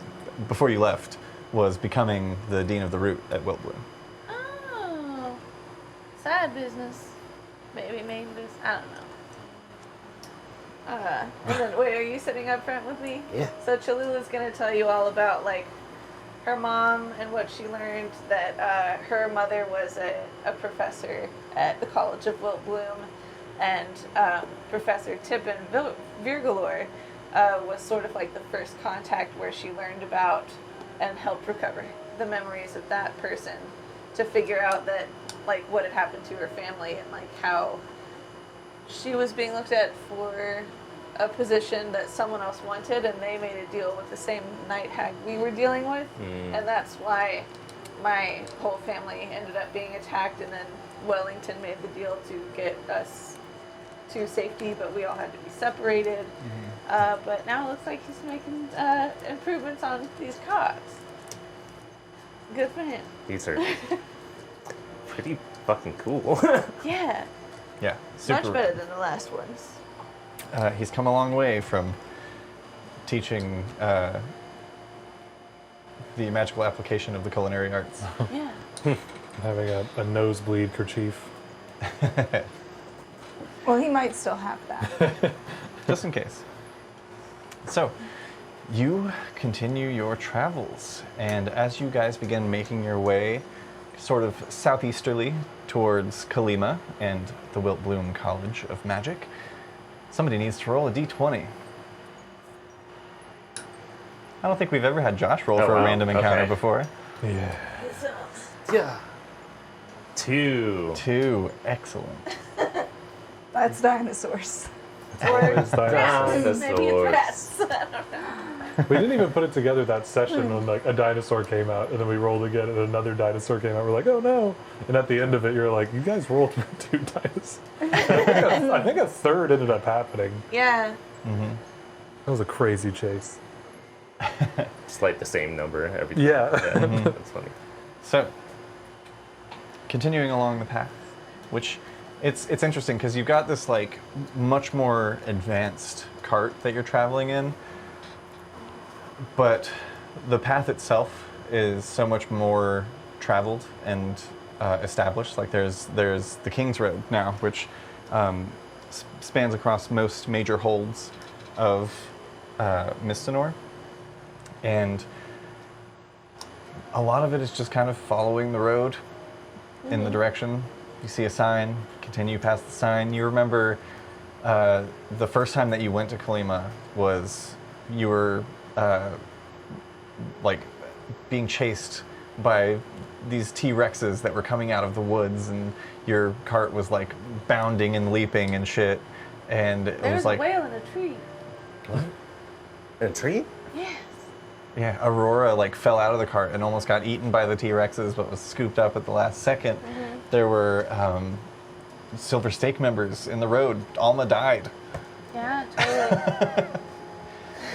before you left, was becoming the dean of the root at Wiltbloom. Oh. Side business. Maybe main business. I don't know. And then, wait, are you sitting up front with me? Yeah. So Cholula's gonna tell you all about like her mom and what she learned, that her mother was a professor at the College of Wiltbloom, and Professor Tippin Virgalore was sort of like the first contact where she learned about and helped recover the memories of that person, to figure out that like what had happened to her family, and like how she was being looked at for a position that someone else wanted, and they made a deal with the same night hag we were dealing with, and that's why my whole family ended up being attacked, and then Wellington made the deal to get us to safety, but we all had to be separated. But now it looks like he's making improvements on these cops. Good for him. These are pretty fucking cool. Yeah, Yeah, super. much better than the last ones. He's come a long way from teaching the magical application of the culinary arts. Yeah. Having a nosebleed kerchief. Well, he might still have that. Just in case. So, you continue your travels, and as you guys begin making your way sort of southeasterly towards Kalima and the Wiltbloom College of Magic, somebody needs to roll a d20. I don't think we've ever had Josh roll Oh, for a wow. random encounter Okay. before. Yeah. Yeah. 2. 2, excellent. That's dinosaurs. It's dinosaurs. Maybe it's rats. We didn't even put it together that session when like a dinosaur came out, and then we rolled again, and another dinosaur came out. We're like, oh no! And at the end of it, you're like, you guys rolled for 2 dinosaurs. I think a third ended up happening. Yeah. That was a crazy chase. It's like the same number every time. Yeah. That's funny. So, continuing along the path, which it's interesting because you've got this like much more advanced cart that you're traveling in, but the path itself is so much more traveled and established. Like there's the King's Road now, which spans across most major holds of Mistinor, and a lot of it is just kind of following the road in the direction. You see a sign, continue past the sign. You remember the first time that you went to Kalima was you were like being chased by these T-Rexes that were coming out of the woods, and your cart was like bounding and leaping and shit. And it There was was like, a whale in a tree. In a tree? Yes. yeah, Aurora like fell out of the cart and almost got eaten by the T-Rexes, but was scooped up at the last second. There were Silver Stake members in the road. Alma died. Yeah, totally.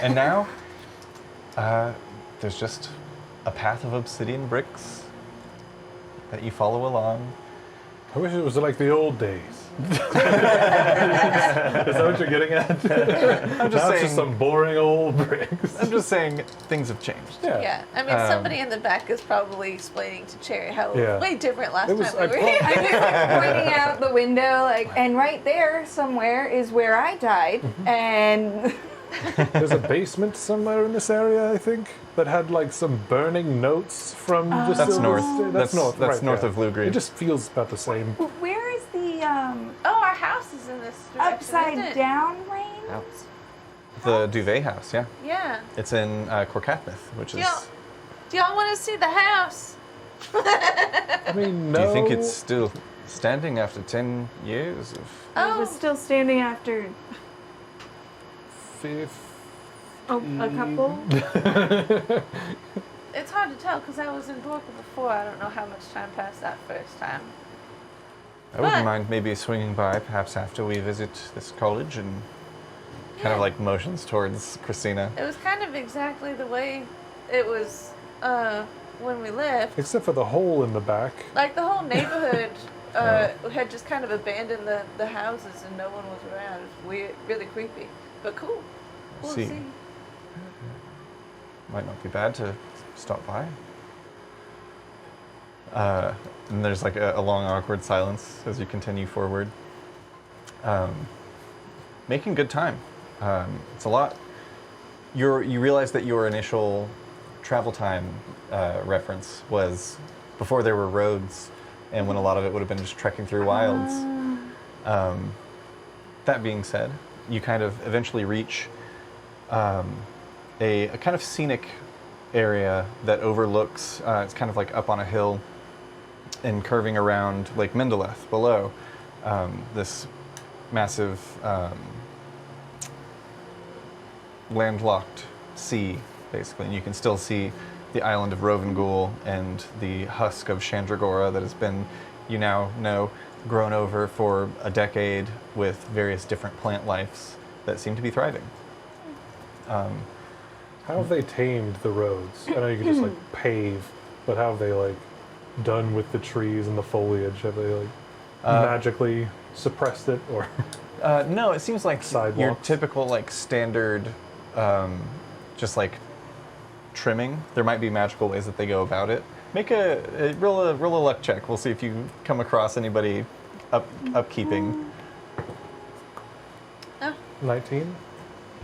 And now, there's just a path of obsidian bricks that you follow along. I wish it was like the old days. Is that what you're getting at? I'm just Now it's saying. just some boring old bricks. I'm just saying things have changed. Yeah, I mean, somebody in the back is probably explaining to Cherry how it Yeah. was way different last It was- time we were I- here. I'm just like pointing out the window, like, and right there somewhere is where I died, and There's a basement somewhere in this area, I think, that had like some burning notes from the That's Silver north. State. That's north. that's right, north yeah. of Bluegreen. It just feels about the same. where is the Oh, our house is in this direction, isn't upside it? down range? House. The Duvet House, yeah. Yeah. It's in Corcathmith, which is. Do y'all want to see the house? I mean, no. Do you think it's still standing after 10 years of? It was still standing after a couple. It's hard to tell because I was in Dorca before. I don't know how much time passed that first time. I wouldn't But- mind maybe swinging by perhaps after we visit this college, and kind of like motions towards Christina. It was kind of exactly the way it was when we left. Except for the hole in the back. Like the whole neighborhood had just kind of abandoned the houses and no one was around. It was weird, really creepy, but cool. Cool See. to see. Might not be bad to stop by. And there's like a long awkward silence as you continue forward. Making good time. It's a lot. You realize that your initial travel time reference was before there were roads, and when a lot of it would have been just trekking through wilds. That being said, you kind of eventually reach a kind of scenic area that overlooks, it's kind of like up on a hill and curving around Lake Mendeleth below. This massive landlocked sea, basically. And you can still see the island of Rovengul and the husk of Chandragora that has been, you now know, grown over for a decade with various different plant lives that seem to be thriving. How have they tamed the roads? I know you can just like pave, but how have they like done with the trees and the foliage? Have they like magically suppressed it, or? No, it seems like your Sidewalks. typical like standard, just like trimming. There might be magical ways that they go about it. Make roll a luck check. We'll see if you come across anybody upkeeping. 19?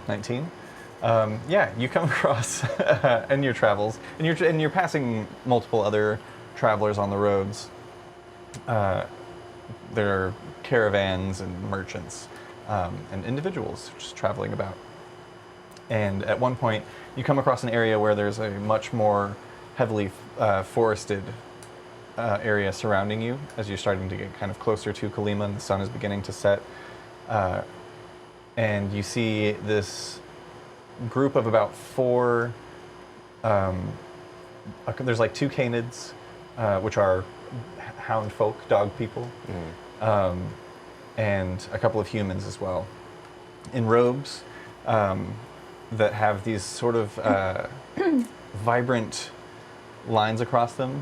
19. Yeah, you come across in your travels, and you're passing multiple other travelers on the roads. There are caravans and merchants and individuals just traveling about. And at one point, you come across an area where there's a much more heavily forested area surrounding you as you're starting to get kind of closer to Kalima and the sun is beginning to set. And you see this group of about 4, there's like 2 canids, which are hound folk, dog people, and a couple of humans as well, in robes that have these sort of vibrant lines across them.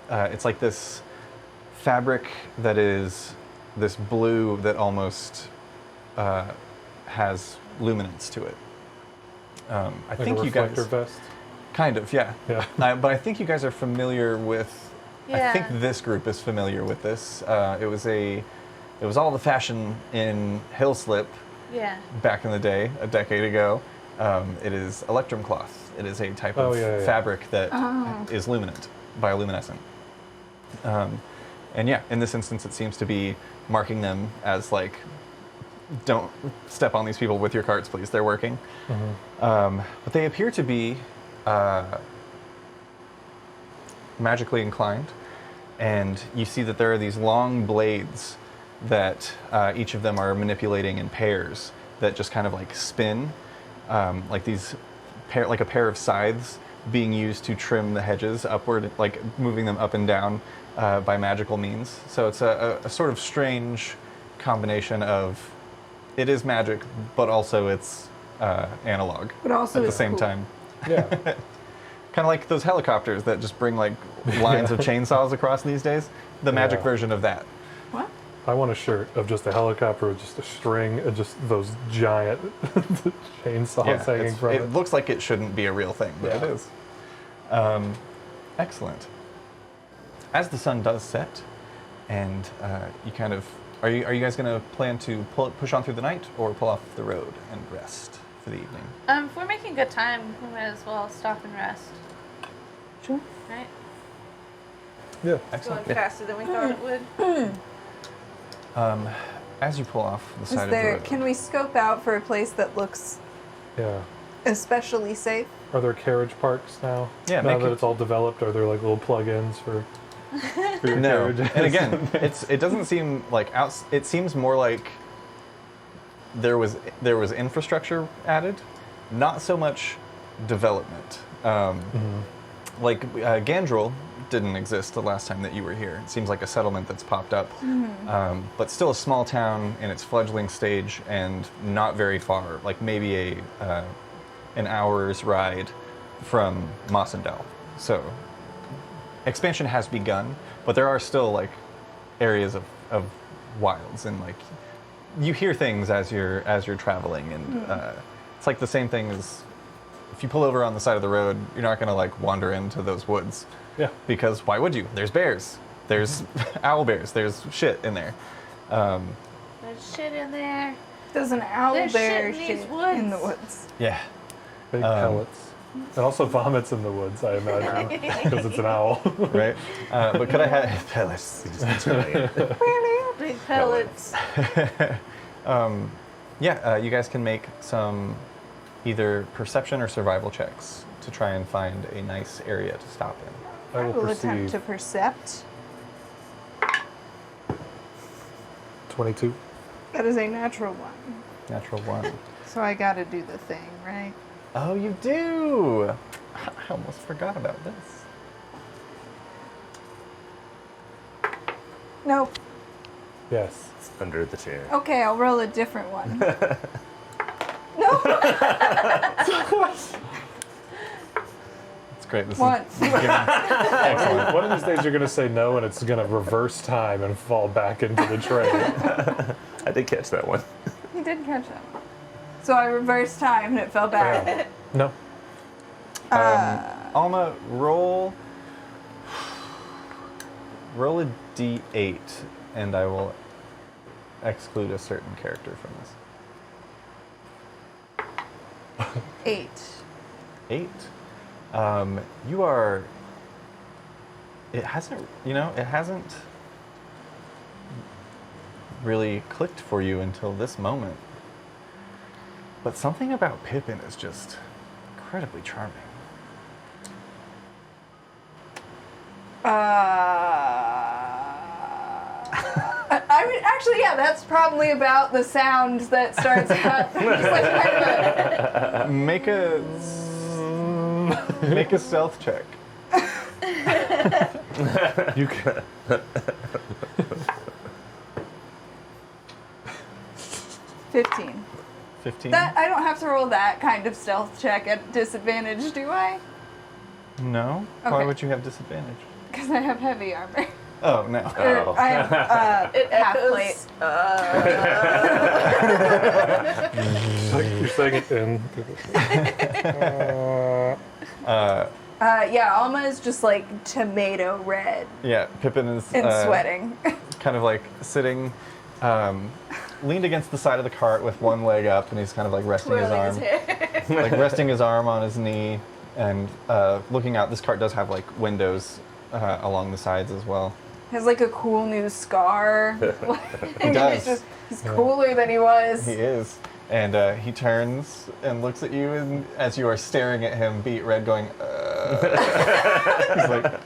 It's like this fabric that is this blue that almost has luminance to it. I Like think a you guys reflector vest. kind of, yeah. Yeah. But I think you guys are familiar with. Yeah. I think this group is familiar with this. It was all the fashion in Hillslip Yeah. back in the day, a decade ago. It is electrum cloth. It is a type Oh, of yeah, yeah. fabric that is luminant, bioluminescent. And yeah, in this instance, it seems to be marking them as like, don't step on these people with your carts, please. They're working. But they appear to be magically inclined, and you see that there are these long blades that each of them are manipulating in pairs that just kind of like spin, like like a pair of scythes being used to trim the hedges upward, like moving them up and down by magical means. So it's a sort of strange combination of it is magic, but also it's analog But also at the it's same cool. time. Yeah. Kind of like those helicopters that just bring like lines of chainsaws across these days. The magic Yeah. version of that. What? I want a shirt of just a helicopter with just a string and just those giant chainsaws hanging it's- from it it. looks like it shouldn't be a real thing, but it Yeah. is. Excellent. As the sun does set, and you kind of are you guys going to plan to push on through the night or pull off the road and rest for the evening? If we're making good time, we might as well stop and rest. Sure. Right? Yeah. Going Excellent. faster than we thought it would. As you pull off the Is side there? of the road, Can we scope out for a place that looks Yeah. especially safe? Are there carriage parks now? Yeah, Now make that it- it's all developed, are there like little plug-ins for your no. carriages? And again, it doesn't seem like it seems more like there was infrastructure added, not so much development. Like Gandrill didn't exist the last time that you were here. It seems like a settlement that's popped up, but still a small town in its fledgling stage and not very far. Like maybe an hour's ride from Mossendale. So expansion has begun, but there are still like areas of wilds, and like you hear things as you're traveling, and it's like the same thing as if you pull over on the side of the road, you're not gonna like wander into those woods. Yeah. Because why would you? There's bears, there's owl bears, there's shit in there. There's shit in there. There's an owl There's bear shit in these shit woods. in the woods. Yeah. Big pellets. And also vomits in the woods, I imagine, because it's an owl. Right. But could I have pellets? Big pellets. You guys can make some either perception or survival checks to try and find a nice area to stop in. I I will will attempt perceive to percept. 22. That is a natural one. Natural one. So I gotta do the thing, right? Oh, you do! I almost forgot about this. Nope. Yes. Under the chair. Okay, I'll roll a different one. No. It's great. This One. is excellent. One of these days you're going to say no and it's going to reverse time and fall back into the tray. I did catch that one. You did catch that one. So I reversed time and it fell back. Yeah. No. Alma, roll a d8, and I will exclude a certain character from this. 8. 8. You are. It hasn't really clicked for you until this moment. But something about Pippin is just incredibly charming. I mean, actually, yeah, that's probably about the sound that starts out. Just like kind of Make a stealth check. You can. 15. 15. That I don't have to roll that kind of stealth check at disadvantage, do I? No. Why Okay. would you have disadvantage? Because I have heavy armor. Oh no. Or I have It half echoes. plate. You're saying it in. Yeah, Alma is just like tomato red Yeah, Pippin is and sweating. kind of like sitting, leaned against the side of the cart with one leg up, and he's kind of like resting his arm, like resting his arm on his knee, and looking out. This cart does have like windows along the sides as well. Has like a cool new scar. He does. He's cooler than he was. He is. And he turns and looks at you, and as you are staring at him, beat red, going, He's like,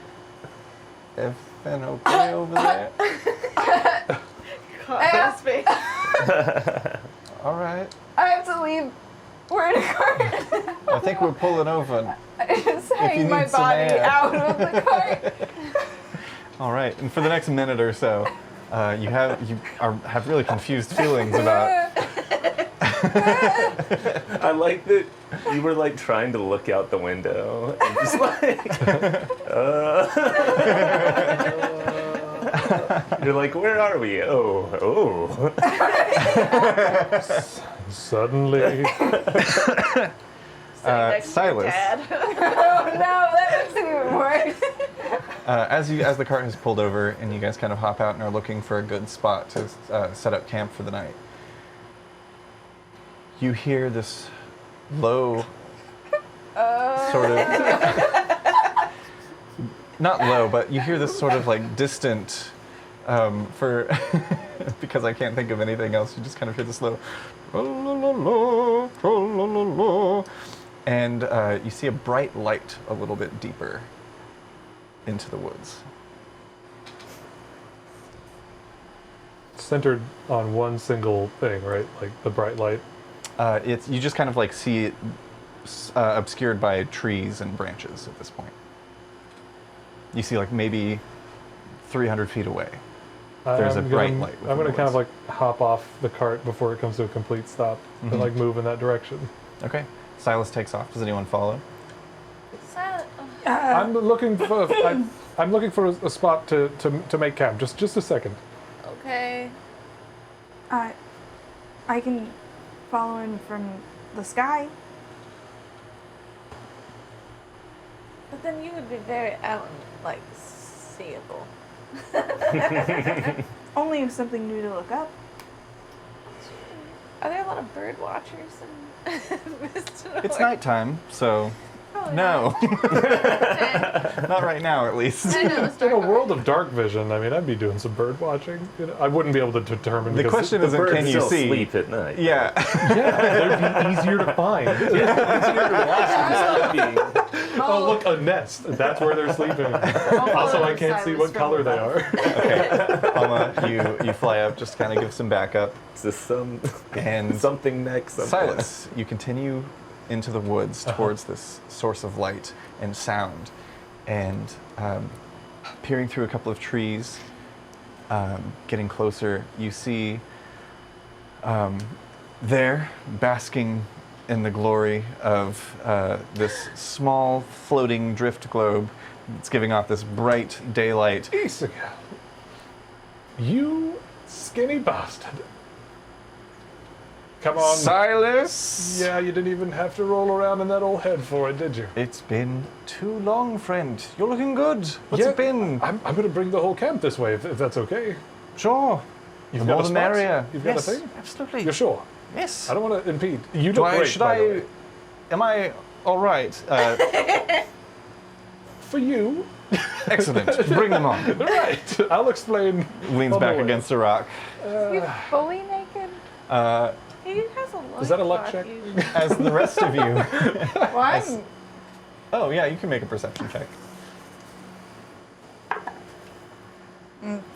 effing okay over there? Caught his face. All right. I have to leave. We're in a cart. I think we're pulling over. I just you hang my need some body air. out of the cart. All right. And for the next minute or so, you have really confused feelings about. I like that you were like trying to look out the window and just like, you're like, where are we? Oh. Suddenly. Silas. Oh no, that makes it even worse. As the cart has pulled over and you guys kind of hop out and are looking for a good spot to set up camp for the night, you hear this low, sort of, not low, but you hear this sort of like distant, because I can't think of anything else, you just kind of hear this low, and you see a bright light a little bit deeper into the woods. Centered on one single thing, right? Like the bright light. You just kind of like see it obscured by trees and branches at this point. You see like maybe 300 feet away. There's a bright light. I'm going to kind of like hop off the cart before it comes to a complete stop and like move in that direction. Okay. Silas takes off. Does anyone follow? Silent. I'm looking for I'm looking for a spot to make camp. Just a second. Okay. I can follow him from the sky. But then you would be very like seeable. Only if something new to look up. Are there a lot of bird watchers in Mr. It's nighttime, so Probably no. not. Not right now, at least. I know it's In a dark. world of dark vision, I mean, I'd be doing some bird watching. You know, I wouldn't be able to determine. The because question The isn't birds can you still see. sleep at night. Yeah. yeah, they'd be easier to find. Oh, look, a nest. That's where they're sleeping. Also, I can't see what color they are. Okay. Alma, you fly up, just kind of give some backup. Is this And something next? Silas, you continue into the woods towards this source of light and sound, and peering through a couple of trees, getting closer, you see there, basking in the glory of this small floating drift globe. It's giving off this bright daylight. Isagal, you skinny bastard. Come on. Silas! Yeah, you didn't even have to roll around in that old head for it, did you? It's been too long, friend. You're looking good. What's Yeah, it been? I'm going to bring the whole camp this way, if that's okay. Sure. You've The got more a the spot? merrier. You've got Yes, a thing? absolutely. You're sure? Yes. I don't want to impede. You look great, Should by the I? way. Am I all right? For you. Excellent. Bring them on. Right. I'll explain. Leans on the back way. against a rock. You fully naked? He has a loincloth. Is that a luck check? usually. As the rest of you. Well, I'm Oh, yeah, you can make a perception check.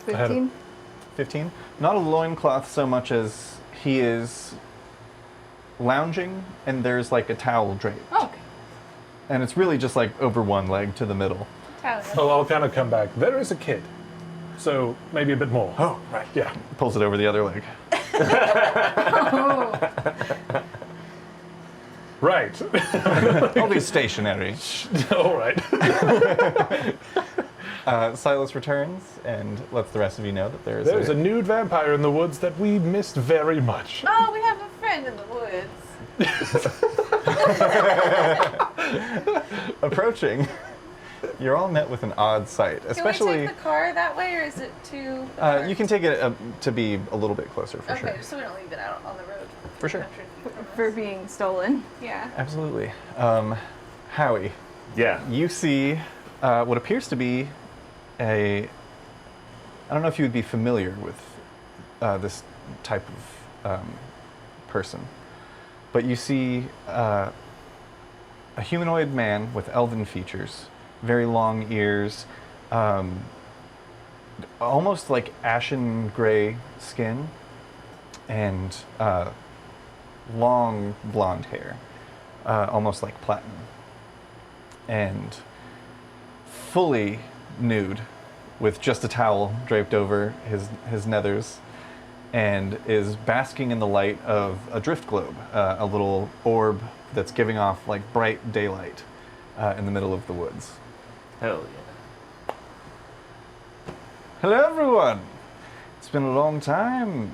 15. 15. Not a loincloth so much as he is lounging and there's like a towel draped. Oh, okay. And it's really just like over one leg to the middle. Italian. Oh, I'll kind of come back. There is a kid. So maybe a bit more. Oh, right. Yeah. Pulls it over the other leg. Right. I'll be stationary. All right. Silas returns and lets the rest of you know that There's a nude vampire in the woods that we missed very much. Oh, we have a friend in the woods. approaching. You're all met with an odd sight, Can especially. we take the car that way, or is it too? You can take it to be a little bit closer for Okay, sure. so we don't leave it out on the road. For sure. For being stolen. Yeah. Absolutely. Howie, Yeah. you see what appears to be I don't know if you would be familiar with this type of person, but you see a humanoid man with elven features, very long ears, almost like ashen gray skin, and long blonde hair, almost like platinum, and fully nude with just a towel draped over his nethers, and is basking in the light of a drift globe, a little orb that's giving off like bright daylight in the middle of the woods. Hell yeah. Hello everyone! It's been a long time.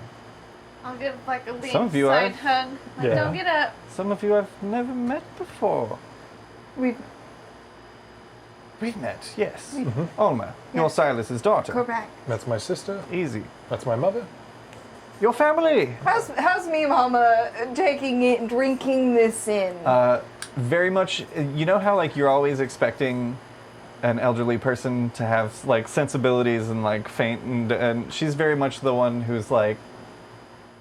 I'll give like a lead Some of you side are- hug. Like, Yeah. don't get up. Some of you I've never met before. We've We've met, yes. Alma, you're Silas's daughter. Correct. That's my sister. Easy. That's my mother. Your family. How's me mama taking it, drinking this in? Very much, you know how like you're always expecting an elderly person to have like sensibilities and like faint, and she's very much the one who's like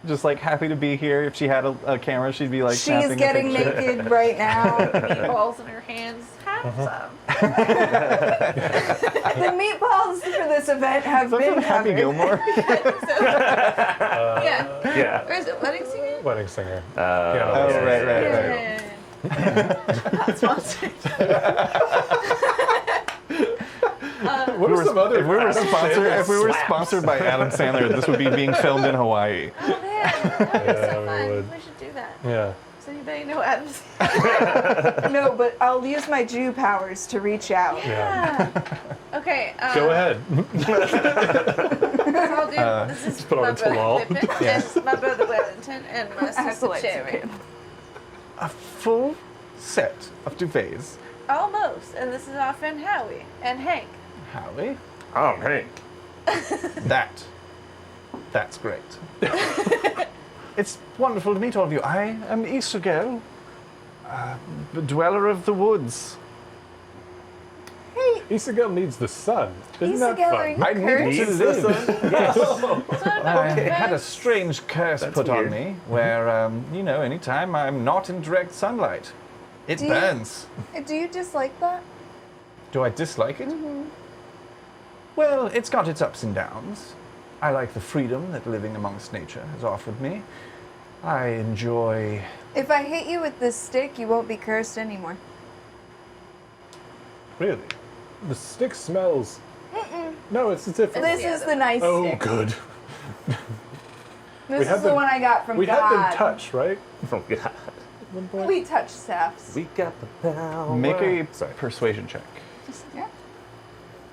just like happy to be here. If she had a camera, she'd be like She's snapping a getting picture. naked right now. Meatballs in her hands. Have some. The meatballs for this event have Is that been from Happy covered. Gilmore? Yeah. Yeah. Or is it Wedding Singer? Wedding singer. Oh, Yeah, right. Not sponsored. What are some other? If we were sponsored by Adam Sandler, this would be being filmed in Hawaii. Oh man, that would be so we fun. would. We should do that. Yeah. Does anybody know Adam's? No, but I'll use my Jew powers to reach out. Yeah. Okay. Go ahead. I'll do. This is put on my a tool. brother Pippin, and my brother Wellington, and my I have to sister light Cherry. some A full set of duvets. Almost. And this is our friend Howie and Hank. Howie? Oh, Hank. That's great. It's wonderful to meet all of you. I am Isugel, dweller of the woods. Hey, Isabel needs the sun. Isn't that Isabel, are fun? you I cursed? need to live. I Okay. had a strange curse That's put weird. on me where, anytime I'm not in direct sunlight, it Do you- burns. Do you dislike that? Do I dislike it? Well, it's got its ups and downs. I like the freedom that living amongst nature has offered me. I enjoy... If I hit you with this stick, you won't be cursed anymore. Really? The stick smells. No, it's different. This is the nice Oh, stick. good. This had is the them- one I got from We God. had them touch, right? Oh, God. At one point? We touch staffs. We got the power. Make a Sorry. persuasion check. Yeah.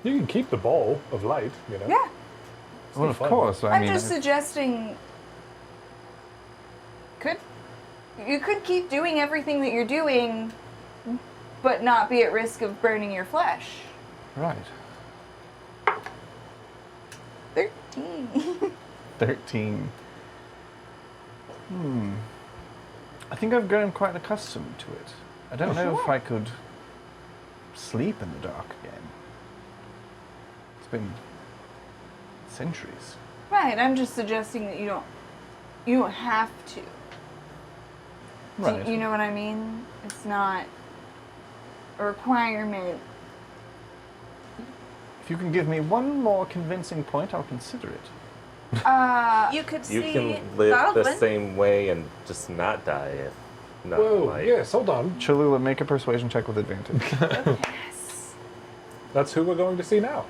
You can keep the ball of light, you know? Yeah. Well, of fun. course. I I'm mean, just suggesting. You could keep doing everything that you're doing, but not be at risk of burning your flesh. right. 13. 13. I think I've grown quite accustomed to it. I don't know if I could sleep in the dark again. It's been centuries. Right. I'm just suggesting that you don't have to. Right. You know what I mean? It's not a requirement. If you can give me one more convincing point, I'll consider it. You could You see can live the Baldwin. same way and just not die if not Whoa, like. yes, hold on. Cholula, make a persuasion check with advantage. Yes. That's who we're going to see now.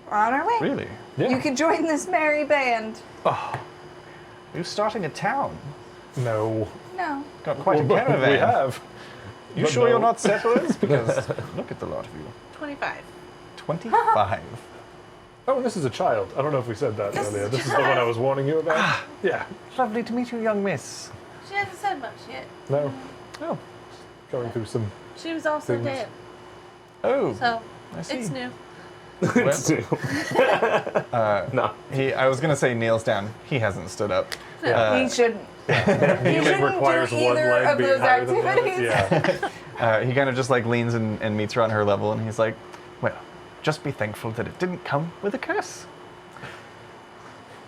We're on our way. Really? Yeah. You can join this merry band. You're starting a town. No. No. Got quite a Well, caravan. We have. You but sure no. you're not settlers? Because look at the lot of you. 25. 25. Oh, and this is a child. I don't know if we said that earlier. This is the one I was warning you about. Yeah. Lovely to meet you, young miss. She hasn't said much yet. No. Oh. Going through some. She was also Things. dead. Oh. So I see. it's new. It's new. No. I was gonna say kneels down. He hasn't stood up. He shouldn't. Kneeling shouldn't requires do one either leg of being those higher than the other. activities. Yeah. He kind of just like leans and meets her on her level, and he's like, "Well, just be thankful that it didn't come with a curse.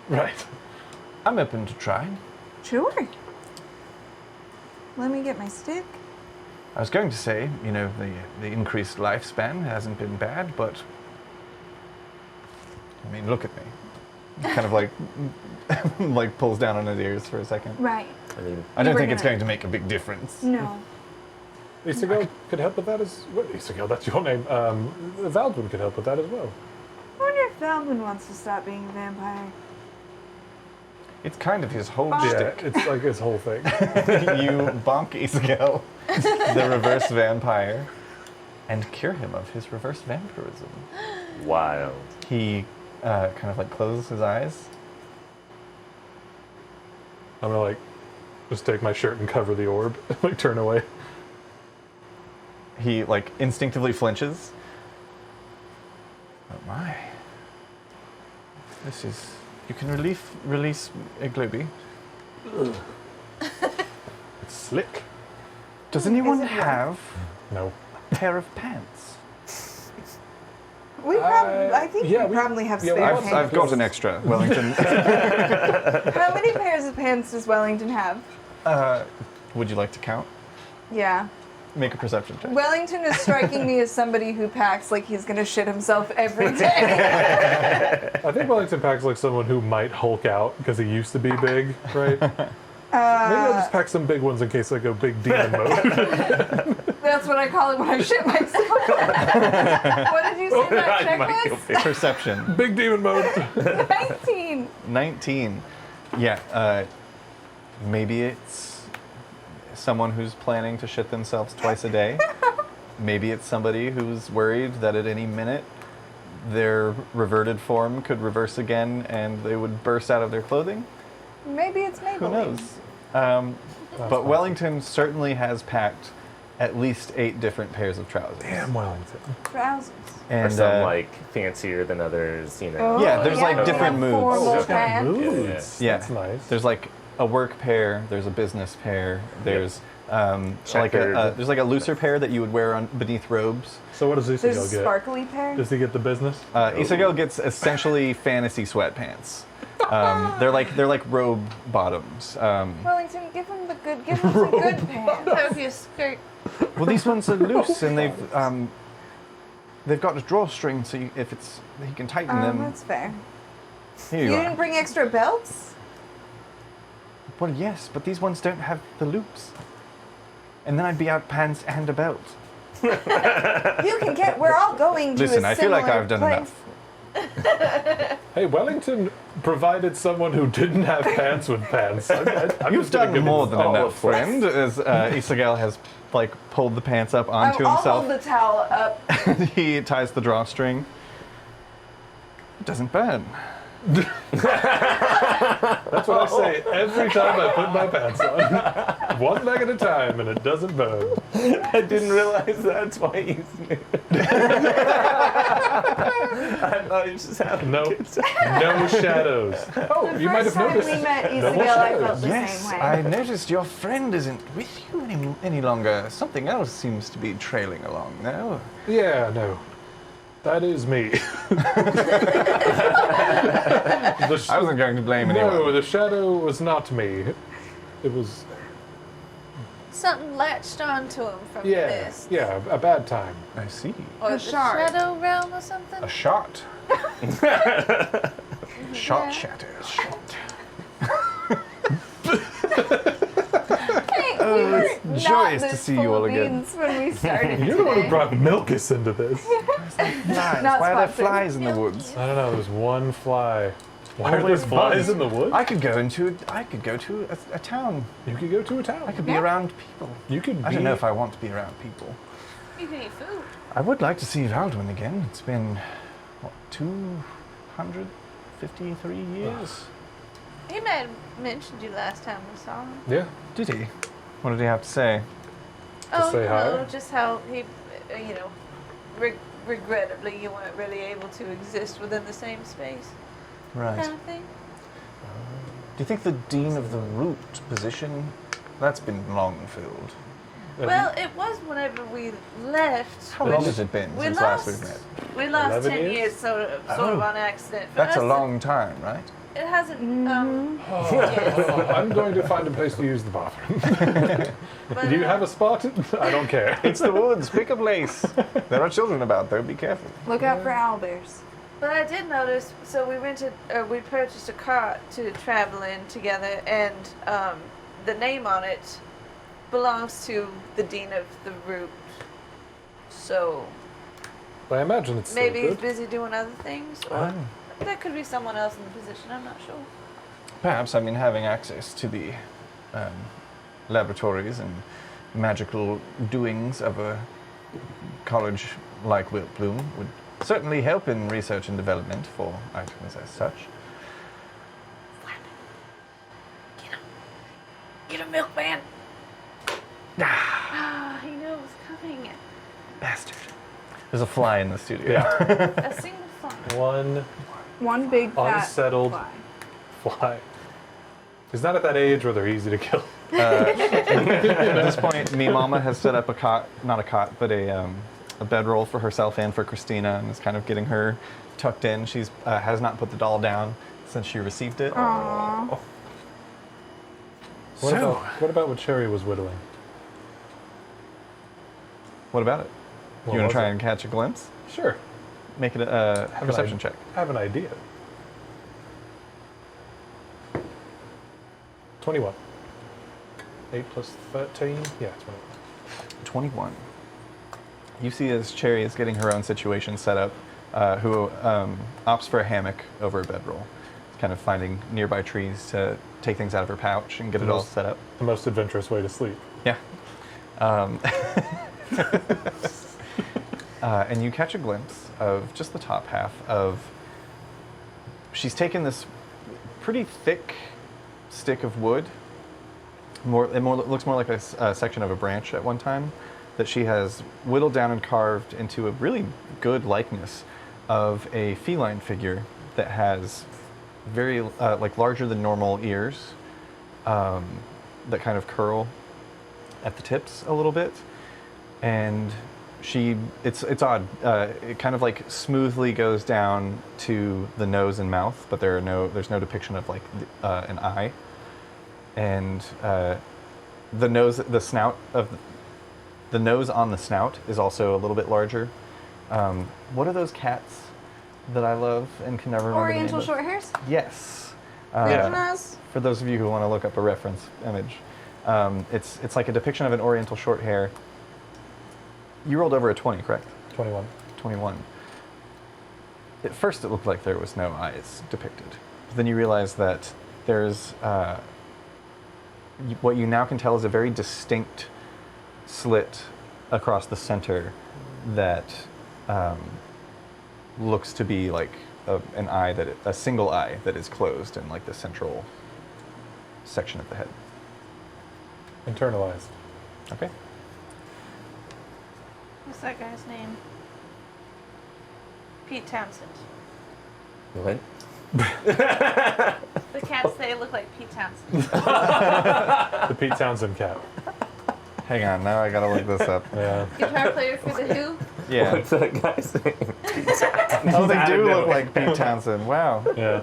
Right. I'm open to trying. Sure. Let me get my stick. I was going to say, you know, the increased lifespan hasn't been bad, but I mean, look at me." Kind of like like pulls down on his ears for a second. Right. I mean, I don't We're think it's gonna- going to make a big difference. No. Isagel could help with that as well. Isagel, that's your name. Valdwin could help with that as well. I wonder if Valdwin wants to stop being a vampire. It's kind of his whole Yeah, shtick. it's like his whole thing. You bonk Isagel, the reverse vampire, and cure him of his reverse vampirism. wild. He kind of like closes his eyes. I'm gonna like just take my shirt and cover the orb, like turn away. He like instinctively flinches. Oh my. This is... You can release a Globy. It's slick. Does anyone Is it have No. a pair of pants? I think yeah, we probably have yeah, we spare have pants. I've got an extra, Wellington. How many pairs of pants does Wellington have? Would you like to count? Yeah. Make a perception check. Wellington is striking me as somebody who packs like he's gonna shit himself every day. I think Wellington packs like someone who might Hulk out because he used to be big, right? Maybe I'll just pack some big ones in case I go big demon mode. That's what I call it when I shit myself. What did you say my check was? Perception. Big demon mode. 19. 19. Yeah, maybe it's someone who's planning to shit themselves twice a day. Maybe it's somebody who's worried that at any minute their reverted form could reverse again and they would burst out of their clothing. Maybe it's Maybelline. Who knows? But Wellington certainly has packed at least 8 different pairs of trousers. Damn Wellington. Trousers. And Or some like fancier than others, you know. Yeah, there's, like, we different have moods. formal Okay. pants. Moods. yeah, That's nice. there's like a work pair, there's a business pair, there's like Checkered. there's like a looser pair that you would wear on beneath robes. So what does There's Isagel a get? sparkly pair. Does he get the business? Isagel gets essentially fantasy sweatpants. They're like robe bottoms. Wellington, give him some good pants. That would be a skirt. Well, these ones are loose and they've got a drawstring, so you can tighten them. That's fair. Here You you didn't are. bring extra belts? Well, yes, but these ones don't have the loops. And then I'd be out pants and a belt. You can get. We're all going to Listen, a I feel like similar I've done place. enough. Hey, Wellington provided someone who didn't have pants with pants. I'm You've just gonna done give more him than all enough, of friend. As Isagel has like pulled the pants up onto I'll himself. hold the towel up. He ties the drawstring. It doesn't burn. That's what I say every time I put my pants on. One leg at a time, and it doesn't burn. I didn't realize that's why he's new. I thought he just happened. No shadows. Oh, The you might first have time noticed. we met no Isabel, I shadows. felt the Yes, same way. I noticed your friend isn't with you any longer. Something else seems to be trailing along now. Yeah, no. That is me. I wasn't going to blame anyone. No, the shadow was not me. It was something latched onto him from the Yeah, mist. yeah, a bad time. I see. Or A the shard. shadow realm or something. A shot. Shot shatters. Hey, we were not joyous to this see full you all of again. beans when we started You're the one who today. brought Milkus into this. Flies. Not Why are there sponsored. flies in the woods? I don't know. There's one fly. Why are there Always flies bugs. in the woods? I could go to a town. You could go to a town. I could be around people. You could. I don't know if I want to be around people. You can eat food. I would like to see Valdwin again. It's been, what, 253 years? He might have mentioned you last time we saw him. Yeah. Did he? What did he have to say? say hi? Just how he, regrettably, you weren't really able to exist within the same space, Right. kind of thing. Do you think the Dean of the Root position, that's been long filled? Well, it was whenever we left. How long has it been We since last lost. we've met? We lost 11 10 years? years, sort of on accident. For That's a us, long time, right? It hasn't. I'm going to find a place to use the bathroom. But, Do you have a spot? I don't care. It's the woods. Pick a place. There are children about, though. Be careful. Look out for owlbears. But I did notice. So we purchased a cart to travel in together, and the name on it belongs to the Dean of the Root. So I imagine it's maybe still he's good. busy doing other things, or there could be someone else in the position. I'm not sure. Perhaps, I mean, having access to the laboratories and magical doings of a college like Wiltbloom would certainly help in research and development for items as such. Get a milkman. Ah, he knew it was coming. Bastard. There's a fly in the studio. A single fly. One One big fat unsettled fly. fly. He's not at that age where they're easy to kill. At this point, me mama has set up a cot, not a cot, but a bedroll for herself and for Christina, and is kind of getting her tucked in. She's has not put the doll down since she received it. Aww. What about what Cherry was whittling? What about it? What You want was to try it? and catch a glimpse? Sure. Make it a Have an perception idea. check. I have an idea. 21. 8 plus 13? Yeah, 21. 21. You see as Cherry is getting her own situation set up, who opts for a hammock over a bedroll. Kind of finding nearby trees to take things out of her pouch and get it all set up. The most adventurous way to sleep. Yeah. And you catch a glimpse of just the top half of. She's taken this pretty thick stick of wood. Looks more like a section of a branch at one time that she has whittled down and carved into a really good likeness of a feline figure that has very like larger than normal ears that kind of curl at the tips a little bit, and it's odd. It kind of like smoothly goes down to the nose and mouth, but there's no depiction of like an eye, and the nose on the snout is also a little bit larger. What are those cats that I love and can never remember the name Oriental of? short hairs? Yes. Legions? For those of you who want to look up a reference image, it's like a depiction of an oriental short hair. You rolled over a 20, correct? 21. 21. At first, it looked like there was no eyes depicted. But then you realize that there's what you now can tell is a very distinct slit across the center that looks to be like an eye a single eye that is closed in like the central section of the head. Internalized. Okay. What's that guy's name? Pete Townsend. What? The cats, they look like Pete Townsend. The Pete Townsend cat. Hang on, now I gotta look this up. Yeah. Guitar player for The Who. Yeah. What's that guy's name? Oh, they do know. look like Pete Townsend. Wow. Yeah.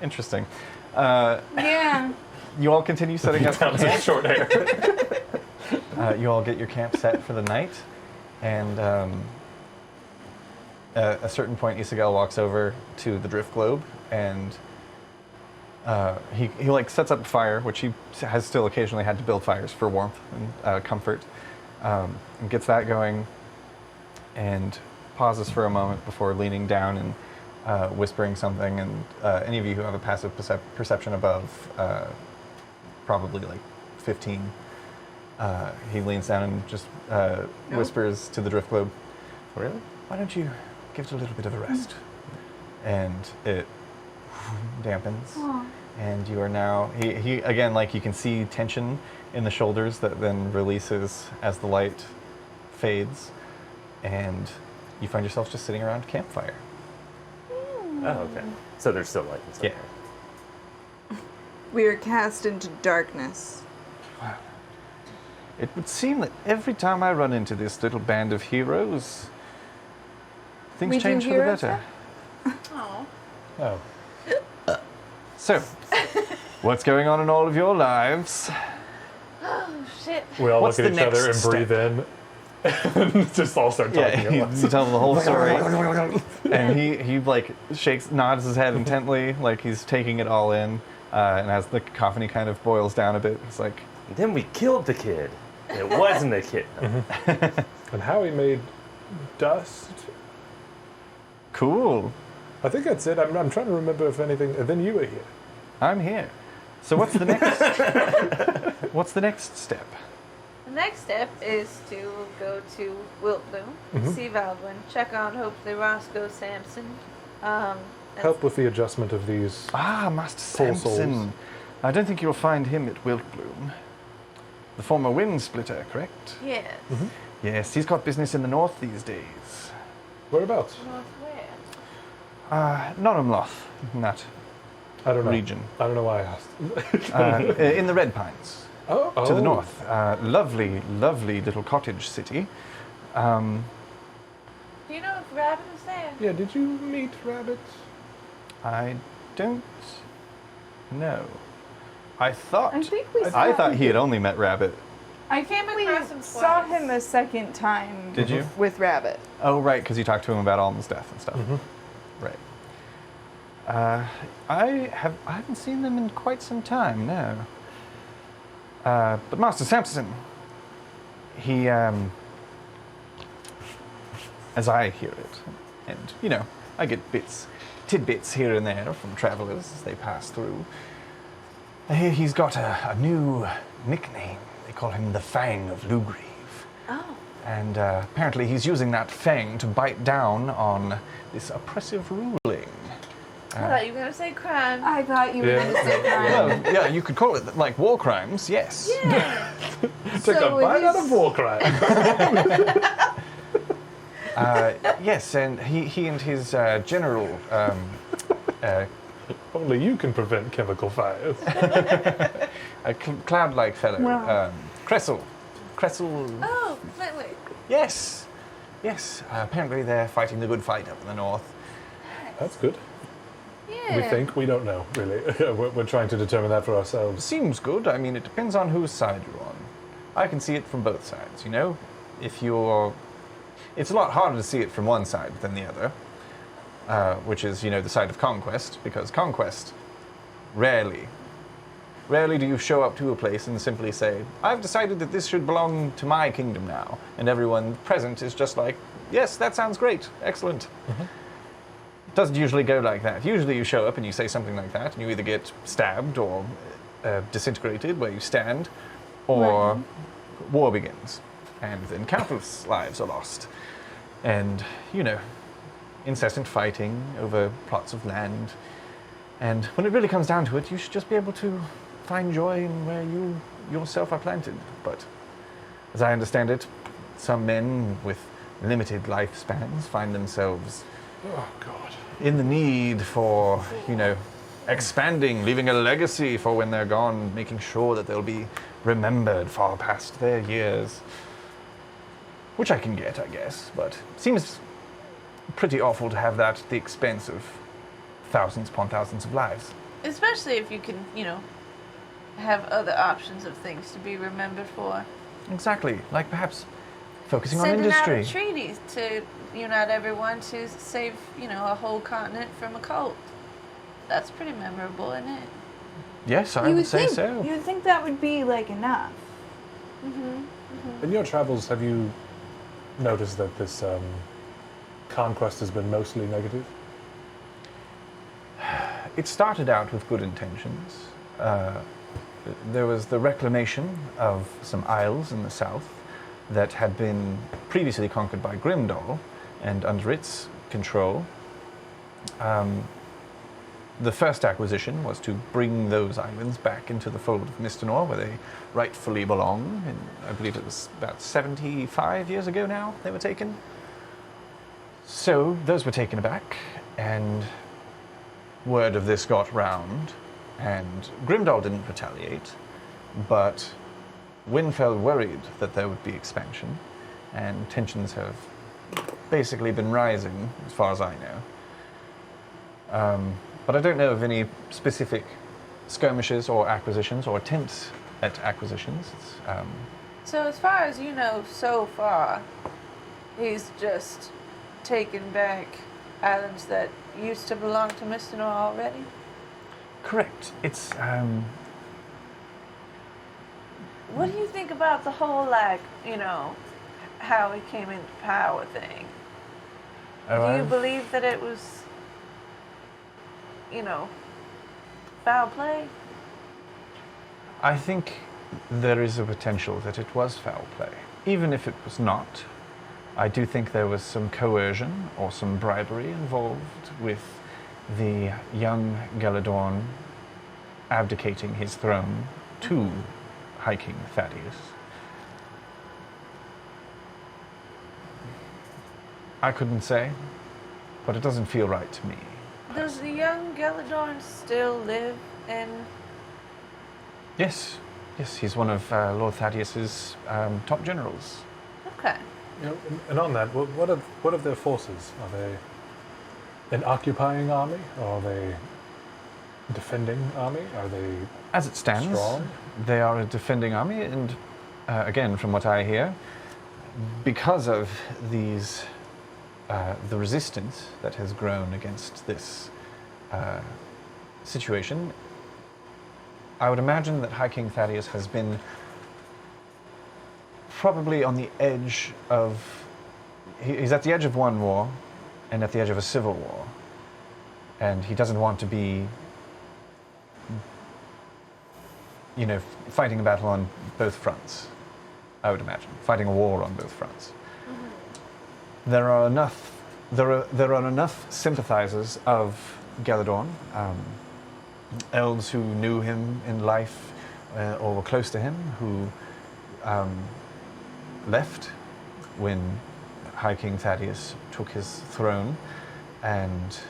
Interesting. Yeah. You all continue setting up. Townsend short hair. You all get your camp set for the night, and at a certain point, Isabel walks over to the drift globe, and he like sets up a fire, which he has still occasionally had to build fires for warmth and comfort, and gets that going, and pauses for a moment before leaning down and whispering something. And any of you who have a passive perception above probably like 15, he leans down and just whispers to the drift globe, "Really? Why don't you give it a little bit of a rest?" And it dampens. Aw. And you are now, he again, like you can see tension in the shoulders that then releases as the light fades, and you find yourself just sitting around a campfire. Oh, okay. So there's still light and stuff. Yeah. We are cast into darkness. It would seem that every time I run into this little band of heroes, things We do change for the heroes better. Oh. Oh. So, what's going on in all of your lives? Oh, shit. We all What's look at the each other and next breathe in. And just all start talking at Yeah, once. you tell him the whole story. And he like nods his head intently, like he's taking it all in. And as the cacophony kind of boils down a bit, it's like, And then we killed the kid. It wasn't a kid. And how he made dust. cool, I think that's it. I'm trying to remember if anything. And then you were here. I'm here. So what's the next? What's the next step? The next step is to go to Wiltbloom, see Valdwin, check on hopefully Roscoe Sampson. And Help with the adjustment of these. Ah, Master Full souls. Sampson. I don't think you'll find him at Wiltbloom. The former wind splitter, correct? Yes. Yes, he's got business in the north these days. Whereabouts? North where? Noramloth, in that I don't know. region. I don't know why I asked. In the Red Pines, Oh, to the north. Lovely, lovely little cottage city. Do you know if Rabbit is there? Yeah, did you meet Rabbit? I don't know. I thought I think we I thought he had only met Rabbit. I think we across him saw twice. him a second time. Did you? With Rabbit. Oh, right, because you talked to him about Alma's death and stuff. Right. I haven't seen them in quite some time, no. But Master Sampson, he, as I hear it, and, you know, I get tidbits here and there from travelers as they pass through. I hear he's got a new nickname. They call him the Fang of Lugrieve. Oh. And apparently he's using that fang to bite down on this oppressive ruling. I thought you were going to say crime. I thought you were Yeah. going to say crime. Well, yeah, you could call it like war crimes, yes. Yeah. Take a So bite out he's- of war crime. Yes, and he and his general, Only you can prevent chemical fires. a cloud-like fellow, Wow. Cressel. Oh, wait. Yes. Apparently they're fighting the good fight up in the north. That's good. Yeah. We think. We don't know, really. We're trying to determine that for ourselves. Seems good. I mean, it depends on whose side you're on. I can see it from both sides, you know? If you're... It's a lot harder to see it from one side than the other, which is, you know, the side of conquest, because conquest, rarely do you show up to a place and simply say, I've decided that this should belong to my kingdom now, and everyone present is just like, yes, that sounds great, excellent. It doesn't usually go like that. Usually you show up and you say something like that, and you either get stabbed or disintegrated where you stand, or war begins, and then countless lives are lost. And, you know, incessant fighting over plots of land. And when it really comes down to it, you should just be able to find joy in where you yourself are planted. But as I understand it, some men with limited lifespans find themselves Oh, God. in the need for, you know, expanding, leaving a legacy for when they're gone, making sure that they'll be remembered far past their years. Which I can get, I guess, but seems pretty awful to have that at the expense of thousands upon thousands of lives. Especially if you can, have other options of things to be remembered for. Exactly. Like perhaps focusing on Sending out industry. a treaty to unite everyone to save, a whole continent from a cult. That's pretty memorable, isn't it? Yes, I would say so. You would think that would be like enough. In your travels, have you noticed that this conquest has been mostly negative? It started out with good intentions. There was the reclamation of some isles in the south that had been previously conquered by Grimdall, and under its control, the first acquisition was to bring those islands back into the fold of Misternor, where they rightfully belong. And I believe it was about 75 years ago now they were taken. So those were taken back, and word of this got round, and Grimdall didn't retaliate, but Winfell worried that there would be expansion, and tensions have basically been rising, as far as I know. But I don't know of any specific skirmishes or acquisitions or attempts at acquisitions. So as far as you know so far, he's just taken back islands that used to belong to Misternor already? Correct. It's, What do you think about the whole, how he came into power thing? Do you believe that it was, foul play? I think there is a potential that it was foul play. Even if it was not, I do think there was some coercion or some bribery involved with the young Galadorn abdicating his throne to High King Thaddeus. I couldn't say, but it doesn't feel right to me. Does the young Galadorn still live in... Yes, he's one of Lord Thaddeus's top generals. Okay. And on that, what of their forces? Are they an occupying army? Or are they a defending army? Are they As it stands, strong? they are a defending army, and again, from what I hear, because of these, the resistance that has grown against this situation, I would imagine that High King Thaddeus has been probably on the edge of... He's at the edge of one war and at the edge of a civil war. And he doesn't want to be, fighting a battle on both fronts, I would imagine. Fighting a war on both fronts. Mm-hmm. There are enough sympathizers of Galadorn, elves who knew him in life or were close to him, who left when High King Thaddeus took his throne, and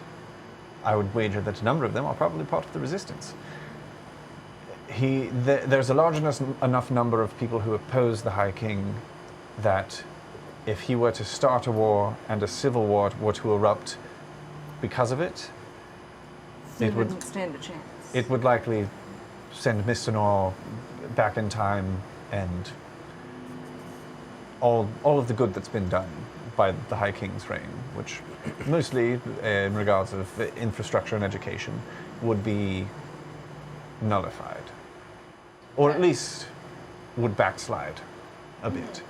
I would wager that a number of them are probably part of the resistance. There's a large enough number of people who oppose the High King that if he were to start a war and a civil war were to erupt because of it, It wouldn't stand a chance. It would likely send Misternor back in time, and all of the good that's been done by the High King's reign, which mostly in regards of infrastructure and education, would be nullified. Or at least would backslide a bit.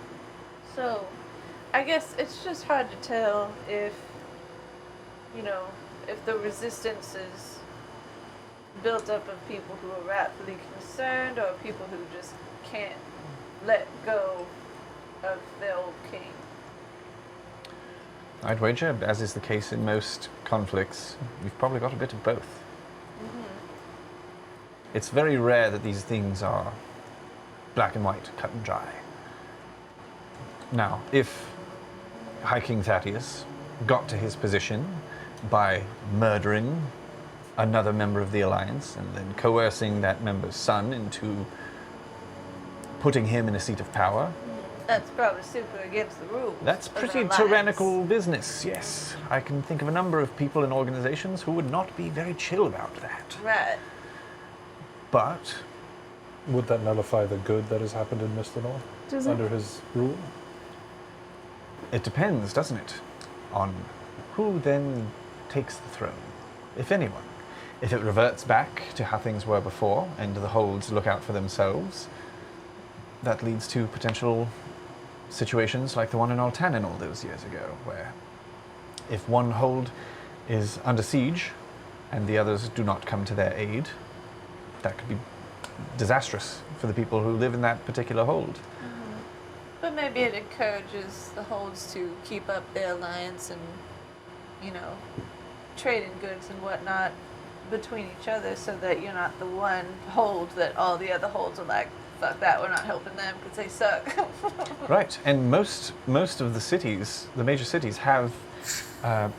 So, I guess it's just hard to tell if, if the resistance is built up of people who are rightfully concerned or people who just can't let go of their old king. I'd wager, as is the case in most conflicts, we've probably got a bit of both. Mm-hmm. It's very rare that these things are black and white, cut and dry. Now, if High King Thaddeus got to his position by murdering another member of the Alliance and then coercing that member's son into putting him in a seat of power, That's probably super against the rules. that's of the pretty Alliance. tyrannical business, yes. I can think of a number of people and organizations who would not be very chill about that. Right. But Would that nullify the good that has happened in Mistinor Does it? under his rule? It depends, doesn't it, on who then takes the throne, if anyone. If it reverts back to how things were before, and the holds look out for themselves, that leads to potential situations like the one in Altanin all those years ago, where if one hold is under siege and the others do not come to their aid, that could be disastrous for the people who live in that particular hold. But maybe it encourages the holds to keep up their alliance and, you know, trade in goods and whatnot between each other so that you're not the one hold that all the other holds are like, fuck that, we're not helping them because they suck. Right, and most of the cities, the major cities, have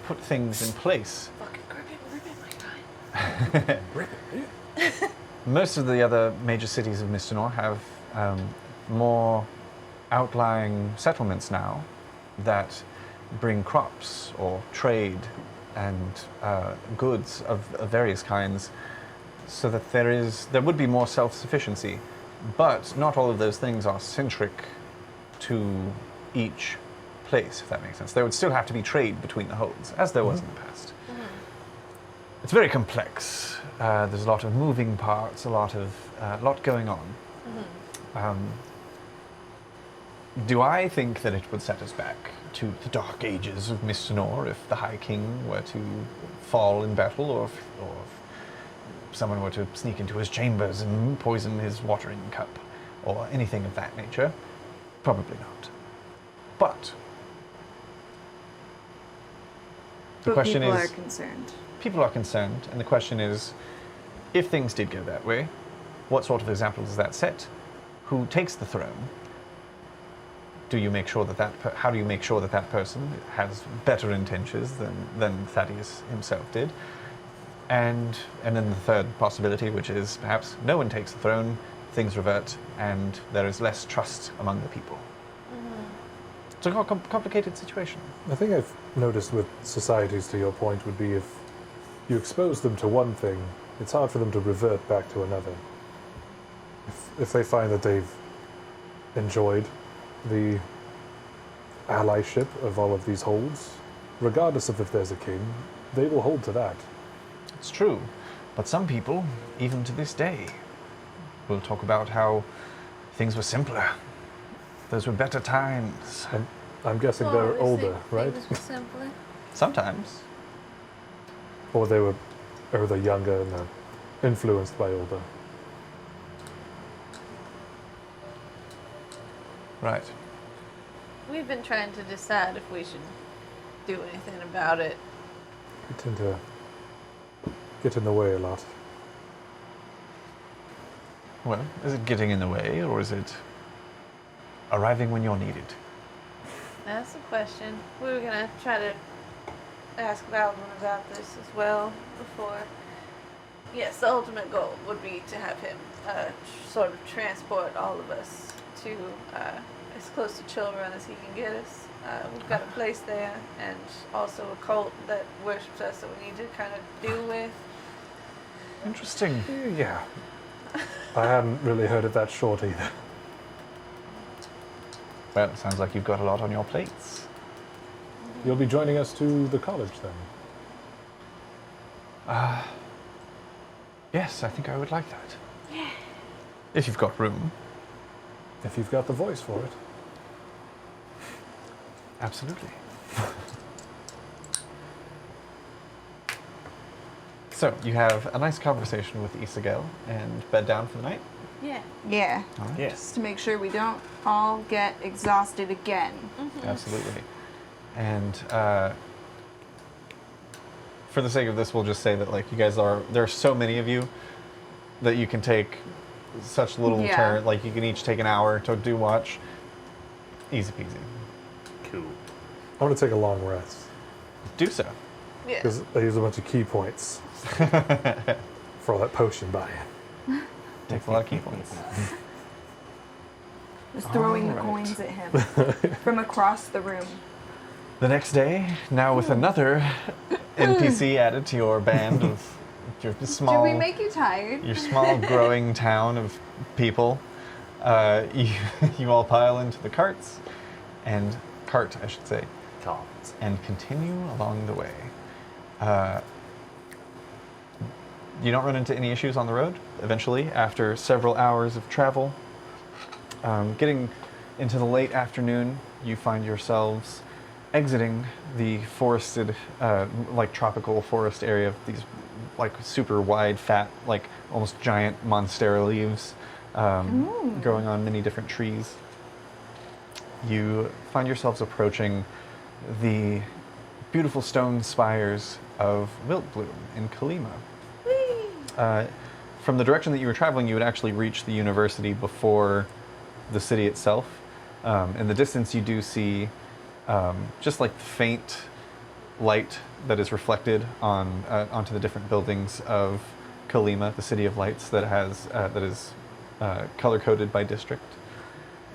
put things in place. Fucking rip it, my guy. Most of the other major cities of Mistinor have more outlying settlements now that bring crops or trade and goods of various kinds, so that there would be more self-sufficiency. But not all of those things are centric to each place, if that makes sense. There would still have to be trade between the holds, as there was in the past. It's very complex. There's a lot of moving parts, a lot going on. Do I think that it would set us back to the dark ages of Mistinor if the High King were to fall in battle, or if someone were to sneak into his chambers and poison his watering cup, or anything of that nature? Probably not. But the question people is, are concerned. people are concerned, and the question is, if things did go that way, what sort of example does that set? Who takes the throne? Do you make sure how do you make sure that that person has better intentions than Thaddeus himself did? And then the third possibility, which is perhaps no one takes the throne, things revert, and there is less trust among the people. It's a complicated situation. I think I've noticed with societies, to your point, would be if you expose them to one thing, it's hard for them to revert back to another. If they find that they've enjoyed the allyship of all of these holds, regardless of if there's a king, they will hold to that. It's true, but some people, even to this day, will talk about how things were simpler. Those were better times. I'm guessing they're older, right? Sometimes. Or they're younger and they're influenced by older. Right. We've been trying to decide if we should do anything about it. You tend to get in the way a lot. Well, is it getting in the way, or is it arriving when you're needed? That's the question. We were going to try to ask Baldwin about this as well before. Yes, the ultimate goal would be to have him sort of transport all of us to as close to Chilrun as he can get us. We've got a place there, and also a cult that worships us that we need to kind of deal with. Interesting. Yeah. I hadn't really heard it that short either. Well, it sounds like you've got a lot on your plates. You'll be joining us to the college then? Yes, I think I would like that. Yeah. If you've got room. If you've got the voice for it. Absolutely. So, you have a nice conversation with Isagel and bed down for the night? Yeah. Yeah. All right. Yeah. Just to make sure we don't all get exhausted again. Absolutely. And for the sake of this, we'll just say that, like, you guys there are so many of you that you can take such little turn, like you can each take an hour to do watch. Easy peasy. Cool. I want to take a long rest. Do so. Yeah. Because I use a bunch of key points for all that potion buy-in. Takes a lot of key points. Just throwing the Alright. coins at him from across the room. The next day, now with another NPC added to your band of your small, Did we make you tired? your small growing town of people. You all pile into the cart, I should say, and continue along the way. You don't run into any issues on the road. Eventually, after several hours of travel, getting into the late afternoon, you find yourselves exiting the forested, like tropical forest area of these like super wide, fat, like almost giant monstera leaves growing on many different trees. You find yourselves approaching the beautiful stone spires of Wiltbloom in Kalima. From the direction that you were traveling, you would actually reach the university before the city itself. In the distance, you do see just like the faint light that is reflected onto the different buildings of Kalima, the city of lights that is color-coded by district.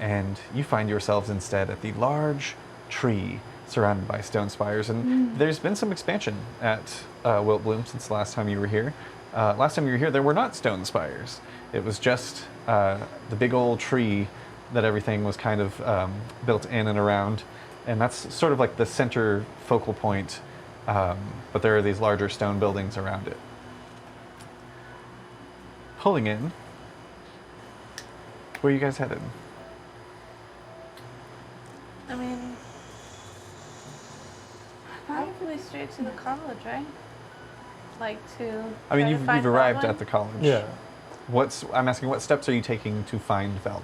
And you find yourselves instead at the large tree surrounded by stone spires. And there's been some expansion at Wiltbloom since the last time you were here. Last time you were here, there were not stone spires. It was just the big old tree that everything was kind of built in and around. And that's sort of like the center focal point, but there are these larger stone buildings around it. Pulling in, where are you guys headed? I mean, probably straight to the college, right? Like to. I mean, try to you've find arrived Baldwin? at the college. Yeah. I'm asking, what steps are you taking to find Wiltbloom?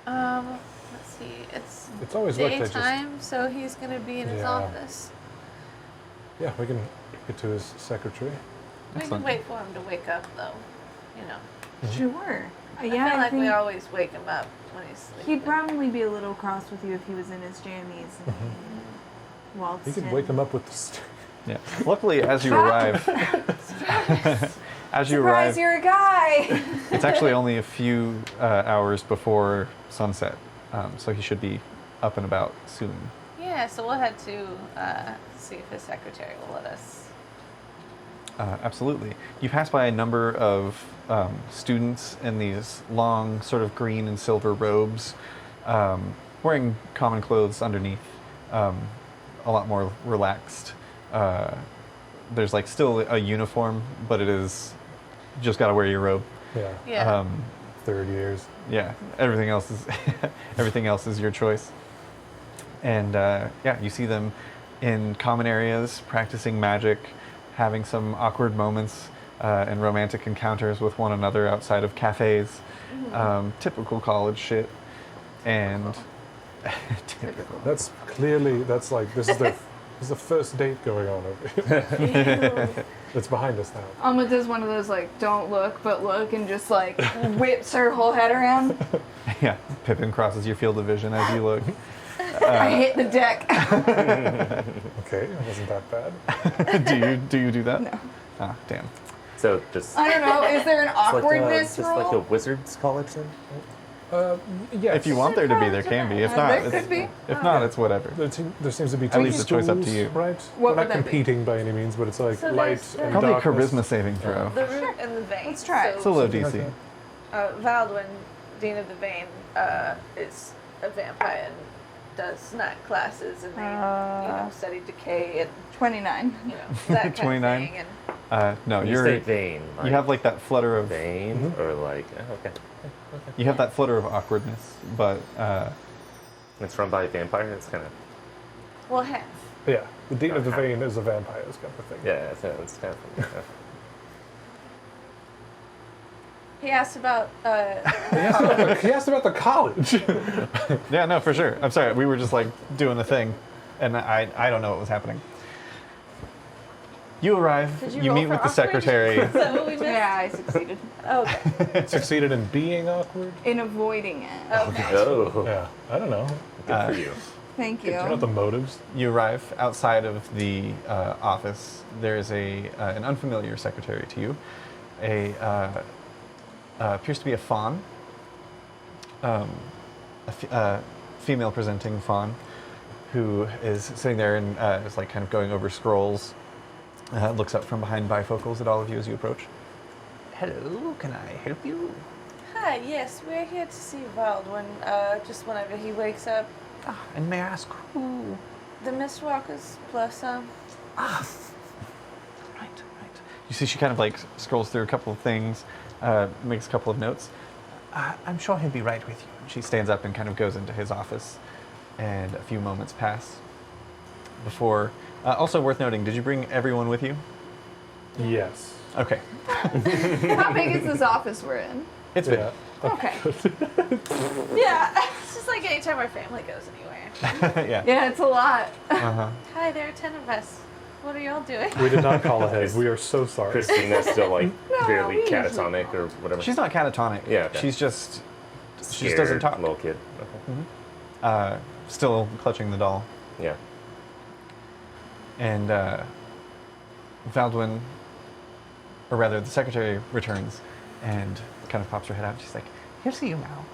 Let's see. It's always looked like just- daytime, so he's gonna be in his Yeah. office. Yeah, we can get to his secretary. We can Excellent. wait for him to wake up, though. You know. Sure. I Yeah, feel I like we think always wake him up when he's sleeping. he'd probably be a little cross with you if he was in his jammies and waltzed You could in. wake him up with the. Yeah. Luckily, as you arrive, Surprise, you're a guy! it's actually only a few hours before sunset, so he should be up and about soon. Yeah, so we'll head to see if his secretary will let us. Absolutely. You pass by a number of students in these long, sort of green and silver robes, wearing common clothes underneath, a lot more relaxed. There's like still a uniform, but it is just got to wear your robe. Yeah. Yeah. 3rd years. Yeah, everything else is everything else is your choice. And yeah, you see them in common areas practicing magic, having some awkward moments and romantic encounters with one another outside of cafes. Typical college shit. And typical. That's clearly like this is the first date going on over here. It's behind us now. Alma does one of those like don't look but look and just like whips her whole head around. Yeah, Pippin crosses your field of vision as you look. I hit the deck. Okay, it wasn't that bad. do you do that? No. Ah, damn. So just I don't know. Is there an it's like awkwardness just rule? like a wizard's college then? Yes. If you want there to be, there can be. If not, There it's, could be. if not, it's whatever. There seems to be I two leave the choice up to stools, you. right? What We're would not that be? competing by any means, but it's like So light there's and Probably a darkness. charisma saving throw. The root and the vein. Let's try it. It's a low Something like DC. that. Valdwin, Dean of the Vein, is a vampire and does night classes, and they study decay and 29. that kind 29? of thing. And No, You you're say vein. you have like that flutter of vein or like okay. you have that flutter of awkwardness, but It's run by a vampire. It's kind of well, half. Yeah, the Dean of the Vein is a vampire, kind of thing. yeah. It's kind of. He asked about. He asked about the college. yeah, no, for sure. I'm sorry, we were just like doing a thing, and I don't know what was happening. You arrive, Did you you roll meet for with the awkward? secretary. Is that what we missed? Yeah, I succeeded Okay. Succeeded in being awkward. in avoiding it. Okay. Oh, Yeah, I don't know. good for you. Thank you. I don't know the motives. You arrive outside of the office. There is an unfamiliar secretary to you. Appears to be a faun, a female-presenting faun, who is sitting there and is like kind of going over scrolls. Looks up from behind bifocals at all of you as you approach. Hello, can I help you? Hi, yes, we're here to see Valdwin, just whenever he wakes up. And may I ask who? The Mistwalkers plus, Right. You see she kind of like scrolls through a couple of things, makes a couple of notes. I'm sure he'll be right with you. She stands up and kind of goes into his office, and a few moments pass before... also worth noting, did you bring everyone with you? Yes. Okay. How big is this office we're in? It's big. Yeah. Okay. yeah, it's just like anytime our family goes anywhere. Yeah. Yeah, it's a lot. Uh-huh. Hi, there are 10 of us. What are y'all doing? We did not call ahead. We are so sorry. Christina's still like barely we usually catatonic or whatever. She's not catatonic. Yeah, okay. She's just... She just Scared doesn't talk. little kid. Okay. Still clutching the doll. Yeah. And Valdwin, or rather the secretary, returns and kind of pops her head out. She's like, Here's to you now.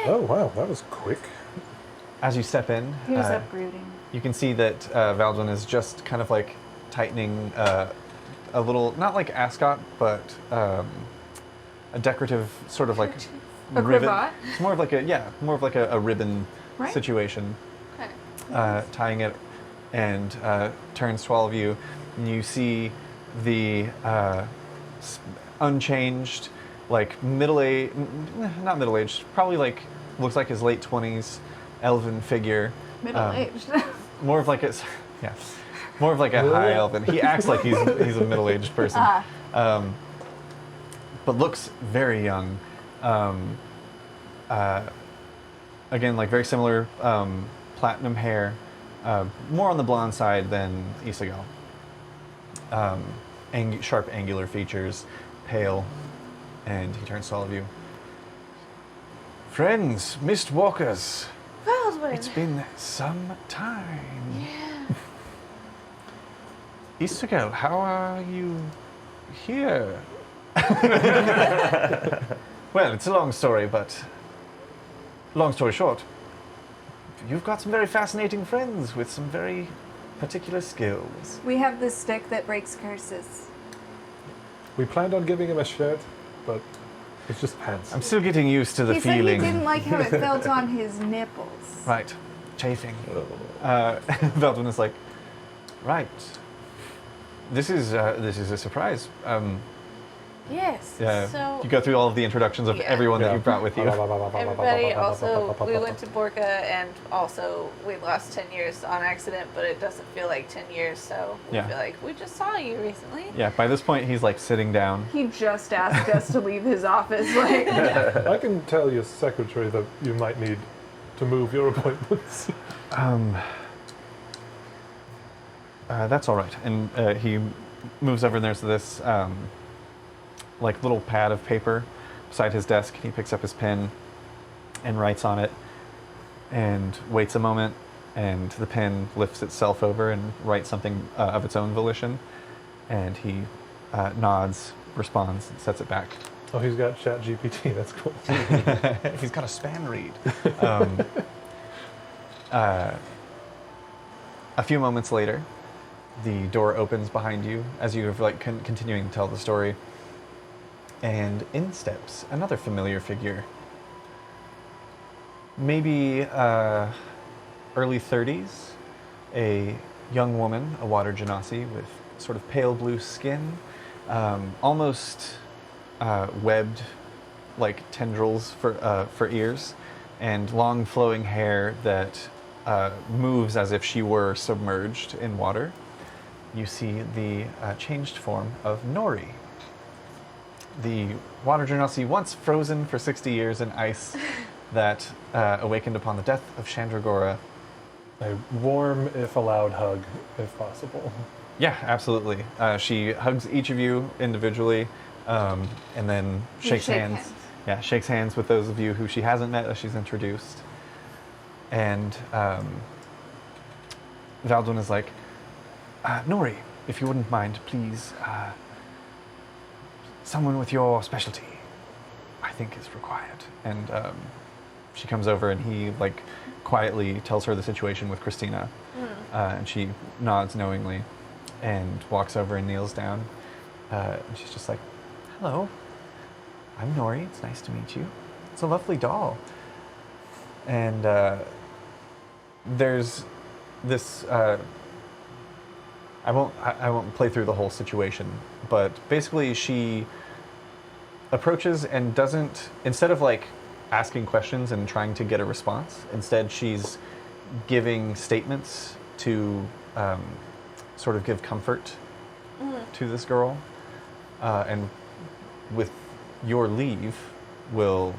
Oh, wow. That was quick. as you step in, He was up brooding. you can see that Valdwin is just kind of like tightening a little, not like ascot, but a decorative sort of like A ribbon. cravat? It's more of like a ribbon Right. situation. Okay. Tying it, and turns to all of you, and you see the unchanged, like not middle-aged, probably like looks like his late 20s, elven figure. Middle-aged. More of like a high elven. He acts like he's a middle-aged person, but looks very young. Again, like very similar, platinum hair, more on the blonde side than Isago. Sharp, angular features, pale, and he turns to all of you. Friends, mist walkers, Baldwin. it's been some time. Yeah. Isago, how are you here? Well, it's a long story, but long story short, you've got some very fascinating friends with some very particular skills. We have this stick that breaks curses. We planned on giving him a shirt, but it's just pants. I'm still getting used to the He said feeling. he didn't like how it felt on his nipples. Right, chafing. Veldwin is like, right. This is a surprise. Yes. Yeah. So You go through all of the introductions of Yeah. everyone that you brought with you. everybody also, we went to Borka and also we lost 10 years on accident, but it doesn't feel like 10 years, so we Yeah. feel like we just saw you recently. Yeah, by this point he's like sitting down. He just asked us to leave his office. Like, I can tell your secretary that you might need to move your appointments. That's all right. And he moves over and there's this like little pad of paper beside his desk. He picks up his pen and writes on it and waits a moment, and the pen lifts itself over and writes something of its own volition, and he nods, responds, and sets it back. Oh, he's got ChatGPT. That's cool. He's got a span read. A few moments later, the door opens behind you as you're like continuing to tell the story, and in steps another familiar figure. Maybe early 30s, a young woman, a water genasi with sort of pale blue skin, almost webbed like tendrils for ears, and long flowing hair that moves as if she were submerged in water. You see the changed form of Nori, the water genasi once frozen for 60 years in ice that awakened upon the death of Chandragora. A warm, if allowed, hug, if possible. Yeah, absolutely. She hugs each of you individually, and then shakes shake hands. hands. Yeah, shakes hands with those of you who she hasn't met as she's introduced. And Valdwin is like, Nori, if you wouldn't mind, please, someone with your specialty, I think is required. And she comes over and he like quietly tells her the situation with Christina, and she nods knowingly. and walks over and kneels down. And she's just like, "Hello, I'm Nori. It's nice to meet you. It's a lovely doll." And there's this. I won't play through the whole situation, but basically she approaches and doesn't, instead of like asking questions and trying to get a response, instead she's giving statements to sort of give comfort to this girl, and with your leave, will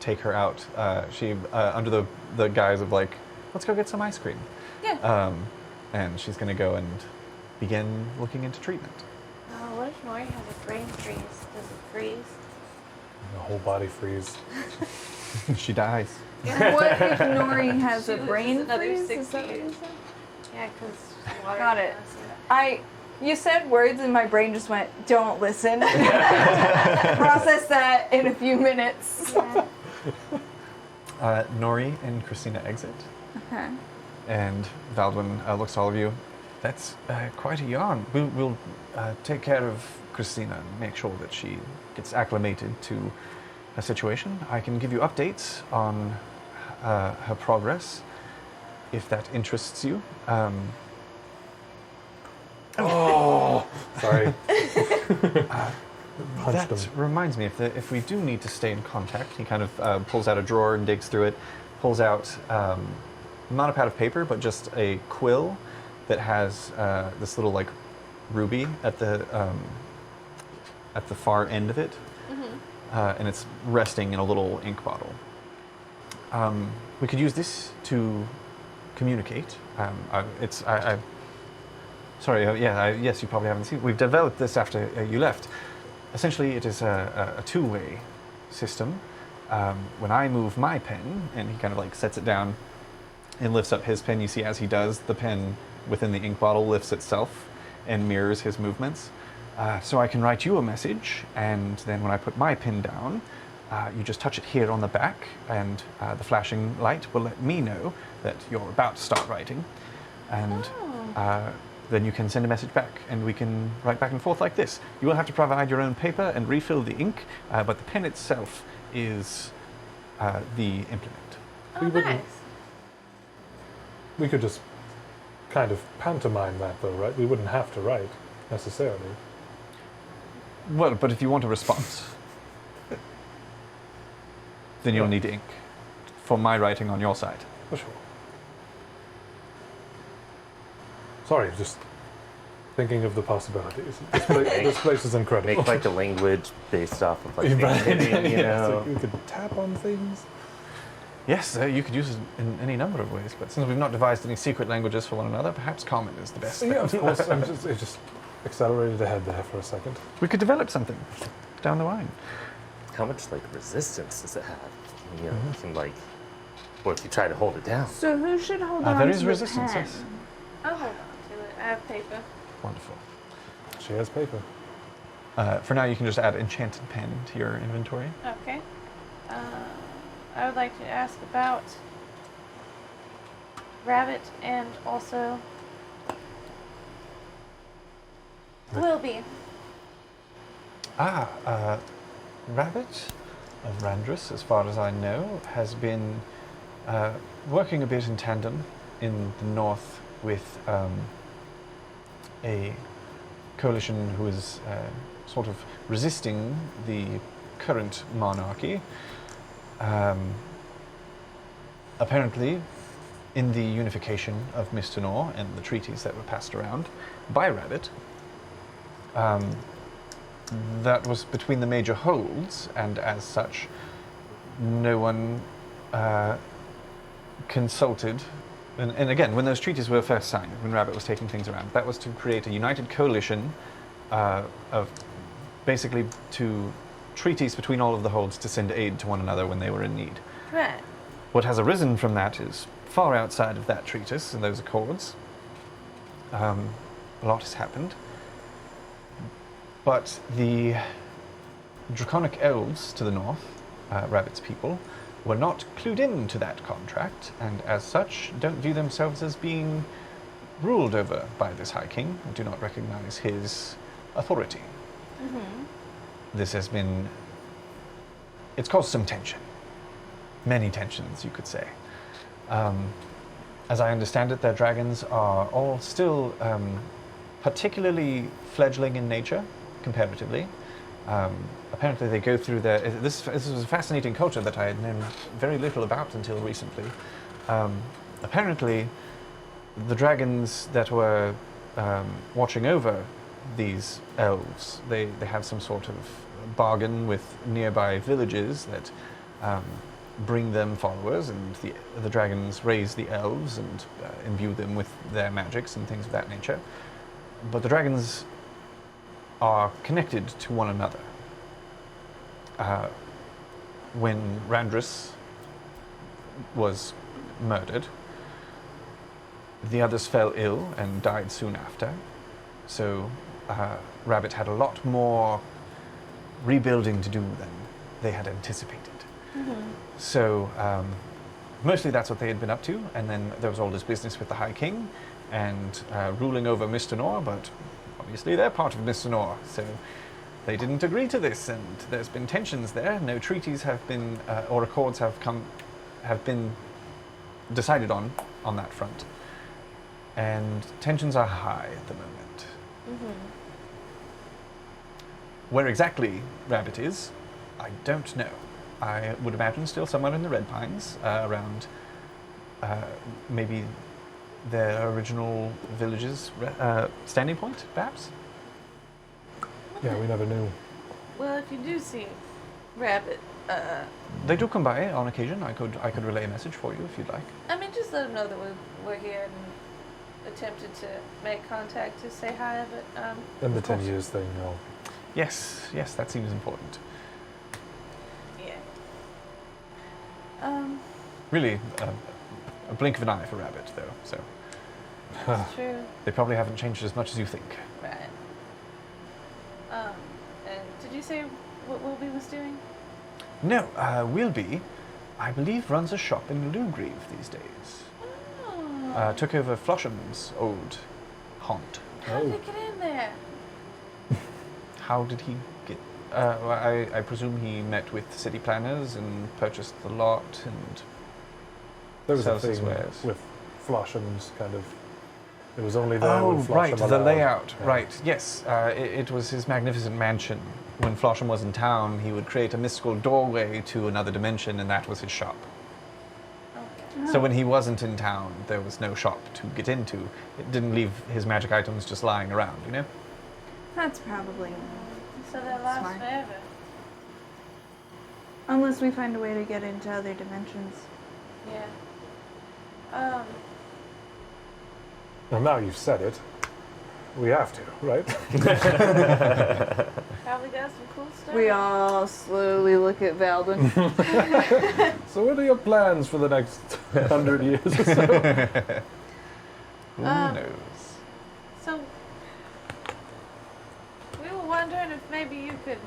take her out. She under the guise of like, let's go get some ice cream. Yeah. And she's going to go and begin looking into treatment. Oh, what if Nori has a brain freeze? Does it freeze? The whole body freeze. She dies. What if Nori has a brain another freeze? 60 Is that what you years. said? Yeah, because water. Got it. You said words and my brain just went, don't listen. Process that in a few minutes. Yeah. Nori and Christina exit. Okay. And Valdwin looks at all of you. That's quite a yarn. We'll take care of Christina and make sure that she gets acclimated to her situation. I can give you updates on her progress, if that interests you. Oh, sorry. That reminds me, if we do need to stay in contact, he kind of pulls out a drawer and digs through it, pulls out not a pad of paper, but just a quill that has this little like ruby at the far end of it, and it's resting in a little ink bottle. We could use this to communicate. Yes, you probably haven't seen. We've developed this after you left. Essentially, it is a two-way system. When I move my pen, and he kind of like sets it down and lifts up his pen, you see as he does, the pen within the ink bottle lifts itself and mirrors his movements. So I can write you a message, and then when I put my pen down, you just touch it here on the back, and the flashing light will let me know that you're about to start writing. And then you can send a message back, and we can write back and forth like this. You will have to provide your own paper and refill the ink, but the pen itself is the implement. Oh, nice. We could just kind of pantomime that, though, right? We wouldn't have to write, necessarily. Well, but if you want a response, then you'll need ink for my writing on your side. For sure. Sorry, just thinking of the possibilities. This place is incredible. Make like a language based off of like Right. hitting, you Yes, know. like we could tap on things. Yes, you could use it in any number of ways, but since we've not devised any secret languages for one another, perhaps common is the best. Yeah, thing. of course. It just accelerated ahead there for a second. We could develop something down the line. How much like resistance does it have? You know, can like, or if you try to hold it down. So who should hold on There to is the resistance, pen? yes. I'll hold on to it. I have paper. Wonderful. She has paper. For now, you can just add enchanted pen to your inventory. Okay. I would like to ask about Rabbit and also Wilby. Rabbit of Randris, as far as I know, has been working a bit in tandem in the north with a coalition who is sort of resisting the current monarchy. Apparently, in the unification of Mr. Nor and the treaties that were passed around by Rabbit, that was between the major holds, and as such, no one consulted. And again, when those treaties were first signed, when Rabbit was taking things around, that was to create a united coalition of basically to treaties between all of the holds to send aid to one another when they were in need. Right. What has arisen from that is far outside of that treatise and those accords. A lot has happened. But the draconic elves to the north, Rabbit's people, were not clued in to that contract, and as such don't view themselves as being ruled over by this High King and do not recognize his authority. This has been... It's caused some tension. Many tensions, you could say. As I understand it, their dragons are all still particularly fledgling in nature, comparatively. Apparently they go through their... This was a fascinating culture that I had known very little about until recently. Apparently, the dragons that were watching over these elves, they have some sort of bargain with nearby villages that bring them followers, and the dragons raise the elves and imbue them with their magics and things of that nature. But the dragons are connected to one another. When Randris was murdered, the others fell ill and died soon after. So Rabbit had a lot more rebuilding to do than they had anticipated. So mostly that's what they had been up to, and then there was all this business with the High King and ruling over Mr. Nor, but obviously they're part of Mr. Nor, so they didn't agree to this, and there's been tensions there. No treaties have been, or accords have been decided on that front. And tensions are high at the moment. Where exactly Rabbit is, I don't know. I would imagine still somewhere in the Red Pines, around maybe their original village's standing point, perhaps? Yeah, we never knew. Well, if you do see Rabbit, They do come by on occasion. I could relay a message for you if you'd like. I mean, just let them know that we're here and attempted to make contact to say hi, but And the 10 years thing, no. Yes, that seems important. yeah. Really, a blink of an eye for Rabbit, though, so That's true. they probably haven't changed as much as you think. Right. And did you say what Wilby was doing? No, Wilby, I believe, runs a shop in Lugrieve these days. Oh. Took over Flosham's old haunt. How did he get in there? How did he get... well, I presume he met with city planners and purchased the lot and... There was a sells his thing wares. with Flosham's kind of... It was only there Oh, when Flosham right, the allowed. layout, Yeah. right, yes. It was his magnificent mansion. When Flosham was in town, he would create a mystical doorway to another dimension, and that was his shop. Okay. So when he wasn't in town, there was no shop to get into. It didn't leave his magic items just lying around, you know? That's probably So that lasts Smart. forever. unless we find a way to get into other dimensions. Yeah. Well, now you've said it. We have to, right? Probably got some cool stuff. We all slowly look at Valdon. So what are your plans for the next 100 years or so? Who Um, knows? So, we were wondering if maybe you could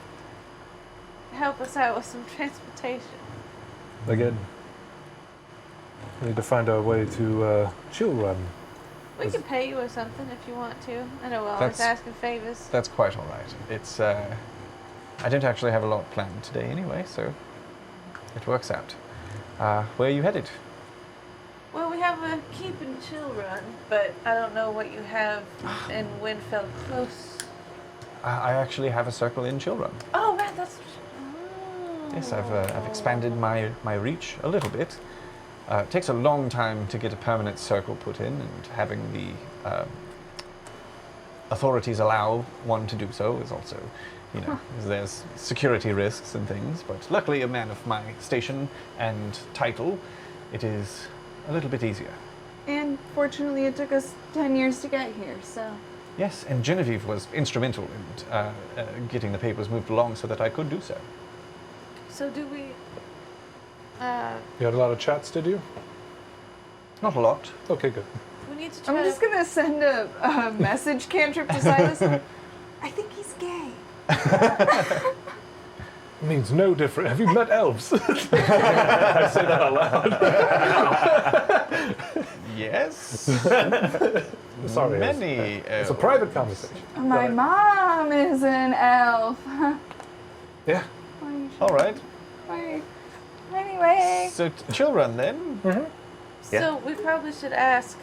help us out with some transportation. Again, we need to find a way to chill run. We can pay you or something if you want to. I know we're always That's- asking favors. That's quite all right. It's, I don't actually have a lot planned today anyway, so it works out. Where are you headed? Well, we have a keep and chill run, but I don't know what you have in Windfell Close. I actually have a circle in Chillrun. Oh, right, that's... Oh. Yes, I've expanded my reach a little bit. It takes a long time to get a permanent circle put in, and having the authorities allow one to do so is also, you know, there's security risks and things. But luckily, a man of my station and title, it is a little bit easier. And fortunately, it took us 10 years to get here, so. Yes, and Genevieve was instrumental in getting the papers moved along so that I could do so. So do we... You had a lot of chats, did you? Not a lot. Okay, good. we need to try I'm just gonna send a message cantrip to Silas. I think he's gay. Means no different. Have you met elves? I say that out loud. Yes. Sorry, Many. it's a private conversation. My mom is an elf. Yeah. All right. Anyway. So children then. So we probably should ask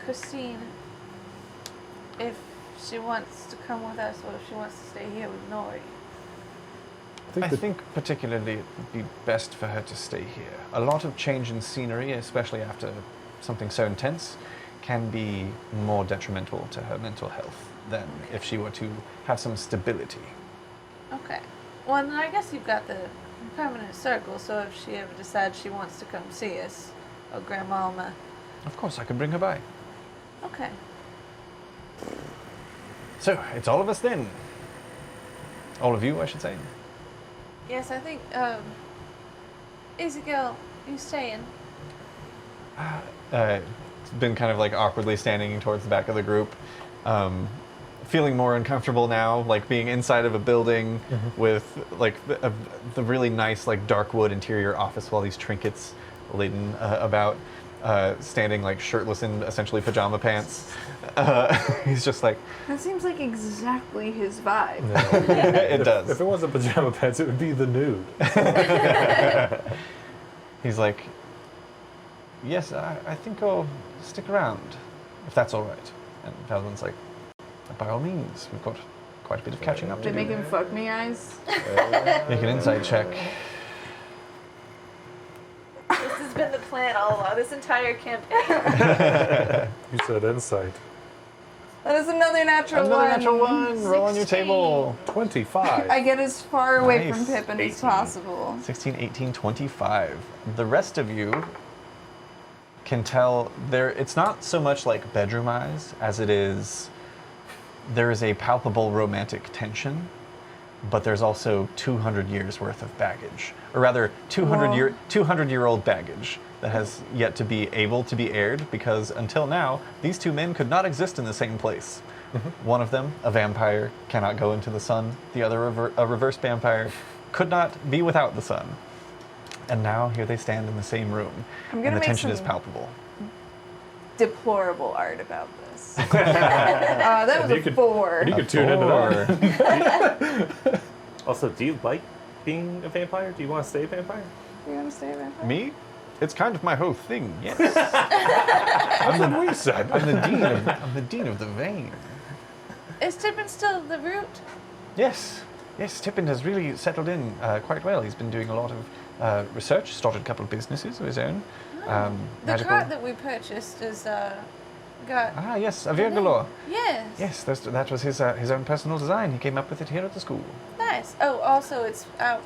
Christine if she wants to come with us or if she wants to stay here with Nori. I think particularly it would be best for her to stay here. A lot of change in scenery, especially after something so intense, can be more detrimental to her mental health than if she were to have some stability. Okay. Well, then I guess you've got the permanent circle, so if she ever decides she wants to come see us, or Grandma Alma. Of course, I could bring her by. Okay. So, it's all of us then. All of you, I should say. Yes, I think, Easy Girl, you staying? Been kind of like awkwardly standing towards the back of the group. Feeling more uncomfortable now, like being inside of a building with like the really nice like dark wood interior office with all these trinkets laden about, standing like shirtless in essentially pajama pants. He's just like... That seems like exactly his vibe. It does. If it wasn't pajama pants, it would be the nude. He's like, yes, I think I'll stick around, if that's all right. And Valvin's like, by all means, we've got quite a bit of catching up to They do. make him fuck me eyes. Make an insight check. This has been the plan all along, this entire campaign. You said insight. That is another natural one. Another natural one. Roll on your table. 25. I get as far away Nice. from Pippin as possible. 16, 18, 25. The rest of you can tell it's not so much like bedroom eyes as it is there is a palpable romantic tension, but there's also 200 years worth of baggage, or rather 200-year-old baggage that has yet to be able to be aired, because until now these two men could not exist in the same place. One of them, a vampire, cannot go into the sun. The other, a reverse vampire, could not be without the sun. And now here they stand in the same room, and the tension is palpable. Deplorable art about this. That was a 4. You could tune into that. Also, do you like being a vampire? Do you want to stay a vampire? You want to stay a vampire? Me? It's kind of my whole thing, yes. That's what we said. I'm the dean of the vein. Is Tippin still the root? Yes, Tippin has really settled in quite well. He's been doing a lot of research, started a couple of businesses of his own. The Magical... cart that we purchased is got. Ah, yes, Avir Galore. Yes. Yes, that was his own personal design. He came up with it here at the school. Nice. Oh, also it's out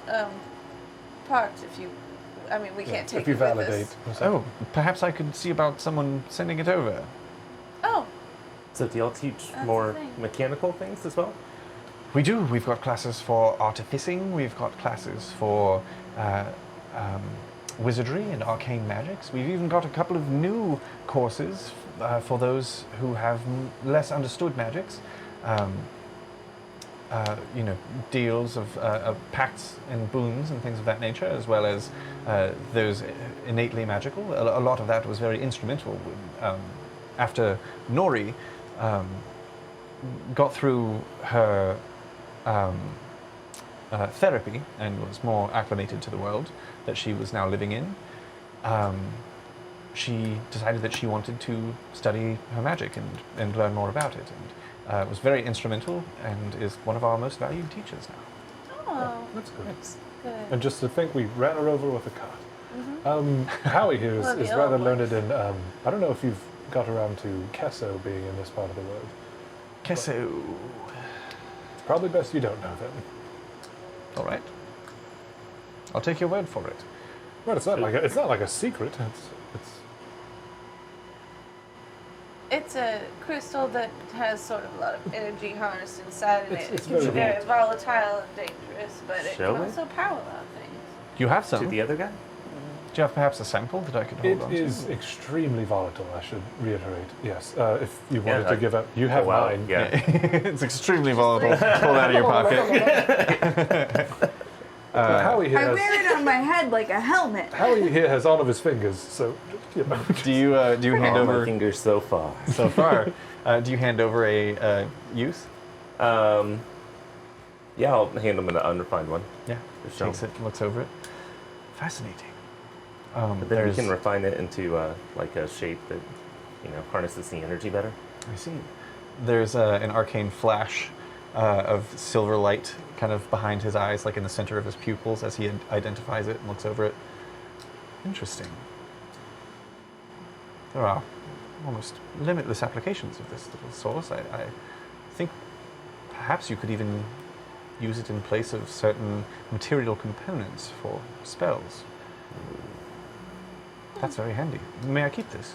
parked. If you, I mean, we can't take if you it with validate. us. Oh, perhaps I could see about someone sending it over. Oh. So do y'all teach That's more the thing. mechanical things as well? We do. We've got classes for artificing. We've got classes for wizardry and arcane magics. We've even got a couple of new courses for those who have less understood magics. Deals of pacts and boons and things of that nature, as well as those innately magical. A lot of that was very instrumental after Nori got through her therapy and was more acclimated to the world that she was now living in. She decided that she wanted to study her magic and learn more about it, and was very instrumental and is one of our most valued teachers now. Oh. That's good. Good. And just to think, we ran her over with a cart. Howie here Well, is the rather old one. learned in, I don't know if you've got around to Kesso being in this part of the world. Kesso. It's probably best you don't know that. All right. I'll take your word for it. Well, it's not like a secret. It's a crystal that has sort of a lot of energy harnessed inside in it. It's It can be very very volatile and dangerous, but it Shall can we? also power a lot of things. Do you have To some? the other guy? Do you have perhaps a sample that I could hold on It to? is extremely volatile, I should reiterate. Yes, if you Yeah, wanted to give up, you have wow, mine. Yeah. It's extremely volatile. Pull it out of your pocket. Howie here I has, wear it on my head like a helmet. Howie here has all of his fingers, so you know. Do you hand All my over fingers so far. so far? Do you hand over a youth? Yeah, I'll hand him an unrefined one. Yeah. Just show Takes him. it, looks over it. Fascinating. But then we can refine it into like a shape that, harnesses the energy better. I see. There's an arcane flash of silver light kind of behind his eyes, like in the center of his pupils as he identifies it and looks over it. Interesting. There are almost limitless applications of this little source. I think perhaps you could even use it in place of certain material components for spells. That's very handy. May I keep this?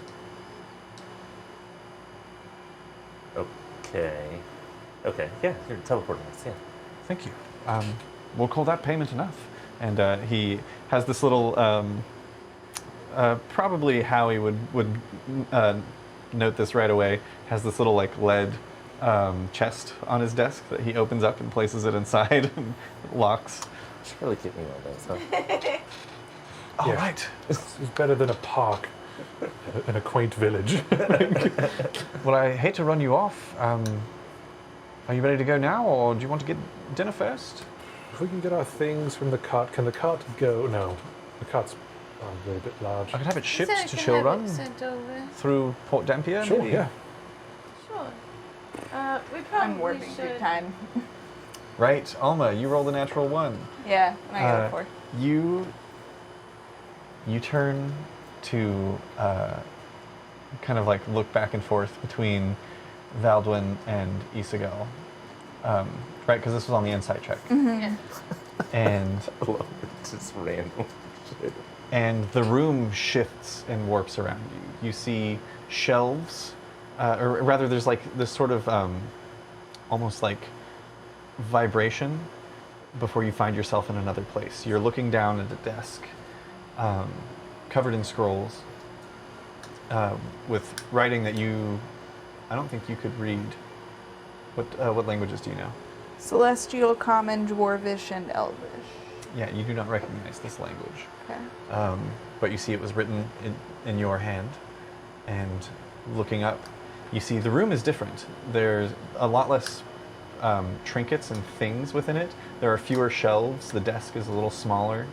Okay, yeah, you're teleporting us, yeah. Thank you. We'll call that payment enough. And he has this little, probably Howie would note this right away, has this little like lead chest on his desk that he opens up and places it inside and locks. Should really keep me on those, huh? All right. It's better than a park in a quaint village. Well, I hate to run you off. Are you ready to go now, or do you want to get dinner first? If we can get our things from the cart, can the cart go? No, the cart's probably a bit large. I could have it He shipped said I to can have Chilrun it sent over. through Port Dampier. Sure, maybe? yeah. Sure. We I'm probably warping should. big time. Right, Alma, you rolled a natural 1. Yeah, and I got a 4. You turn to kind of like look back and forth between Valdwin and Isagal, right? Because this was on the insight check, Yeah. and I love it. It's just random shit. and the room shifts and warps around you. You see shelves, or rather, there's like this sort of almost like vibration before you find yourself in another place. You're looking down at a desk covered in scrolls with writing that I don't think you could read. What languages do you know? Celestial, Common, Dwarvish, and Elvish. Yeah, you do not recognize this language. Okay. But you see it was written in your hand. And looking up, you see the room is different. There's a lot less trinkets and things within it. There are fewer shelves. The desk is a little smaller.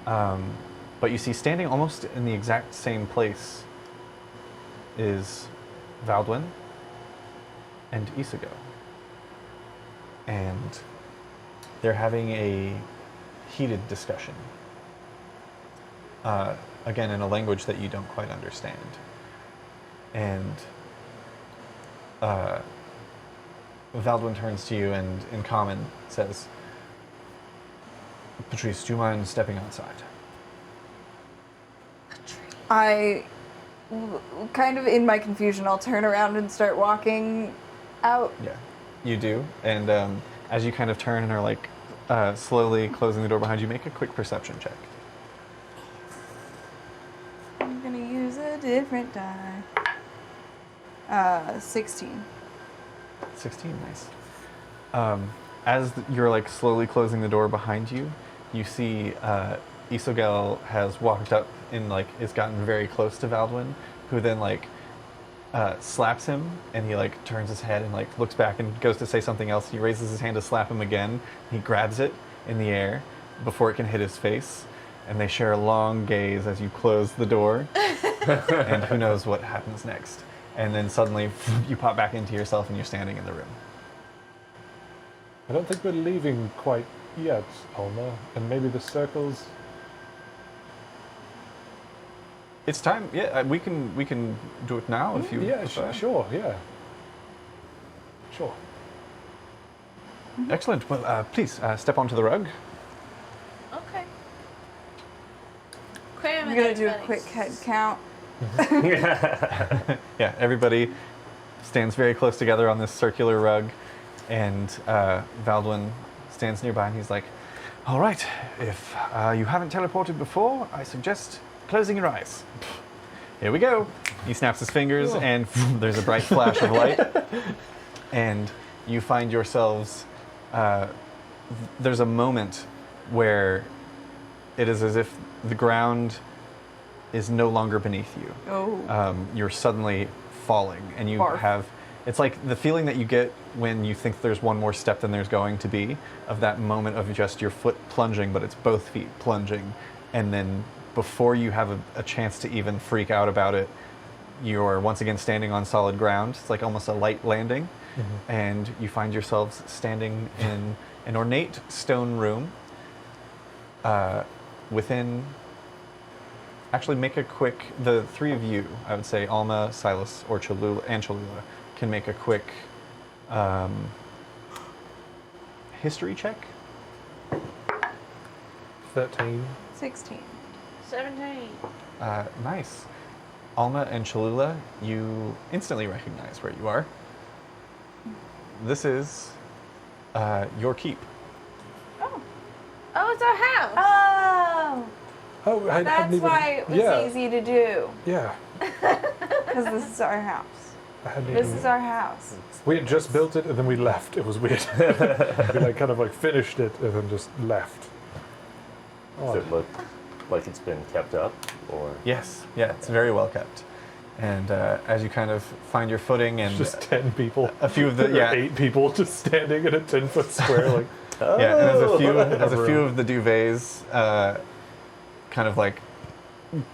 But you see standing almost in the exact same place is Valdwin and Isago. And they're having a heated discussion. Again, in a language that you don't quite understand. And Valdwin turns to you and in common says, Patrice, do you mind stepping outside? Kind of in my confusion, I'll turn around and start walking out. Yeah, you do. And as you kind of turn and are like slowly closing the door behind you, make a quick perception check. I'm gonna use a different die. 16. 16, nice. As you're like slowly closing the door behind you, you see Isogel has walked up and like is gotten very close to Valdwin, who then like slaps him, and he like turns his head and like looks back and goes to say something else. He raises his hand to slap him again. He grabs it in the air before it can hit his face, and they share a long gaze as you close the door. And who knows what happens next. And then suddenly you pop back into yourself and you're standing in the room. I don't think we're leaving quite yet, Alma. And maybe the circles. It's time. Yeah, we can do it now if you. Yeah, prefer. sure. Yeah. Sure. Excellent. Well, please step onto the rug. Okay. Cram I'm it gonna in, do a buddies. quick head count. Yeah, everybody stands very close together on this circular rug, and Valdwin stands nearby, and he's like, "All right, if you haven't teleported before, I suggest closing your eyes. Here we go." He snaps his fingers, and there's a bright flash of light, and you find yourselves. There's a moment where it is as if the ground is no longer beneath you. Oh. You're suddenly falling, and you Barf. have. It's like the feeling that you get when you think there's one more step than there's going to be, of that moment of just your foot plunging, but it's both feet plunging, and then before you have a chance to even freak out about it, you're once again standing on solid ground. It's like almost a light landing, and you find yourselves standing in an ornate stone room. Within, actually, make a quick. The three of you, I would say, Alma, Silas, or Cholula, can make a quick history check. 13. 16. 17. Nice. Alma and Cholula, you instantly recognize where you are. This is your keep. Oh, it's our house. Oh! Oh, I That's hadn't even. why it was yeah. easy to do. Yeah. Because this is our house. I hadn't This even. is our house. We had just built it and then we left. It was weird. We like kind of like finished it and then just left. Does it look like it's been kept up, or? Yes, yeah, it's very well kept. And as you kind of find your footing, and Just 10 people. a few of the There are 8 people just standing in a 10-foot square, like. yeah, and as a few room. of the duvets kind of like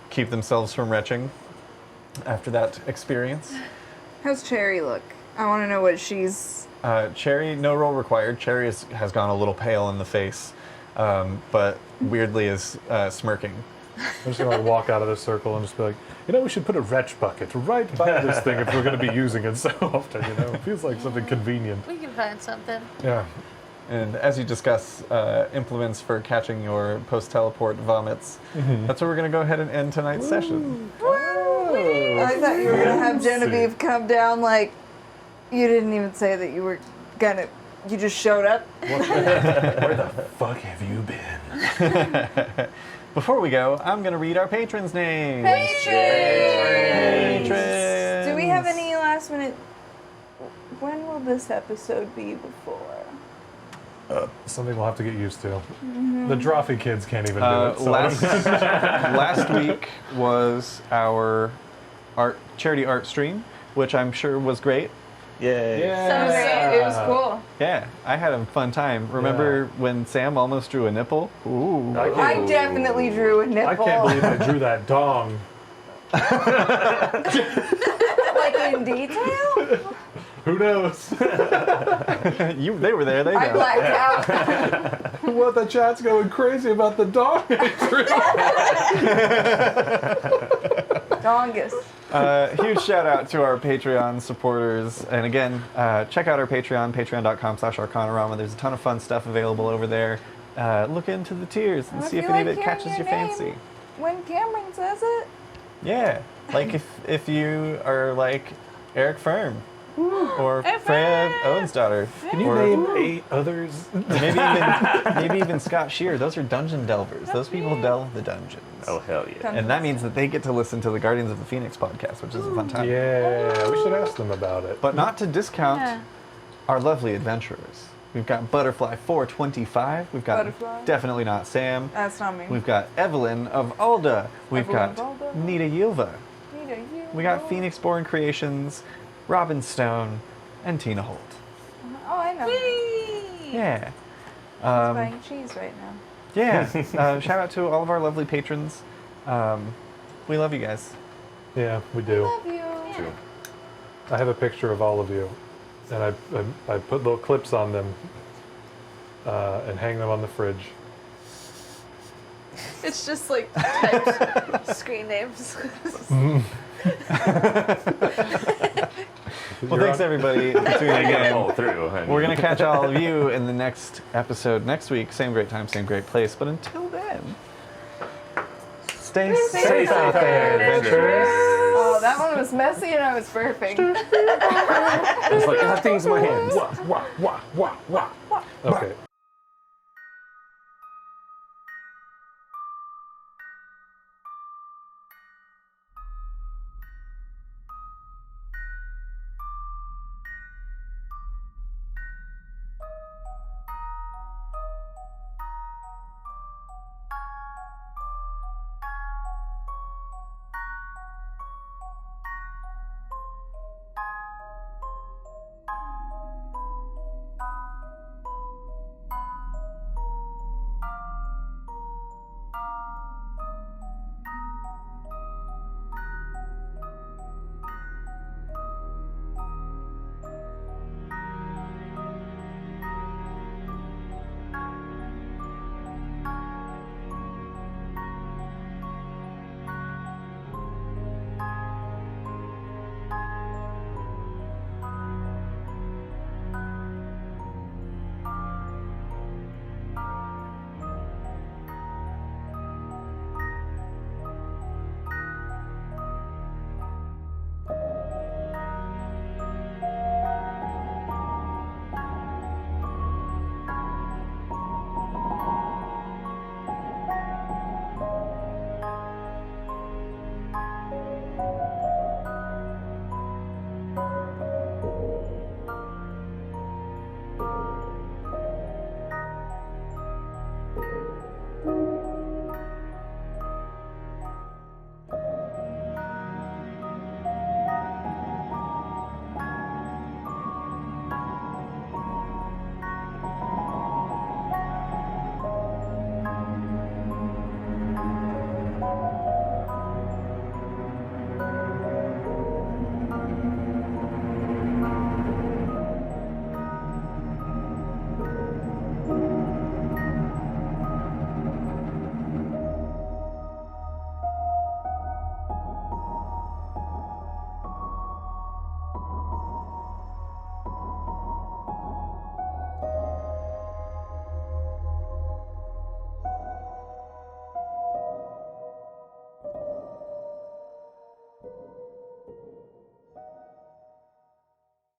keep themselves from retching after that experience. How's Cherry look? I want to know what she's. Cherry, no roll required. Cherry has gone a little pale in the face, but weirdly is smirking. I'm just gonna like walk out of this circle and just be like, we should put a retch bucket right by this thing if we're gonna be using it so often. It feels like something convenient. We can find something. Yeah. And as you discuss implements for catching your post-teleport vomits, that's where we're going to go ahead and end tonight's session. I thought you were going to have Genevieve come down like. You didn't even say that you were going to. You just showed up. Where the fuck have you been? Before we go, I'm going to read our patrons' names. Patrons! Patrons! Do we have any last minute. When will this episode be before? Something we'll have to get used to. The Drawfee kids can't even do it. So Last week was our charity art stream, which I'm sure was great. Yay. So great. It was cool. Yeah, I had a fun time. Remember when Sam almost drew a nipple? Ooh. I definitely drew a nipple. I can't believe I drew that dong. Like in detail? Who knows? They were there. They know. I blacked out. Well, the chat's going crazy about the dong I drew. Dongus. Huge shout out to our Patreon supporters. And again, check out our Patreon, patreon.com/Arcanarama. There's a ton of fun stuff available over there. Look into the tiers and see if any of it catches your fancy. When Cameron says it. Yeah, like if you are like Eric Firm or Freya Owensdaughter. Can you name 8 others? Maybe even Scott Shear. Those are dungeon delvers. Those people delve the dungeons. Oh, hell yeah. And that means that they get to listen to the Guardians of the Phoenix podcast, which is a fun time. Yeah, we should ask them about it. But not to discount our lovely adventurers. We've got Butterfly 425. We've got Butterfly. Definitely Not Sam. That's not me. We've got Evelyn of Alda. We've Evelyn got of Alda. Nita Yilva. Nita, you We got know. Phoenix Born Creations, Robin Stone, and Tina Holt. Oh, I know. Yeah. I'm buying cheese right now. Yeah. Shout out to all of our lovely patrons. We love you guys. Yeah, we do. Love you. True. I have a picture of all of you, and I put little clips on them and hang them on the fridge. It's just like typed screen names. Well, thanks everybody for tuning I get in. all through. I mean. We're going to catch all of you in the next episode next week. Same great time, same great place. But until then, stay safe out there, adventurers. Oh, that one was messy and I was perfect. It's like, I have things in my hands. Okay.